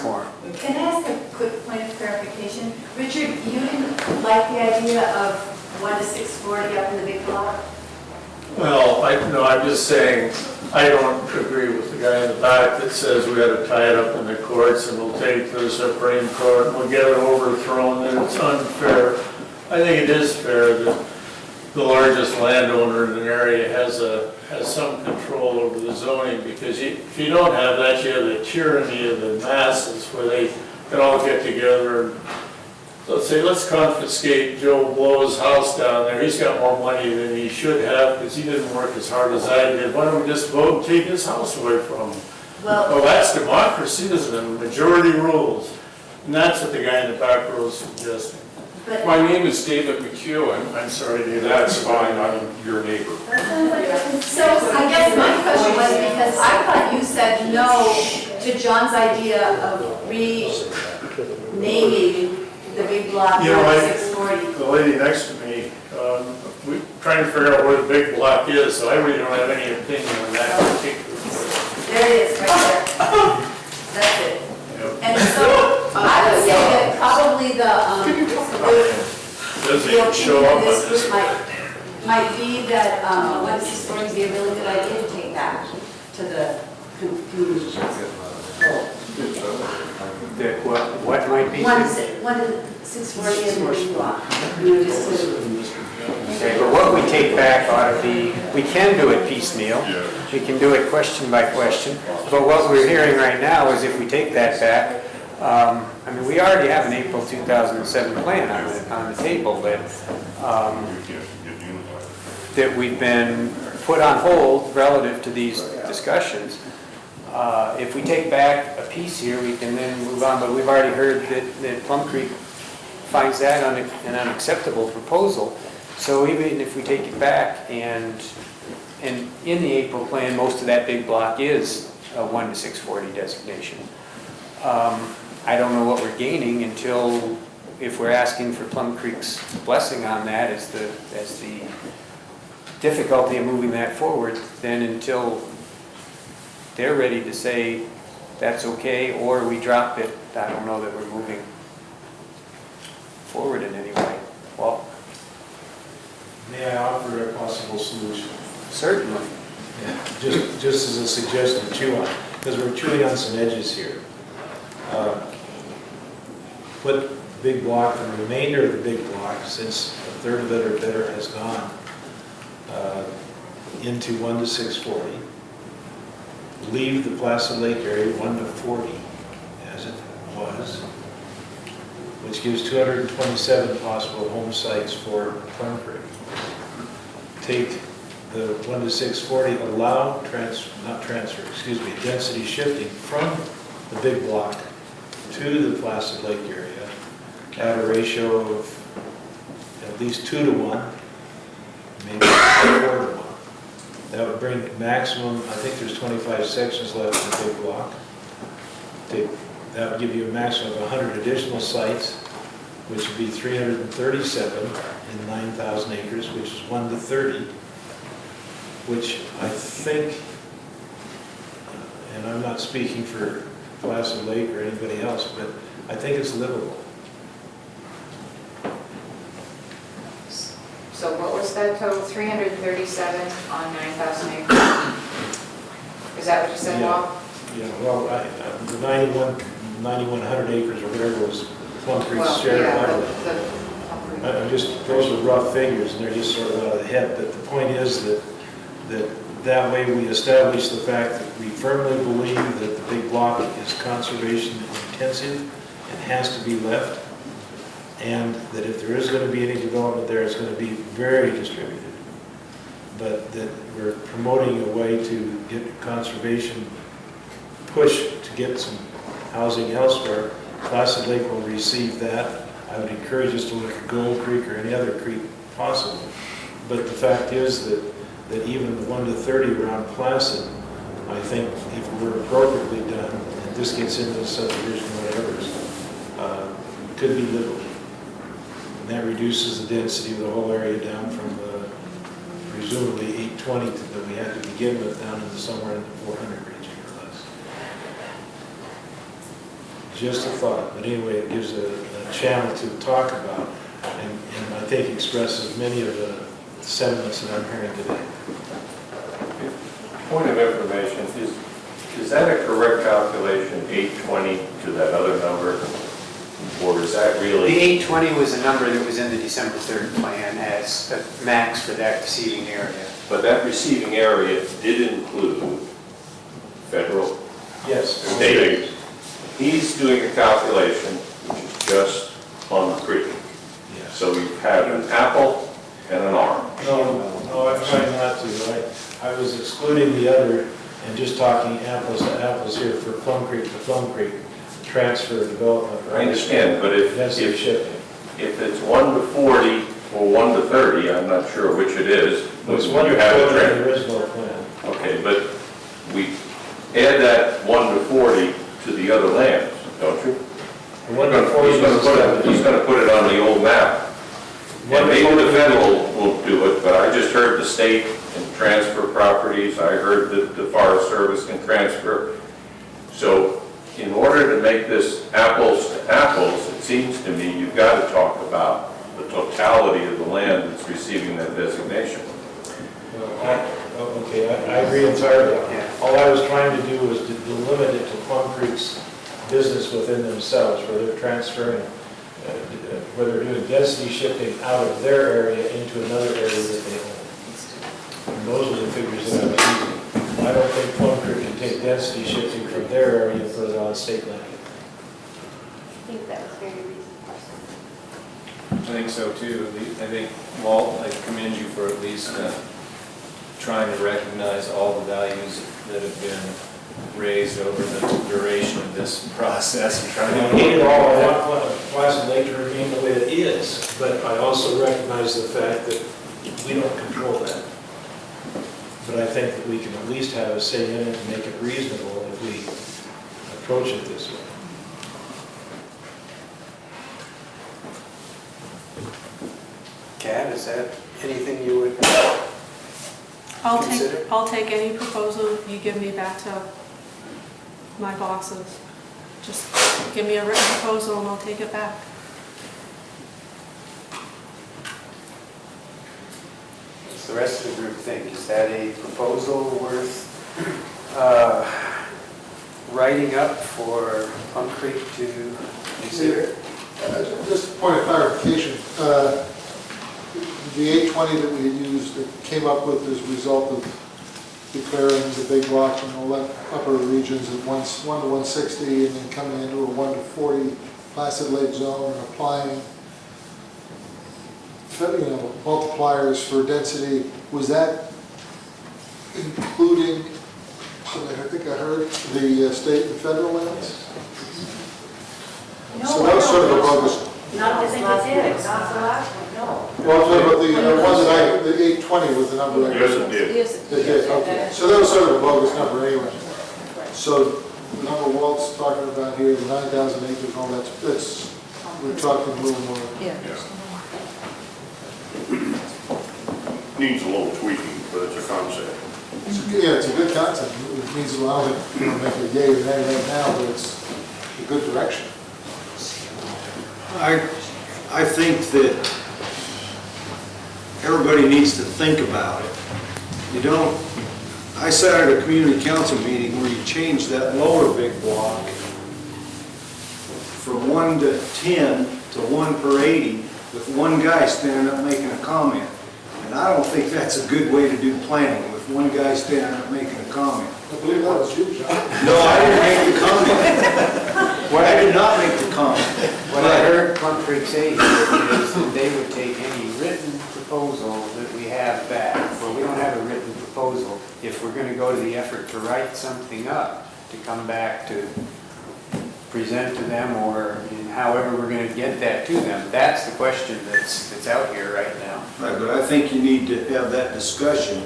A: form.
N: Can I ask a quick point of clarification? Richard, you didn't like the idea of 1 to 640 up in the big block?
K: Well, I'm just saying, I don't agree with the guy in the back that says we ought to tie it up in the courts and we'll take it to the Supreme Court and we'll get it overthrown, and it's unfair. I think it is fair that the largest landowner in an area has some control over the zoning, because if you don't have that, you have the tyranny of the masses where they can all get together and let's say, let's confiscate Joe Blow's house down there. He's got more money than he should have because he didn't work as hard as I did. Why don't we just vote and take his house away from him? Well, that's democracy, isn't it? Majority rules. And that's what the guy in the back row is suggesting.
M: My name is David McEwen.
K: I'm sorry, David.
M: That's fine, I'm your neighbor.
N: So I guess my question was, because I thought you said no to John's idea of renaming the big block
K: You know,
N: 640.
K: the lady next to me, we're trying to figure out where the big block is, so I really don't have any opinion on that particular.
N: There it is, right there. That's it. And so I would say that probably
K: Doesn't
N: the
K: even show up on
N: this
K: this.
N: group might be that 1 to 640 would be a really good idea to take back to the community council.
A: What might be?
N: 1 to 640 in the big block. You know, just to.
A: Okay, but what we take back ought to be, we can do it piecemeal. We can do it question by question. But what we're hearing right now is if we take that back, I mean, we already have an April 2007 plan on the table that we've been put on hold relative to these discussions. If we take back a piece here, we can then move on, but we've already heard that Plum Creek finds that an unacceptable proposal. So even if we take it back and in the April plan, most of that big block is a 1 to 640 designation. I don't know what we're gaining until, if we're asking for Plum Creek's blessing on that as the difficulty of moving that forward, then until they're ready to say that's okay, or we drop it, I don't know that we're moving forward in any way. Well,
O: may I offer a possible solution?
A: Certainly.
O: Yeah, just as a suggestion to chew on, because we're chewing on some edges here. Put the big block, the remainder of the big block, since a third of it or better has gone, into 1 to 640. Leave the Placid Lake area 1 to 40 as it was, which gives 227 possible home sites for Plum Creek. Take the 1 to 640, allow density shifting from the big block to the Placid Lake area at a ratio of at least 2 to 1, maybe 4 to 1. That would bring the maximum, I think there's 25 sections left in the big block. That would give you a maximum of 100 additional sites, which would be 337 in 9,000 acres, which is 1 to 30, which I think, and I'm not speaking for Placid Lake or anybody else, but I think it's livable.
P: So what was that total, 337 on 9,000 acres? Is that what you said,
O: Yeah.
P: Bob?
O: Yeah, well, the 9,100 acres or whatever was Plum Creek's
P: Well,
O: share
P: yeah,
O: of it. I'm just, those are rough figures, and they're just sort of out of the head, but the point is that way we establish the fact that we firmly believe that the big block is conservation intensive and has to be left, and that if there is going to be any development there, it's going to be very distributed. But that we're promoting a way to get conservation push to get some housing elsewhere. Placid Lake will receive that. I would encourage us to look at Gold Creek or any other creek possible. But the fact is that even the 1 to 30 around Placid, I think if we're appropriately done, and this gets into the subdivision whatever, could be livable. And that reduces the density of the whole area down from the presumably 820 that we had to begin with down into somewhere in the 400 region or less. Just a thought, but anyway, it gives a channel to talk about, and I think expresses many of the sentiments that I'm hearing today.
T: Point of information, is that a correct calculation, 820 to that other number? Or is that
A: The
T: really?
A: 820 was a number that was in the December 3rd plan as the max for that receiving area.
T: But that receiving area did include federal
O: Yes.
T: state. He's doing a calculation, which is just Plum Creek.
O: Yes.
T: So you have an apple and an orange.
O: No, I'm trying not to. I was excluding the other and just talking apples to apples here for Plum Creek to Plum Creek, transfer development.
T: I understand, but if
O: shipping.
T: if it's 1 to 40 or 1 to 30, I'm not sure which it is. But
O: It's
T: when
O: 1
T: you
O: to
T: have a
O: 40 in
T: trend.
O: the original plan.
T: Okay, but we add that 1 to 40 to the other lands, don't you?
O: The 1 to 40
T: He's going to put it on the old map. And maybe the federal won't do it, but I just heard the state can transfer properties. I heard that the Forest Service can transfer. So in order to make this apples to apples, it seems to me you've got to talk about the totality of the land that's receiving that designation.
O: Okay, I agree entirely. All I was trying to do was to limit it to Plum Creek's business within themselves, where they're transferring, where they're doing density shifting out of their area into another area that they own. And those are the figures that I was using. I don't think Plum Creek can take density shifting from their area and put it on state land.
E: I think that was very reasonable.
D: I think so too. I think, Walt, I commend you for at least trying to recognize all the values that have been raised over the duration of this process. And trying
O: I hate it all. I want Placid Lake to remain the way it is, but I also recognize the fact that we don't control that. But I think that we can at least have a say in it and make it reasonable if we approach it this way.
A: Kat, is that anything you would consider?
E: I'll take any proposal you give me back to my bosses. Just give me a written proposal and I'll take it back.
A: What's the rest of the group think? Is that a proposal worth writing up for Plum Creek to consider?
L: Just a point of clarification, the 820 that we used, that came up with as a result of declaring the big block and all that upper regions at 1 to 160 and then coming into a 1 to 40 Placid Lake zone and applying multipliers for density, was that including, I think I heard, the state and federal lands? So that was sort of a bogus.
N: Not this last one, not the last one, no.
L: Well, I'm talking about the one that the 820 was the number. I
T: Yes, it did.
N: Yes,
L: It did, okay. So that was sort of a bogus number anyway. So the number Walt's talking about here, the 9,000 acres, all that's, we're talking a little more.
P: Yeah.
T: Needs a little tweaking, but it's a concept.
L: Yeah, it's a good concept. It means a lot of it, make a yay or nay right now, but it's a good direction.
B: I think that everybody needs to think about it. You don't I sat at a community council meeting where you changed that lower big block from 1 to 10 to 1 per 80 with one guy standing up making a comment. And I don't think that's a good way to do planning, with one guy standing up making a comment.
L: I believe that was you, John.
B: No, I didn't make the comment. I did not make the comment.
A: What I heard Plum Creek say here is that they would take any written proposal that we have back. Well, we don't have a written proposal. If we're gonna go to the effort to write something up, to come back to present to them, or in however we're gonna get that to them, that's the question that's out here right now.
B: Right, but I think you need to have that discussion,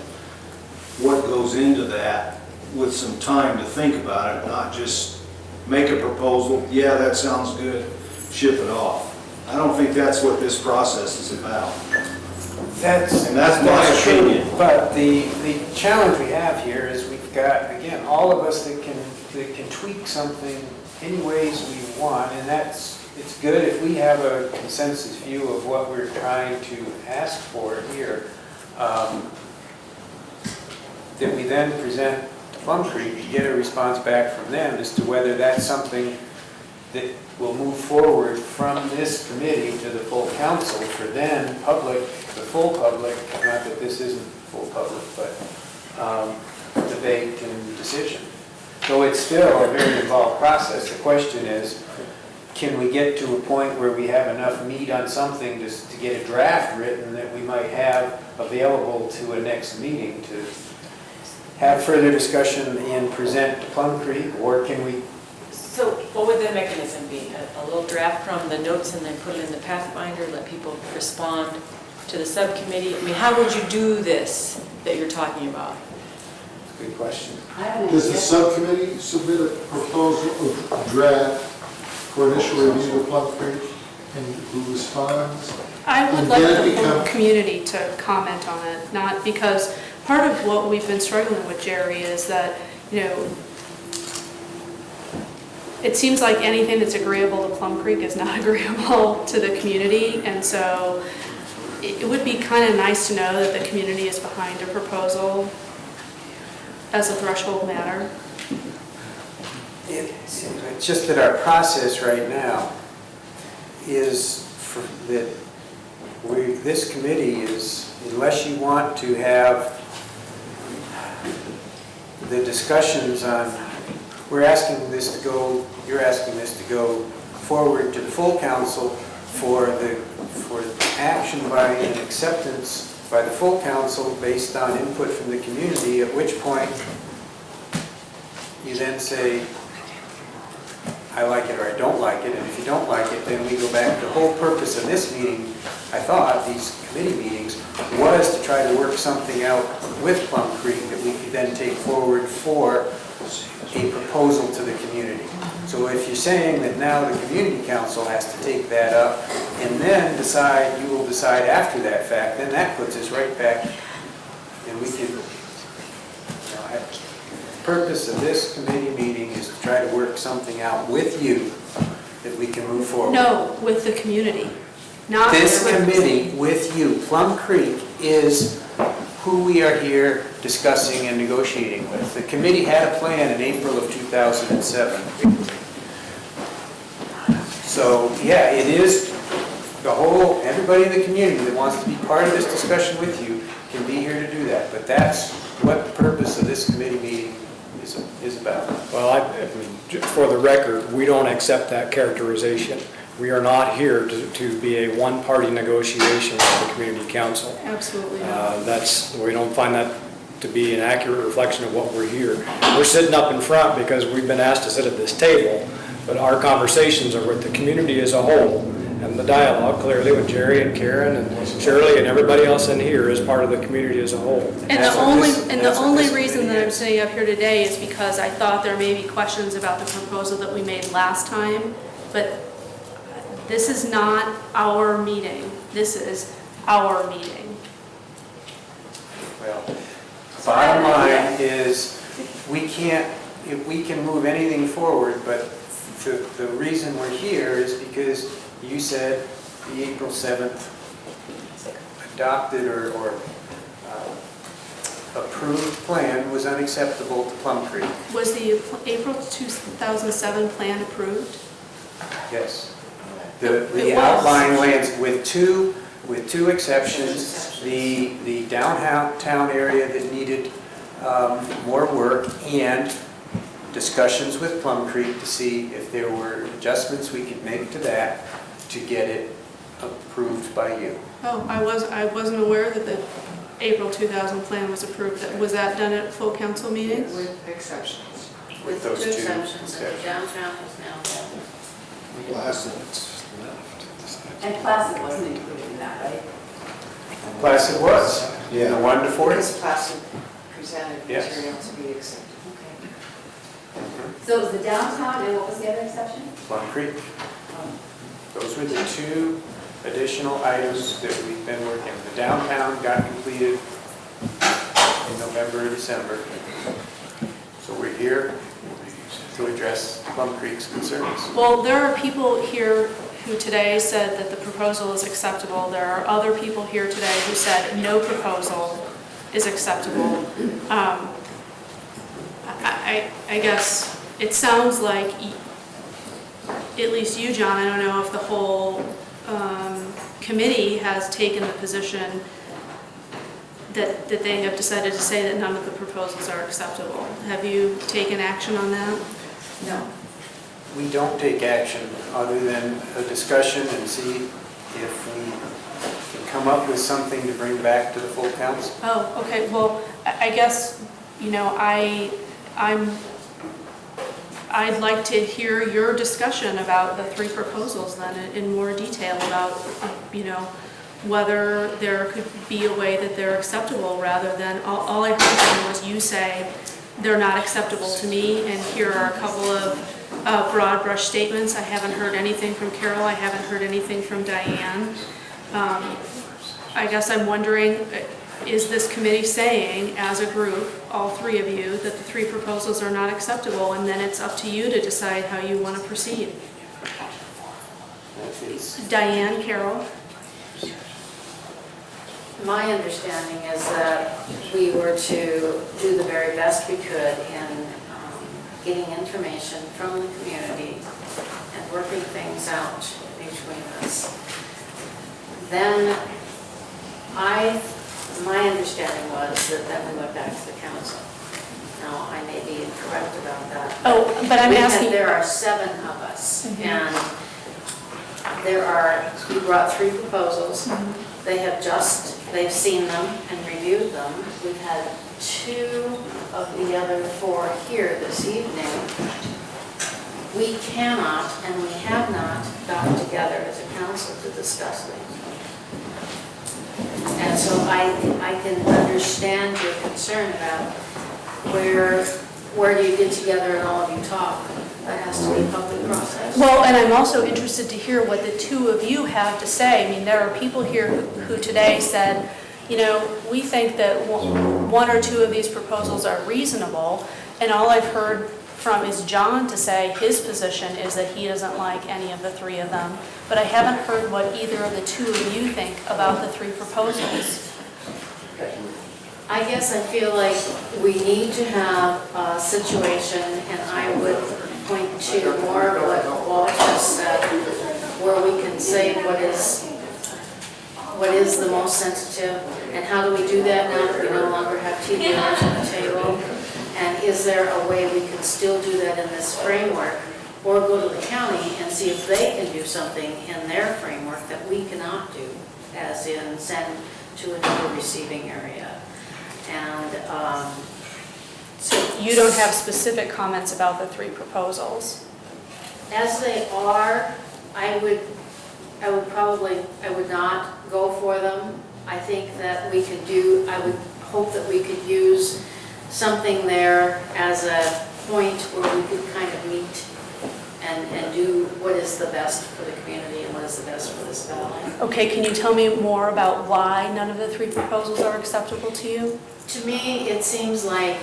B: what goes into that, with some time to think about it, not just make a proposal, yeah, that sounds good, ship it off. I don't think that's what this process is about. And that's my opinion.
A: But the challenge we have here is we've got, again, all of us that can tweak something any ways we want, and it's good if we have a consensus view of what we're trying to ask for here, that we then present to Plum Creek to get a response back from them as to whether that's something that will move forward from this committee to the full council for then the full public, not that this isn't full public, but debate and decision. So it's still a very involved process. The question is, can we get to a point where we have enough meat on something to get a draft written that we might have available to a next meeting to have further discussion and present to Plum Creek, or can we?
G: So what would the mechanism be? A little draft from the notes and then put it in the Pathfinder, let people respond to the subcommittee? I mean, how would you do this that you're talking about?
A: Good question.
L: Does the subcommittee submit a proposal of draft for initial review of Plum Creek, and who responds?
E: I would
L: And
E: like
L: then it
E: the whole
L: becomes-
E: community to comment on it, not because part of what we've been struggling with, Jerry, is that, it seems like anything that's agreeable to Plum Creek is not agreeable to the community, and so it would be kind of nice to know that the community is behind a proposal as a threshold matter.
A: It's just that our process right now is that this committee is, unless you want to have the discussions on, you're asking this to go forward to the full council for action by and acceptance by the full council based on input from the community, at which point you then say, I like it or I don't like it, and if you don't like it, then we go back. The whole purpose of this meeting, I thought, these committee meetings, was to try to work something out with Plum Creek that we could then take forward for a proposal to the community. So if you're saying that now the community council has to take that up and then you will decide after that fact, then that puts us right back, and we can, the purpose of this committee meeting is to try to work something out with you that we can move forward.
E: No, with the community, not
A: This
E: with...
A: committee with you, Plum Creek, is who we are here discussing and negotiating with. The committee had a plan in April of 2007. So, yeah, it is everybody in the community that wants to be part of this discussion with you can be here to do that. But that's what the purpose of this committee meeting is about.
I: Well, for the record, we don't accept that characterization. We are not here to be a one-party negotiation with the community council.
E: Absolutely not.
I: We don't find that to be an accurate reflection of what we're here. We're sitting up in front because we've been asked to sit at this table, but our conversations are with the community as a whole, and the dialogue clearly with Jerry and Karen and Shirley and everybody else in here is part of the community as a whole.
E: And the only reason that I'm sitting up here today is because I thought there may be questions about the proposal that we made last time, but this is not our meeting. This is our meeting.
A: Well, bottom line is, we can move anything forward, but the reason we're here is because you said the April 7th adopted or approved plan was unacceptable to Plum Creek.
Q: Was the April 2007 plan approved?
A: Yes.
Q: It
A: The
Q: was.
A: outlying lands with two exceptions, the downtown area that needed more work and discussions with Plum Creek to see if there were adjustments we could make to that to get it approved by you.
Q: Oh, I wasn't aware that the April 2000 plan was approved. Was that done at full council meetings?
P: With exceptions.
F: With
A: those
F: two
A: two
F: exceptions, and the
A: exceptions.
F: downtown is now done.
N: And Placid wasn't included in that, right?
A: Placid was, in the 1 to 40.
P: Because Placid presented
A: Yes.
P: material to be accepted.
N: So it was the downtown, and what was the other exception?
A: Plum Creek. Those were the two additional items that we've been working. The downtown got completed in November or December. So we're here to address Plum Creek's concerns.
Q: Well, there are people here who today said that the proposal is acceptable. There are other people here today who said no proposal is acceptable. I guess it sounds like, at least you, John, I don't know if the whole committee has taken the position that they have decided to say that none of the proposals are acceptable. Have you taken action on that?
P: No.
A: We don't take action other than a discussion and see if we can come up with something to bring back to the full council.
Q: Oh, okay, well, I guess, you know, I'd like to hear your discussion about the three proposals then in more detail about, you know, whether there could be a way that they're acceptable rather than, all I heard then was you say they're not acceptable to me, and here are a couple of broad brush statements. I haven't heard anything from Carol, I haven't heard anything from Diane. I guess I'm wondering, is this committee saying, as a group, all three of you, that the three proposals are not acceptable, and then it's up to you to decide how you want to proceed? Diane, Carol?
F: My understanding is that we were to do the very best we could in getting information from the community and working things out between us. Then my understanding was that then we went back to the council. Now, I may be incorrect about that.
Q: Oh, but I'm asking.
F: There are 7 of us, and we brought 3 proposals. They've seen them and reviewed them. We've had 2 of the other 4 here this evening. We cannot, and we have not gotten together as a council to discuss things. And so I can understand your concern about where do you get together and all of you talk. That has to be a public process.
Q: Well, and I'm also interested to hear what the 2 of you have to say. I mean, there are people here who today said, you know, we think that 1 or 2 of these proposals are reasonable, and all I've heard from is John to say his position is that he doesn't like any of the 3 of them. But I haven't heard what either of the 2 of you think about the 3 proposals.
F: I guess I feel like we need to have a situation, and I would point to more of what Walt just said, where we can say what is the most sensitive, and how do we do that now that we no longer have TDRs on the table? And is there a way we can still do that in this framework, or go to the county and see if they can do something in their framework that we cannot do, as in send to another receiving area? And
Q: So you don't have specific comments about the 3 proposals?
F: as they are, I would not go for them. I think that I would hope that we could use something there as a point where we could kind of meet and do what is the best for the community and what is the best for this valley.
Q: Okay, can you tell me more about why none of the 3 proposals are acceptable to you?
F: To me, it seems like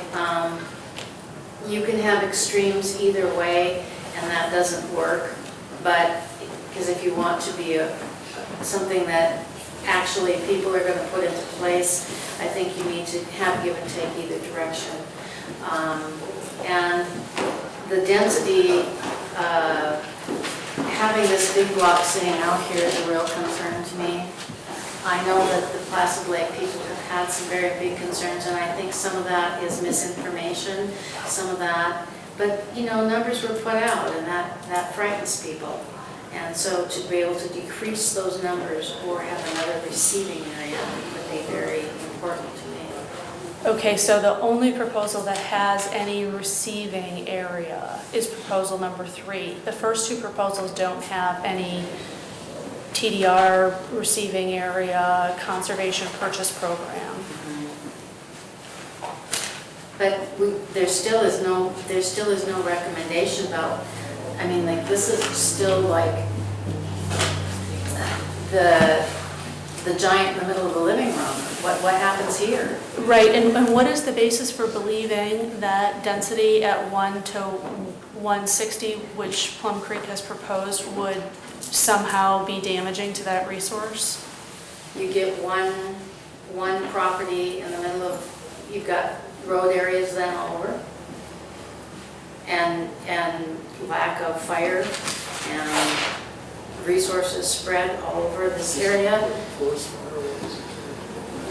F: you can have extremes either way, and that doesn't work. But, because if you want to be something that actually people are going to put into place. I think you need to have give and take either direction. And the density, having this big block sitting out here is a real concern to me. I know that the Placid Lake people have had some very big concerns, and I think some of that is misinformation, some of that, but you know, numbers were put out, and that frightens people. And so to be able to decrease those numbers or have another receiving area would be very important to me.
Q: Okay, so the only proposal that has any receiving area is proposal number 3. The first 2 proposals don't have any TDR receiving area, conservation purchase program.
F: But there still is no recommendation about, I mean, like, this is still like the giant in the middle of the living room. What happens here?
Q: Right, and what is the basis for believing that density at 1 to 160, which Plum Creek has proposed, would somehow be damaging to that resource?
F: You get one property in the middle of, you've got road areas then over, and lack of fire, and resources spread all over this area.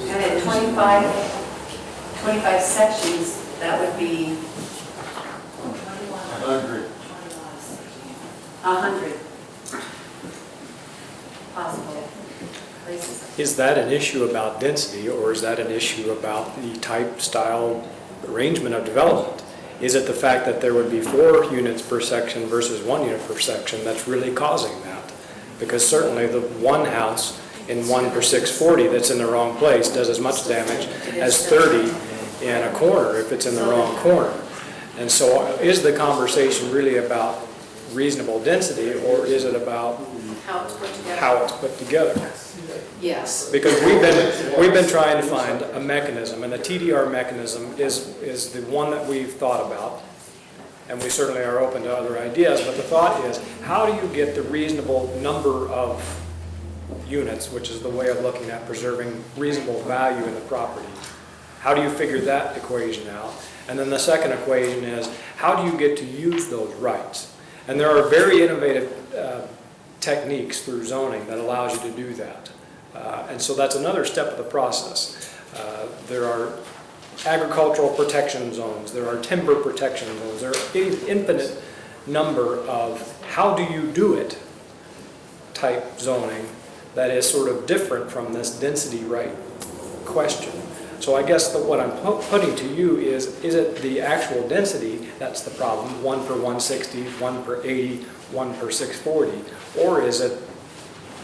N: And at 25 sections, that would be
K: 100.
N: 100 possible places.
I: Is that an issue about density, or is that an issue about the type, style, arrangement of development? Is it the fact that there would be 4 units per section versus 1 unit per section that's really causing that? Because certainly the one house in 1 per 640 that's in the wrong place does as much damage as 30 in a corner if it's in the wrong corner. And so is the conversation really about reasonable density, or is it about
F: How it's put together.
I: how it's put together?
F: Yes.
I: Because we've been trying to find a mechanism, and the TDR mechanism is the one that we've thought about, and we certainly are open to other ideas, but the thought is, how do you get the reasonable number of units, which is the way of looking at preserving reasonable value in the property? How do you figure that equation out? And then the second equation is, how do you get to use those rights? And there are very innovative techniques through zoning that allows you to do that. And so that's another step of the process. There are agricultural protection zones, there are timber protection zones, there are an infinite number of how do you do it type zoning that is sort of different from this density right question. So I guess what I'm putting to you is it the actual density that's the problem, 1 per 160, 1 per 80, 1 per 640, or is it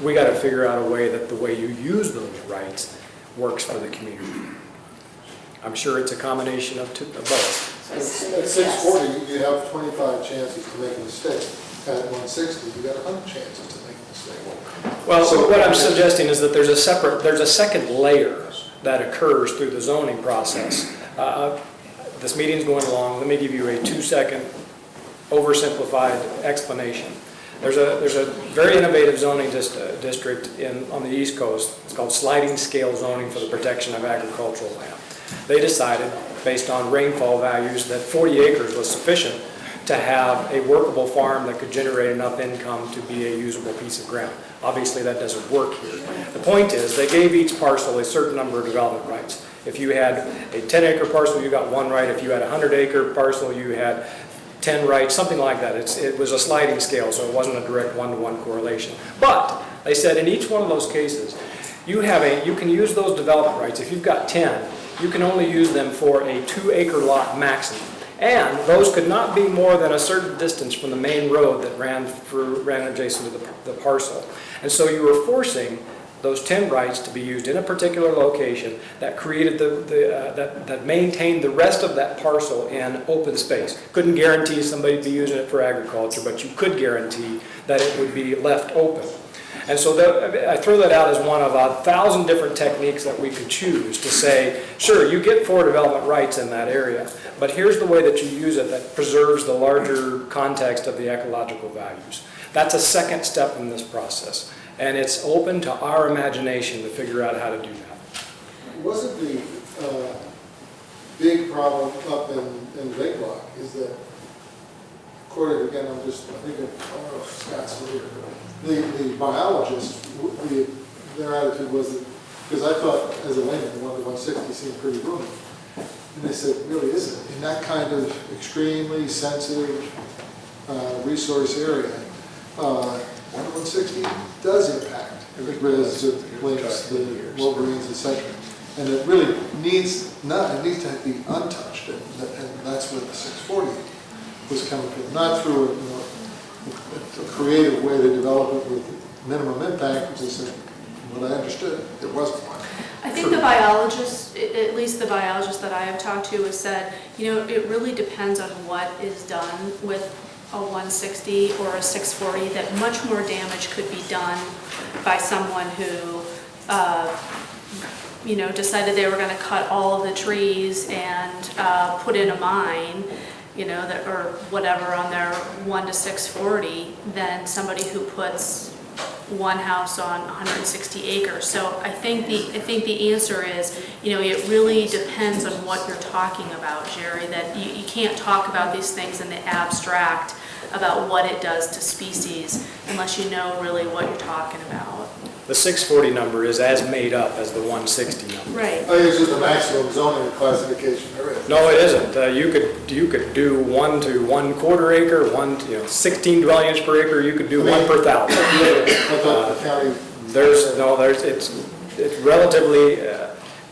I: we got to figure out a way that the way you use those rights works for the community? I'm sure it's a combination of both.
L: At 640, you have 25 chances to make a mistake. At 160, you got 100 chances to make a mistake.
I: Well, so what I'm suggesting is that there's a second layer that occurs through the zoning process. This meeting's going along. Let me give you a 2-second oversimplified explanation. There's a very innovative zoning district on the East Coast. It's called sliding scale zoning for the protection of agricultural land. They decided, based on rainfall values, that 40 acres was sufficient to have a workable farm that could generate enough income to be a usable piece of ground. Obviously, that doesn't work here. The point is, they gave each parcel a certain number of development rights. If you had a 10-acre parcel, you got 1 right. If you had a 100-acre parcel, you had 10 rights, something like that. It was a sliding scale, so it wasn't a direct one-to-one correlation. But they said in each one of those cases, you can use those development rights. If you've got 10, you can only use them for a 2-acre lot maximum. And those could not be more than a certain distance from the main road that ran adjacent to the parcel. And so you were forcing those 10 rights to be used in a particular location that created that maintained the rest of that parcel in open space. Couldn't guarantee somebody would be using it for agriculture, but you could guarantee that it would be left open. And so I throw that out as one of 1,000 different techniques that we could choose to say, sure, you get 4 development rights in that area, but here's the way that you use it that preserves the larger context of the ecological values. That's a second step in this process. And it's open to our imagination to figure out how to do that.
L: Wasn't the big problem up in Big Rock is that, according, again, I think of Scott's here, the biologists, their attitude was that, because I thought, as a layman, the 160 seemed pretty roomy. And they said, it really isn't. In that kind of extremely sensitive resource area, 160 does impact the grizz, the lynx, the wolverines, etc. And it really needs to be untouched, and that's where the 640 was coming from. Not through a creative way to develop it with minimum impact, because from what I understood, there wasn't one.
Q: I think the biologists, at least the biologists that I have talked to, have said, it really depends on what is done with a 160 or a 640, that much more damage could be done by someone who, decided they were going to cut all of the trees and put in a mine, or whatever on their 1 to 640, than somebody who puts one house on 160 acres. So I think the answer is, it really depends on what you're talking about, Jerry, that you can't talk about these things in the abstract about what it does to species unless you know really what you're talking about.
I: The 640 number is as made up as the 160 number.
Q: Right.
L: I think it's just the maximum zoning classification there is.
I: No, it isn't. You could do 1 to 1/4 acre, 16 dwelling units per acre. You could do 1 per thousand.
L: I thought the county.
I: It's relatively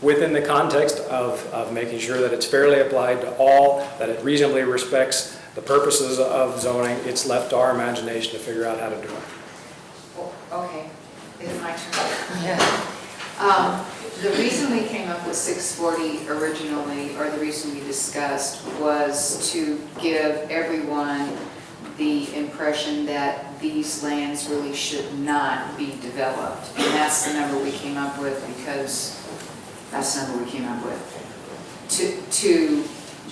I: within the context of making sure that it's fairly applied to all, that it reasonably respects the purposes of zoning. It's left to our imagination to figure out how to do it.
P: Okay, is it my turn? Yeah. The reason we came up with 640 originally, or the reason we discussed, was to give everyone the impression that these lands really should not be developed. And that's the number we came up with, because that's the number we came up with. To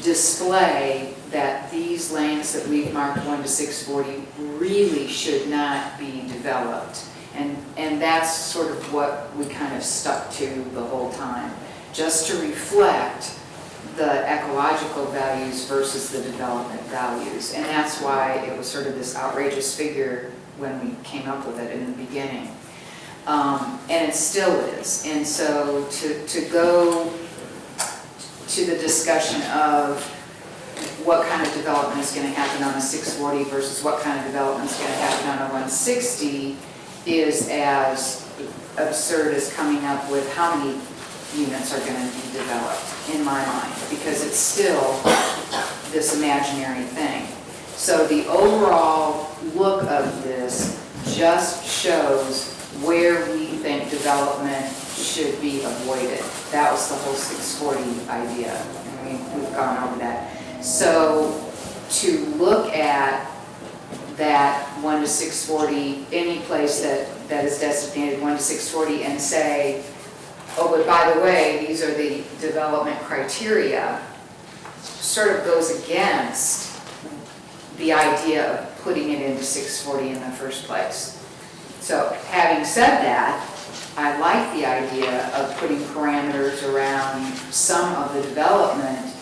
P: display that these lands that we've marked 1 to 640 really should not be developed. And that's sort of what we kind of stuck to the whole time, just to reflect the ecological values versus the development values. And that's why it was sort of this outrageous figure when we came up with it in the beginning. And it still is. And so to go to the discussion of what kind of development is going to happen on a 640 versus what kind of development is going to happen on a 160 is as absurd as coming up with how many units are going to be developed, in my mind, because it's still this imaginary thing. So the overall look of this just shows where we think development should be avoided. That was the whole 640 idea. I mean, we've gone over that. So to look at that 1 to 640, any place that is designated 1 to 640, and say, oh, but by the way, these are the development criteria, sort of goes against the idea of putting it into 640 in the first place. So having said that, I like the idea of putting parameters around some of the development.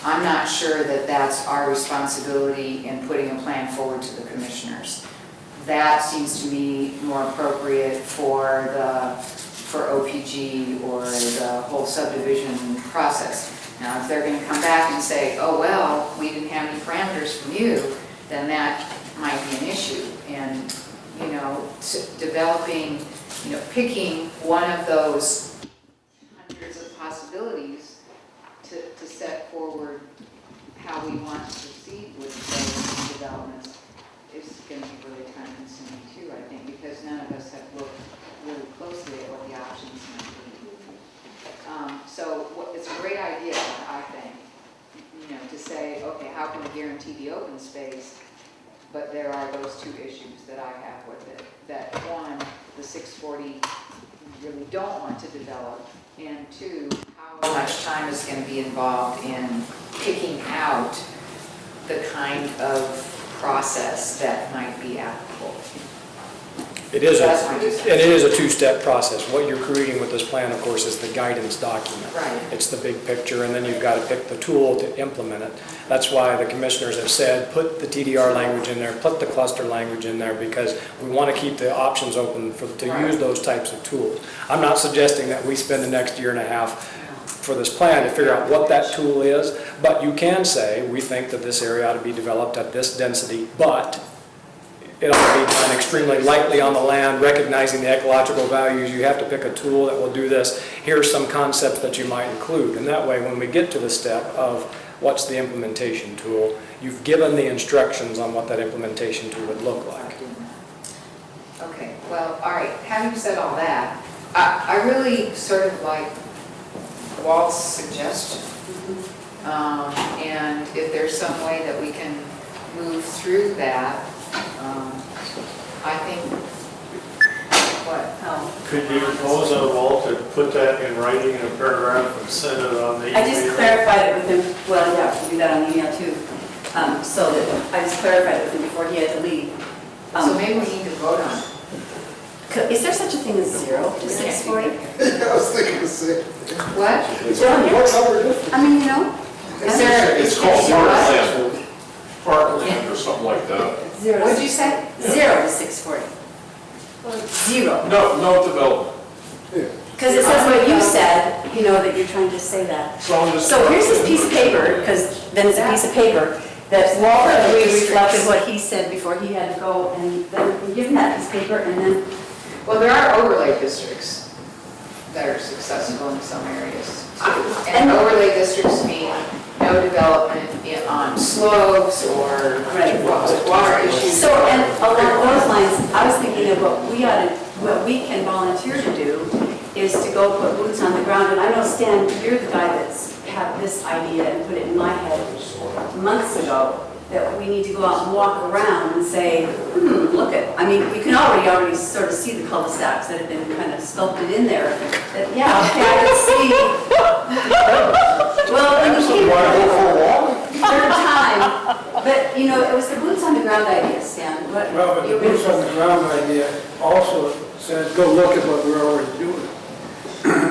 P: I'm not sure that that's our responsibility in putting a plan forward to the commissioners. That seems to me more appropriate for OPG or the whole subdivision process. Now, if they're going to come back and say, oh, well, we didn't have any parameters from you, then that might be an issue. And, developing, picking one of those hundreds of possibilities to set forward how we want to proceed with those developments is going to be really time consuming too, I think, because none of us have looked really closely at what the options might be. So it's a great idea, I think, to say, okay, how can we guarantee the open space? But there are those two issues that I have with it. That one, the 640 really don't want to develop, and two, how much time is going to be involved in picking out the kind of process that might be applicable.
I: It is,
P: That's what you said.
I: and it is a two-step process. What you're creating with this plan, of course, is the guidance document.
P: Right.
I: It's the big picture, and then you've got to pick the tool to implement it. That's why the commissioners have said, put the TDR language in there, put the cluster language in there, because we want to keep the options open to use those types of tools. I'm not suggesting that we spend the next year and a half for this plan to figure out what that tool is, but you can say, we think that this area ought to be developed at this density, but it ought to be done extremely lightly on the land, recognizing the ecological values. You have to pick a tool that will do this. Here's some concepts that you might include. And that way, when we get to the step of what's the implementation tool, you've given the instructions on what that implementation tool would look like.
P: Okay, well, all right, having said all that, I really sort of like Walt's suggestion. And if there's some way that we can move through that, I think,
K: Could you propose on Walt to put that in writing in a paragraph and send it on the email?
N: I just clarified it with him, well, yeah, we can do that on email too. So that, I just clarified it with him before he had to leave.
P: So maybe we need to vote on it.
N: Is there such a thing as 0 to 640?
L: I was thinking the same.
P: What?
N: I mean, you know?
P: Is there?
T: It's called parkland or something like that.
P: What'd you say?
N: 0 to 640. 0.
T: No development.
N: Because it says what you said, you know, that you're trying to say that. So here's this piece of paper, because then it's a piece of paper that Walter reflected what he said before he had to go, and then we give him that piece of paper, and then.
P: Well, there are overlay districts that are successful in some areas. And overlay districts mean no development on slopes or water issues.
N: So, and along those lines, I was thinking of what we can volunteer to do is to go put boots on the ground. And I know, Stan, you're the guy that's had this idea and put it in my head months ago, that we need to go out and walk around and say, look at, I mean, you can already sort of see the cul-de-sacs that have been kind of sculpted in there. That, yeah, okay, I can see. Well, when you came third time, but, you know, it was the boots on the ground idea, Stan.
S: Well, but the boots on the ground idea also says, go look at what we're already doing.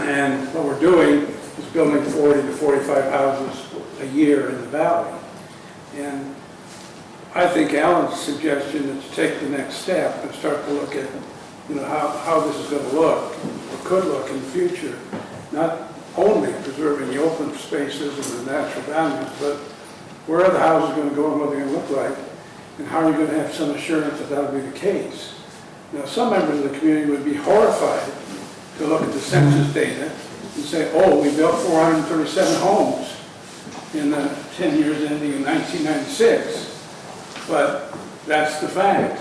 S: And what we're doing is building 40 to 45 houses a year in the valley. And I think Alan's suggestion is to take the next step and start to look at, you know, how this is going to look, or could look in the future, not only preserving the open spaces and the natural values, but where are the houses going to go and what they're going to look like, and how are you going to have some assurance that that'll be the case. Now, some members of the community would be horrified to look at the census data and say, oh, we built 437 homes in the 10 years ending in 1996. But that's the fact.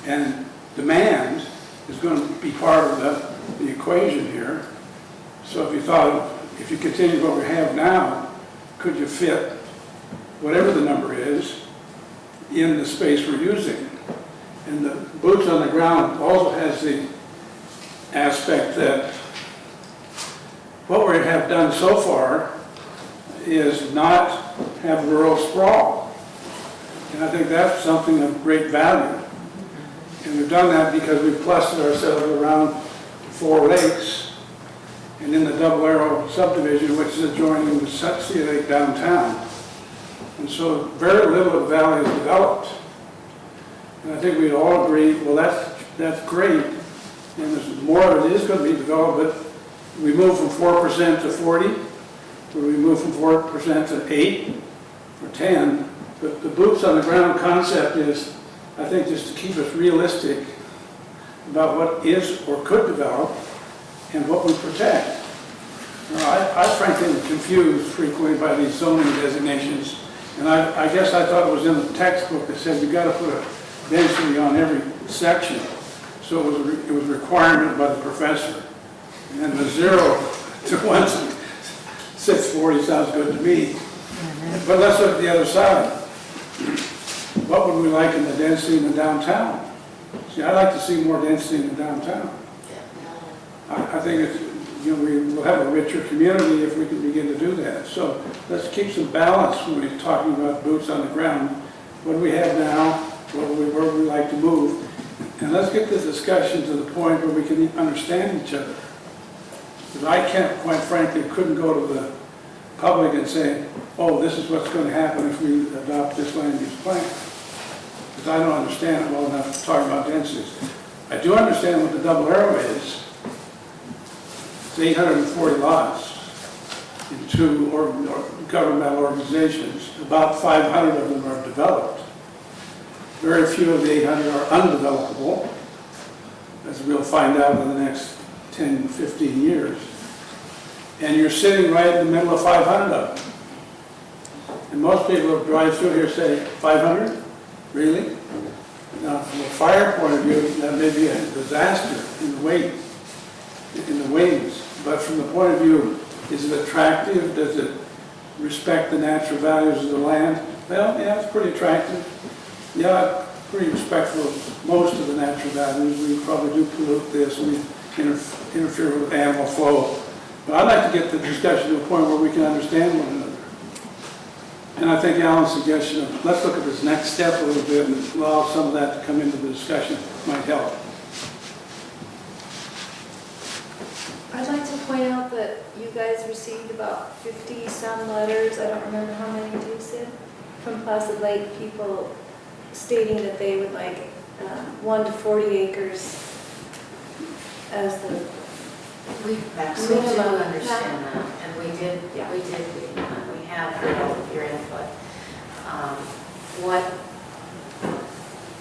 S: And demand is going to be part of the equation here. So if you continue what we have now, could you fit whatever the number is in the space we're using? And the boots on the ground also has the aspect that what we have done so far is not have rural sprawl. And I think that's something of great value. And we've done that because we've clustered ourselves around 4 lakes and in the Double Arrow subdivision, which is adjoining the Sea Lake downtown. And so very little of the valley is developed. And I think we'd all agree, well, that's great. And there's more of it is going to be developed, but we move from 4% to 40, or we move from 4% to 8 or 10. But the boots on the ground concept is, I think, just to keep us realistic about what is or could develop and what we protect. I frankly am confused frequently by these zoning designations, and I guess I thought it was in the textbook that said you've got to put a density on every section. So it was a requirement by the professor. And then the 0 to 1, 640 sounds good to me. But let's look at the other side. What would we like in the density in the downtown? See, I'd like to see more density in the downtown. I think it's, you know, we will have a richer community if we can begin to do that. So let's keep some balance when we're talking about boots on the ground. What do we have now? Where would we like to move? And let's get this discussion to the point where we can understand each other. Because I can't, quite frankly, couldn't go to the public and say, oh, this is what's going to happen if we adopt this land use plan. Because I don't understand it well enough to talk about densities. I do understand what the double arrow is. It's 840 lots in two governmental organizations. About 500 of them are developed. Very few of the 800 are undevelopable, as we'll find out in the next 10, 15 years. And you're sitting right in the middle of 500 of them. And most people who drive through here say, 500? Really? Now, from a fire point of view, that may be a disaster in the wings. But from the point of view, is it attractive? Does it respect the natural values of the land? Well, yeah, it's pretty attractive. Yeah, pretty respectful of most of the natural values. We probably do pollute this, we interfere with animal flow. But I'd like to get the discussion to a point where we can understand one another. And I think Alan's suggestion of, let's look at this next step a little bit and allow some of that to come into the discussion might help.
J: I'd like to point out that you guys received about 50-some letters, I don't remember how many you said, from Placid Lake people stating that they would like 1 to 40 acres as the
F: We absolutely understand that, and we have heard all of your input.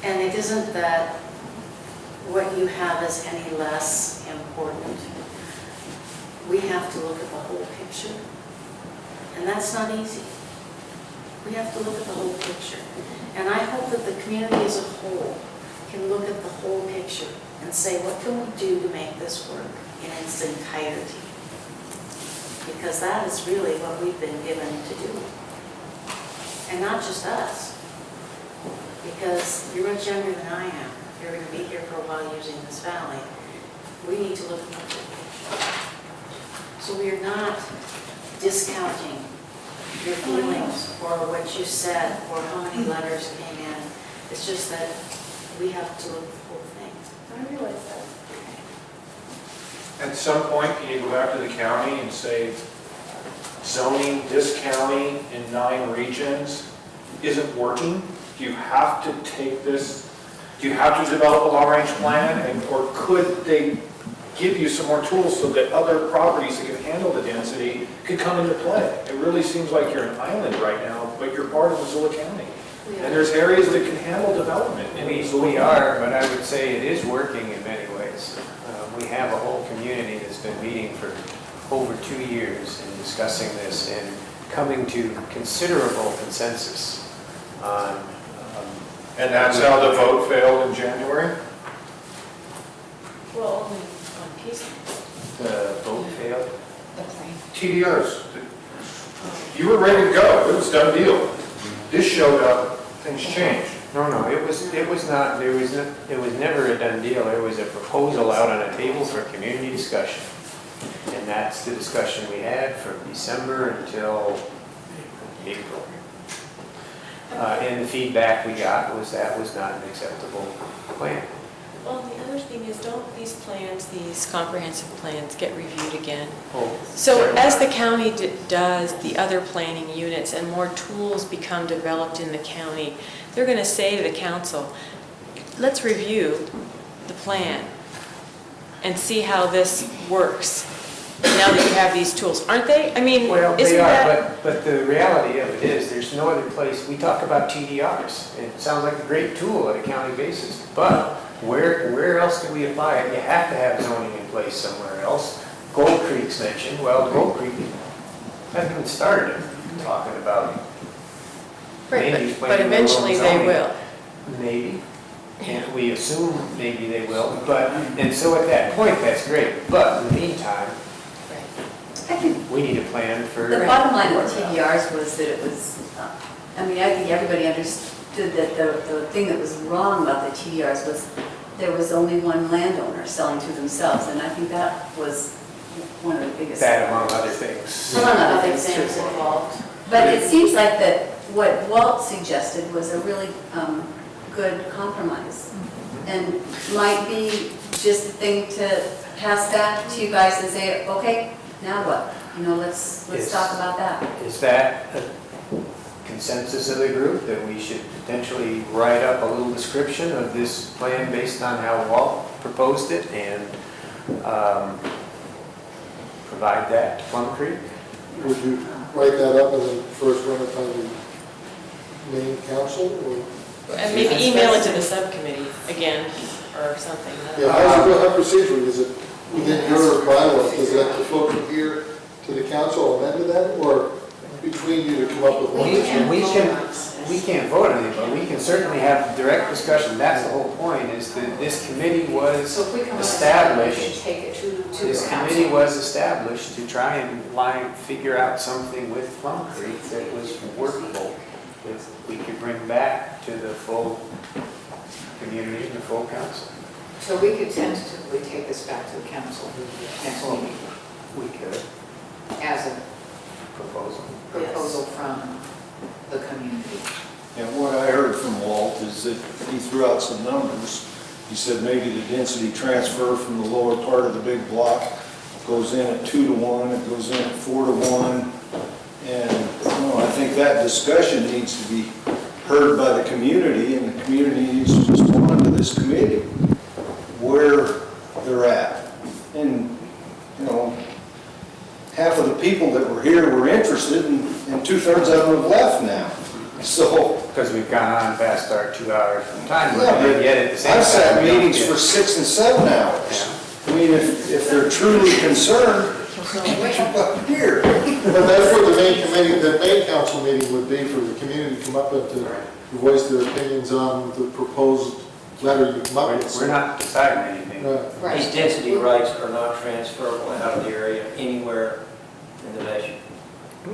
F: And it isn't that what you have is any less important. We have to look at the whole picture, and that's not easy. We have to look at the whole picture. And I hope that the community as a whole can look at the whole picture and say, what can we do to make this work in its entirety? Because that is really what we've been given to do. And not just us. Because you're much younger than I am. You're going to be here for a while using this valley. We need to look at the whole picture. So we are not discounting your feelings or what you said or how many letters came in. It's just that we have to look at the whole thing.
J: I realize that.
C: At some point, can you go back to the county and say, zoning this county in 9 regions isn't working? Do you have to take this, do you have to develop a long-range plan? Or could they give you some more tools so that other properties that can handle the density could come into play? It really seems like you're an island right now, but you're part of Missoula County. And there's areas that can handle development.
A: We are, but I would say it is working in many ways. We have a whole community that's been meeting for over 2 years and discussing this and coming to considerable consensus on.
C: And that's how the vote failed in January?
F: Well, only one piece.
A: The vote failed?
C: TDRs. You were ready to go. It was a done deal. This showed up, things changed.
A: No, it was not, it was never a done deal. There was a proposal out on a table for community discussion. And that's the discussion we had from December until April. And the feedback we got was that was not an acceptable plan.
G: Well, the other thing is, don't these plans, these comprehensive plans, get reviewed again? So as the county does the other planning units and more tools become developed in the county, they're going to say to the council, let's review the plan and see how this works now that you have these tools, aren't they? I mean,
A: well,
G: isn't
A: they are,
G: that...
A: but the reality of it is there's no other place. We talk about TDRs. It sounds like a great tool at a county basis, but where else do we apply it? You have to have zoning in place somewhere else. Gold Creek's mentioned. Well, Gold Creek hasn't even started talking about
G: Right, but eventually they will.
A: Maybe. And we assume maybe they will. And so at that point, that's great. But in the meantime, we need a plan for.
N: The bottom line of TDRs was that it was, I think everybody understood that the thing that was wrong about the TDRs was there was only one landowner selling to themselves, and I think that was one of the biggest.
A: That among other things.
N: Among other things involved. But it seems like that what Walt suggested was a really good compromise. and might be just the thing to pass back to you guys and say, okay, now what? You know, let's talk about that.
A: Is that a consensus of the group, that we should potentially write up a little description of this plan based on how Walt proposed it and provide that to Plum Creek?
L: Would you write that up and then first run it by the main council, or?
G: And maybe email it to the subcommittee again, or something.
L: Yeah, how procedurally, is it within your bylaws, does it have to flow from here to the council amend to that, or between you to come up with one?
A: We can't vote on it, but we can certainly have direct discussion. That's the whole point, is that this committee was
P: So if we come up with
A: established.
P: something, we can take it to the
A: This
P: council.
A: committee was established to try and figure out something with Plum Creek that was workable, that we could bring back to the full community and the full council.
P: So we could tentatively take this back to the council next meeting
A: We could,
P: as a
A: proposal.
P: proposal from the community.
B: And what I heard from Walt is that he threw out some numbers. He said maybe the density transfer from the lower part of the big block goes in at 2 to 1, it goes in at 4 to 1. And, I think that discussion needs to be heard by the community, and the community needs to respond to this committee where they're at. And, half of the people that were here were interested, and 2/3 of them have left now. So.
A: Because we've gone on past our 2 hours from time,
B: Yeah,
A: limit, yet at the same time.
B: I've sat
A: we don't
B: meetings
A: get-
B: for 6 and 7 hours. I mean, if they're truly concerned, here.
L: But that's what the main council meeting would be, for the community to come up and to voice their opinions on the proposed letter you come up with.
A: We're not deciding anything.
L: Right.
U: These density rights are not transferable out of the area anywhere in the nation.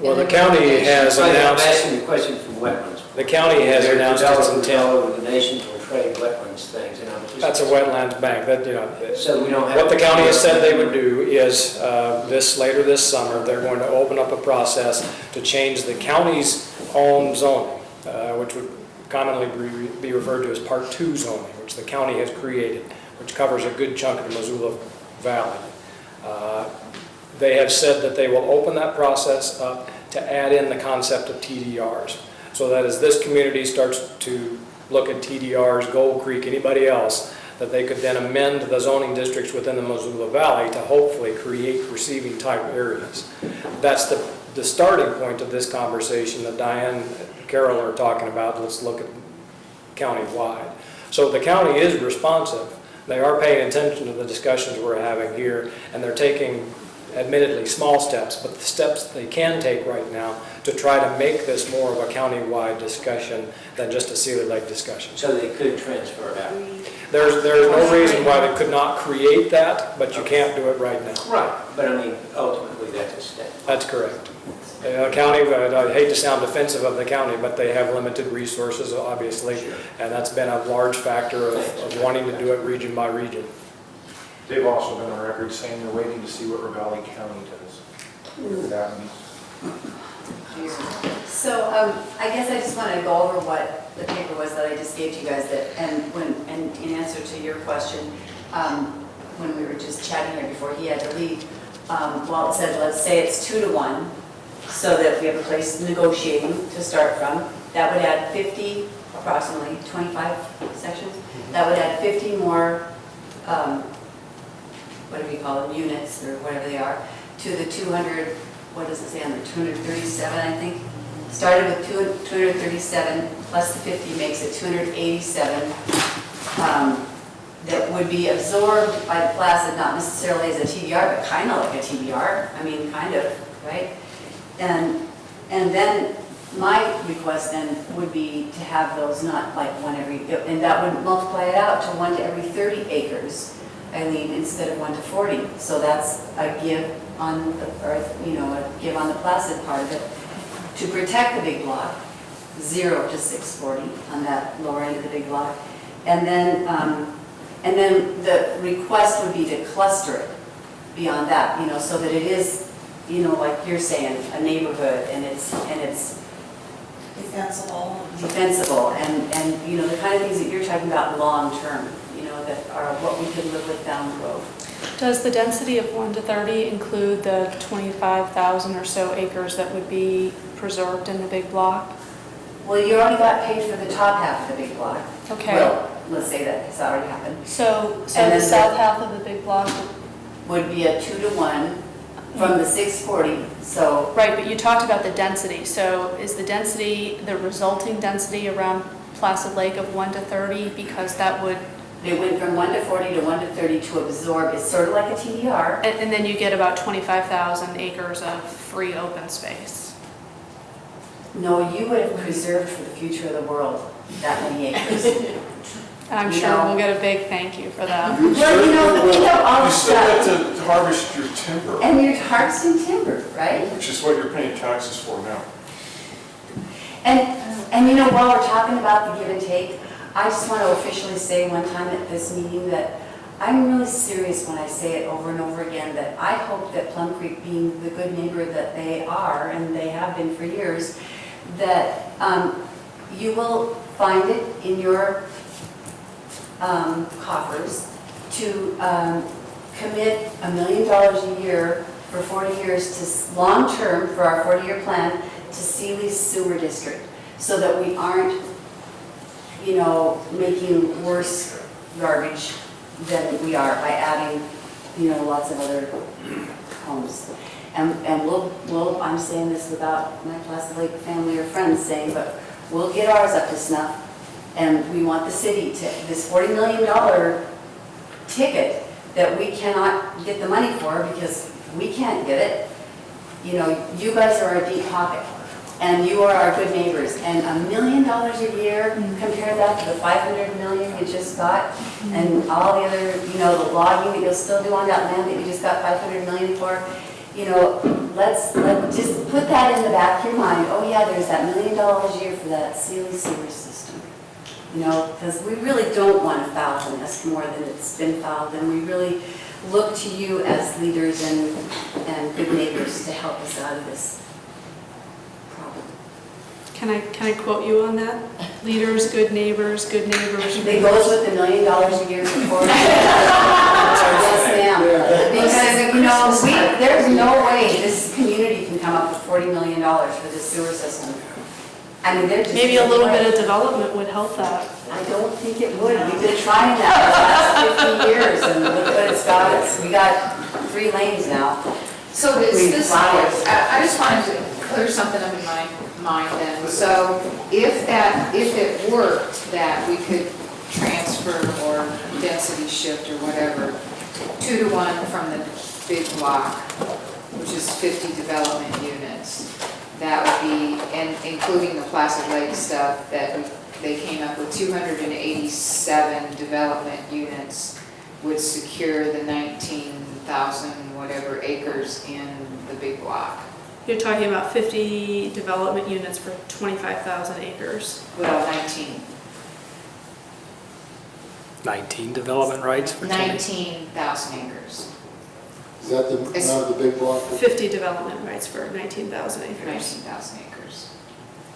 I: Well, the county has
U: I'm
I: announced,
U: asking you a question from wetlands.
I: the county has
U: They're
I: announced its
U: developers
I: intent.
U: all over the nation to trade wetlands things, and I'm just.
I: That's a wetlands bank,
U: So we don't have.
I: what the county has said they would do is, later this summer, they're going to open up a process to change the county's own zoning, which would commonly be referred to as Part 2 zoning, which the county has created, which covers a good chunk of the Missoula Valley. They have said that they will open that process up to add in the concept of TDRs. So that as this community starts to look at TDRs, Gold Creek, anybody else, that they could then amend the zoning districts within the Missoula Valley to hopefully create receiving type areas. That's the starting point of this conversation that Diane and Carol are talking about. Let's look at county-wide. So the county is responsive. They are paying attention to the discussions we're having here, and they're taking admittedly small steps, but the steps they can take right now to try to make this more of a county-wide discussion than just a Sealy Lake discussion.
U: So they could transfer it out.
I: There's no reason why they could not create that, but you can't do it right now.
U: Right, but I mean, ultimately, that's a step.
I: That's correct. County, I hate to sound defensive of the county, but they have limited resources, obviously, and that's been a large factor of wanting to do it region by region.
C: They've also been on record saying they're waiting to see what Ravalli County does. Whatever that means.
N: So I guess I just want to go over what the paper was that I just gave to you guys, and in answer to your question, when we were just chatting here before he had to leave, Walt said, let's say it's 2 to 1, so that we have a place negotiating to start from. That would add 50, approximately 25 sections. That would add 50 more, what do we call them, units or whatever they are, to the 200, what does it say on the 237, I think? Started with 237 plus the 50 makes it 287. That would be absorbed by the Placid, not necessarily as a TDR, but kind of like a TDR. I mean, kind of, right? And then my request then would be to have those not like one every, and that would multiply it out to 1 to every 30 acres, Eileen, instead of 1 to 40. So that's a give on the earth, a give on the Placid part of it to protect the big block, 0 to 640 on that lower end of the big block, and then the request would be to cluster it beyond that, so that it is, like you're saying, a neighborhood, and it's defensible, and the kind of things that you're talking about long term, you know, that are what we could live with down the road.
Q: Does the density of 1 to 30 include the 25,000 or so acres that would be preserved in the big block?
N: Well, you already got paid for the top half of the big block.
Q: Okay.
N: Well, let's say that, it's already happened.
Q: So
N: And
Q: the
N: then
Q: south half of the big block,
N: would be a 2-to-1 from the 640, so.
Q: right, but you talked about the density. So is the density, the resulting density around Placid Lake of 1 to 30? Because that would...
N: They went from 1 to 40 to 1 to 30 to absorb, it's sort of like a TDR.
Q: And then you get about 25,000 acres of free open space.
N: No, you would have preserved for the future of the world that many acres.
Q: I'm
N: You
Q: sure
N: know?
Q: we'll get a big thank you for that.
N: Well, you know, think of all the
C: You still get
N: stuff.
C: to harvest your timber,
N: And you're harvesting timber, right?
C: which is what you're paying taxes for now.
N: And you know, while we're talking about the give and take, I just want to officially say one time at this meeting that I'm really serious when I say it over and over again, that I hope that Plum Creek, being the good neighbor that they are, and they have been for years, that you will find it in your coffers to commit $1 million a year for 40 years to, long-term, for our 40-year plan, to Sealy's Sewer District, so that we aren't, you know, making worse garbage than we are by adding, you know, lots of other homes. And we'll, I'm saying this without my Placid Lake family or friends saying, but we'll get ours up to snuff. And we want the city to, this $40 million ticket that we cannot get the money for because we can't get it. You know, you guys are our deep pocket and you are our good neighbors. And $1 million a year, compare that to the $500 million you just got and all the other, you know, the logging that you'll still do on that land that you just got $500 million for. You know, let's just put that in the back of your mind. Oh yeah, there's that $1 million a year for that Sealy sewer system. You know, because we really don't want to foul the nest more than it's been fouled, and we really look to you as leaders and good neighbors to help us out of this problem.
Q: Can I quote you on that? Leaders, good neighbors, good neighbors.
N: It goes with the $1 million a year for Yes, ma'am. Because, you know, there's no way this community can come up with $40 million for this sewer system. I mean, they're just.
Q: Maybe a little bit of development would help that.
N: I don't think it would. We've been trying that for the last 50 years and look what it's got us. We got 3 lanes now.
P: So this,
N: Green
P: this,
N: flowers.
P: I just wanted to clear something up in my mind then. So if it worked that we could transfer or density shift or whatever, 2-to-1 from the big block, which is 50 development units, that would be, and including the Placid Lake stuff, that they came up with 287 development units would secure the 19,000 whatever acres in the big block.
Q: You're talking about 50 development units for 25,000 acres.
P: Well, 19.
I: 19 development rights for 20?
P: 19,000 acres.
L: Is that the amount of the big block?
Q: 50 development rights for 19,000 acres.
P: 19,000 acres.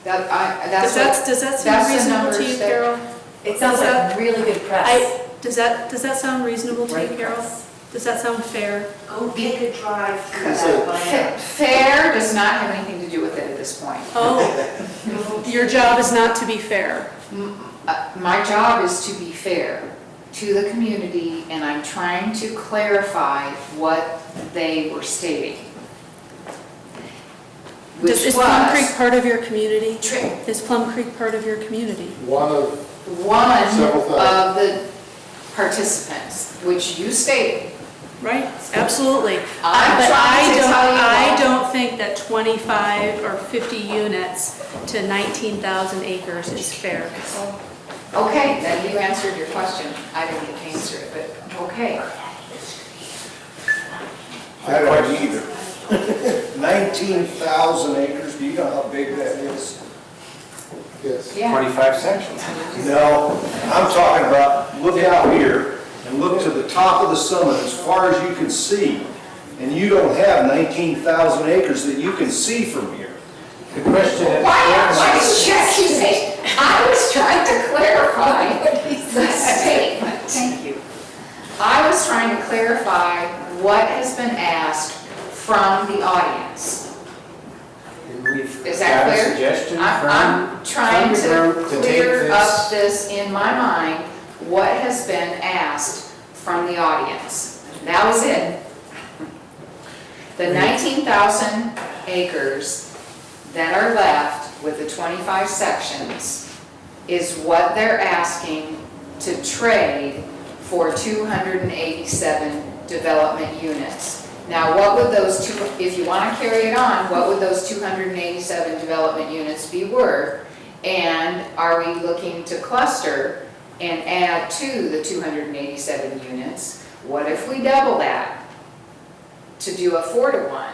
P: That's
Q: Does that sound reasonable to you, Carol?
N: It sounds like really good press.
Q: Does that sound reasonable to you, Carol? Does that sound fair?
H: Go take a drive through that land.
P: Fair does not have anything to do with it at this point.
Q: Oh, your job is not to be fair.
P: My job is to be fair to the community, and I'm trying to clarify what they were stating.
Q: Is Plum Creek part of your community? Is Plum Creek part of your community?
L: One of
P: One of the participants, which you stated.
Q: Right, absolutely.
P: I'm
Q: But
P: trying to tell you
Q: I
P: what-
Q: don't think that 25 or 50 units to 19,000 acres is fair.
P: Okay, then you answered your question. I didn't get to answer it, but okay.
B: I don't either. 19,000 acres, do you know how big that is?
L: Yes.
P: Yeah.
U: 25 sections.
B: No, I'm talking about, look out here and look to the top of the summit as far as you can see. And you don't have 19,000 acres that you can see from here.
U: The question is.
P: Why did you say? I was trying to clarify the statement. Thank you. I was trying to clarify what has been asked from the audience.
A: And we've
P: Is that
A: got a
P: clear?
A: suggestion
P: I'm trying
A: from the group
P: to
A: to take
P: clear
A: this.
P: up this in my mind, what has been asked from the audience. That was it. The 19,000 acres that are left with the 25 sections is what they're asking to trade for 287 development units. Now, what would those two, if you want to carry it on, what would those 287 development units be worth? And are we looking to cluster and add to the 287 units? What if we double that to do a 4-to-1?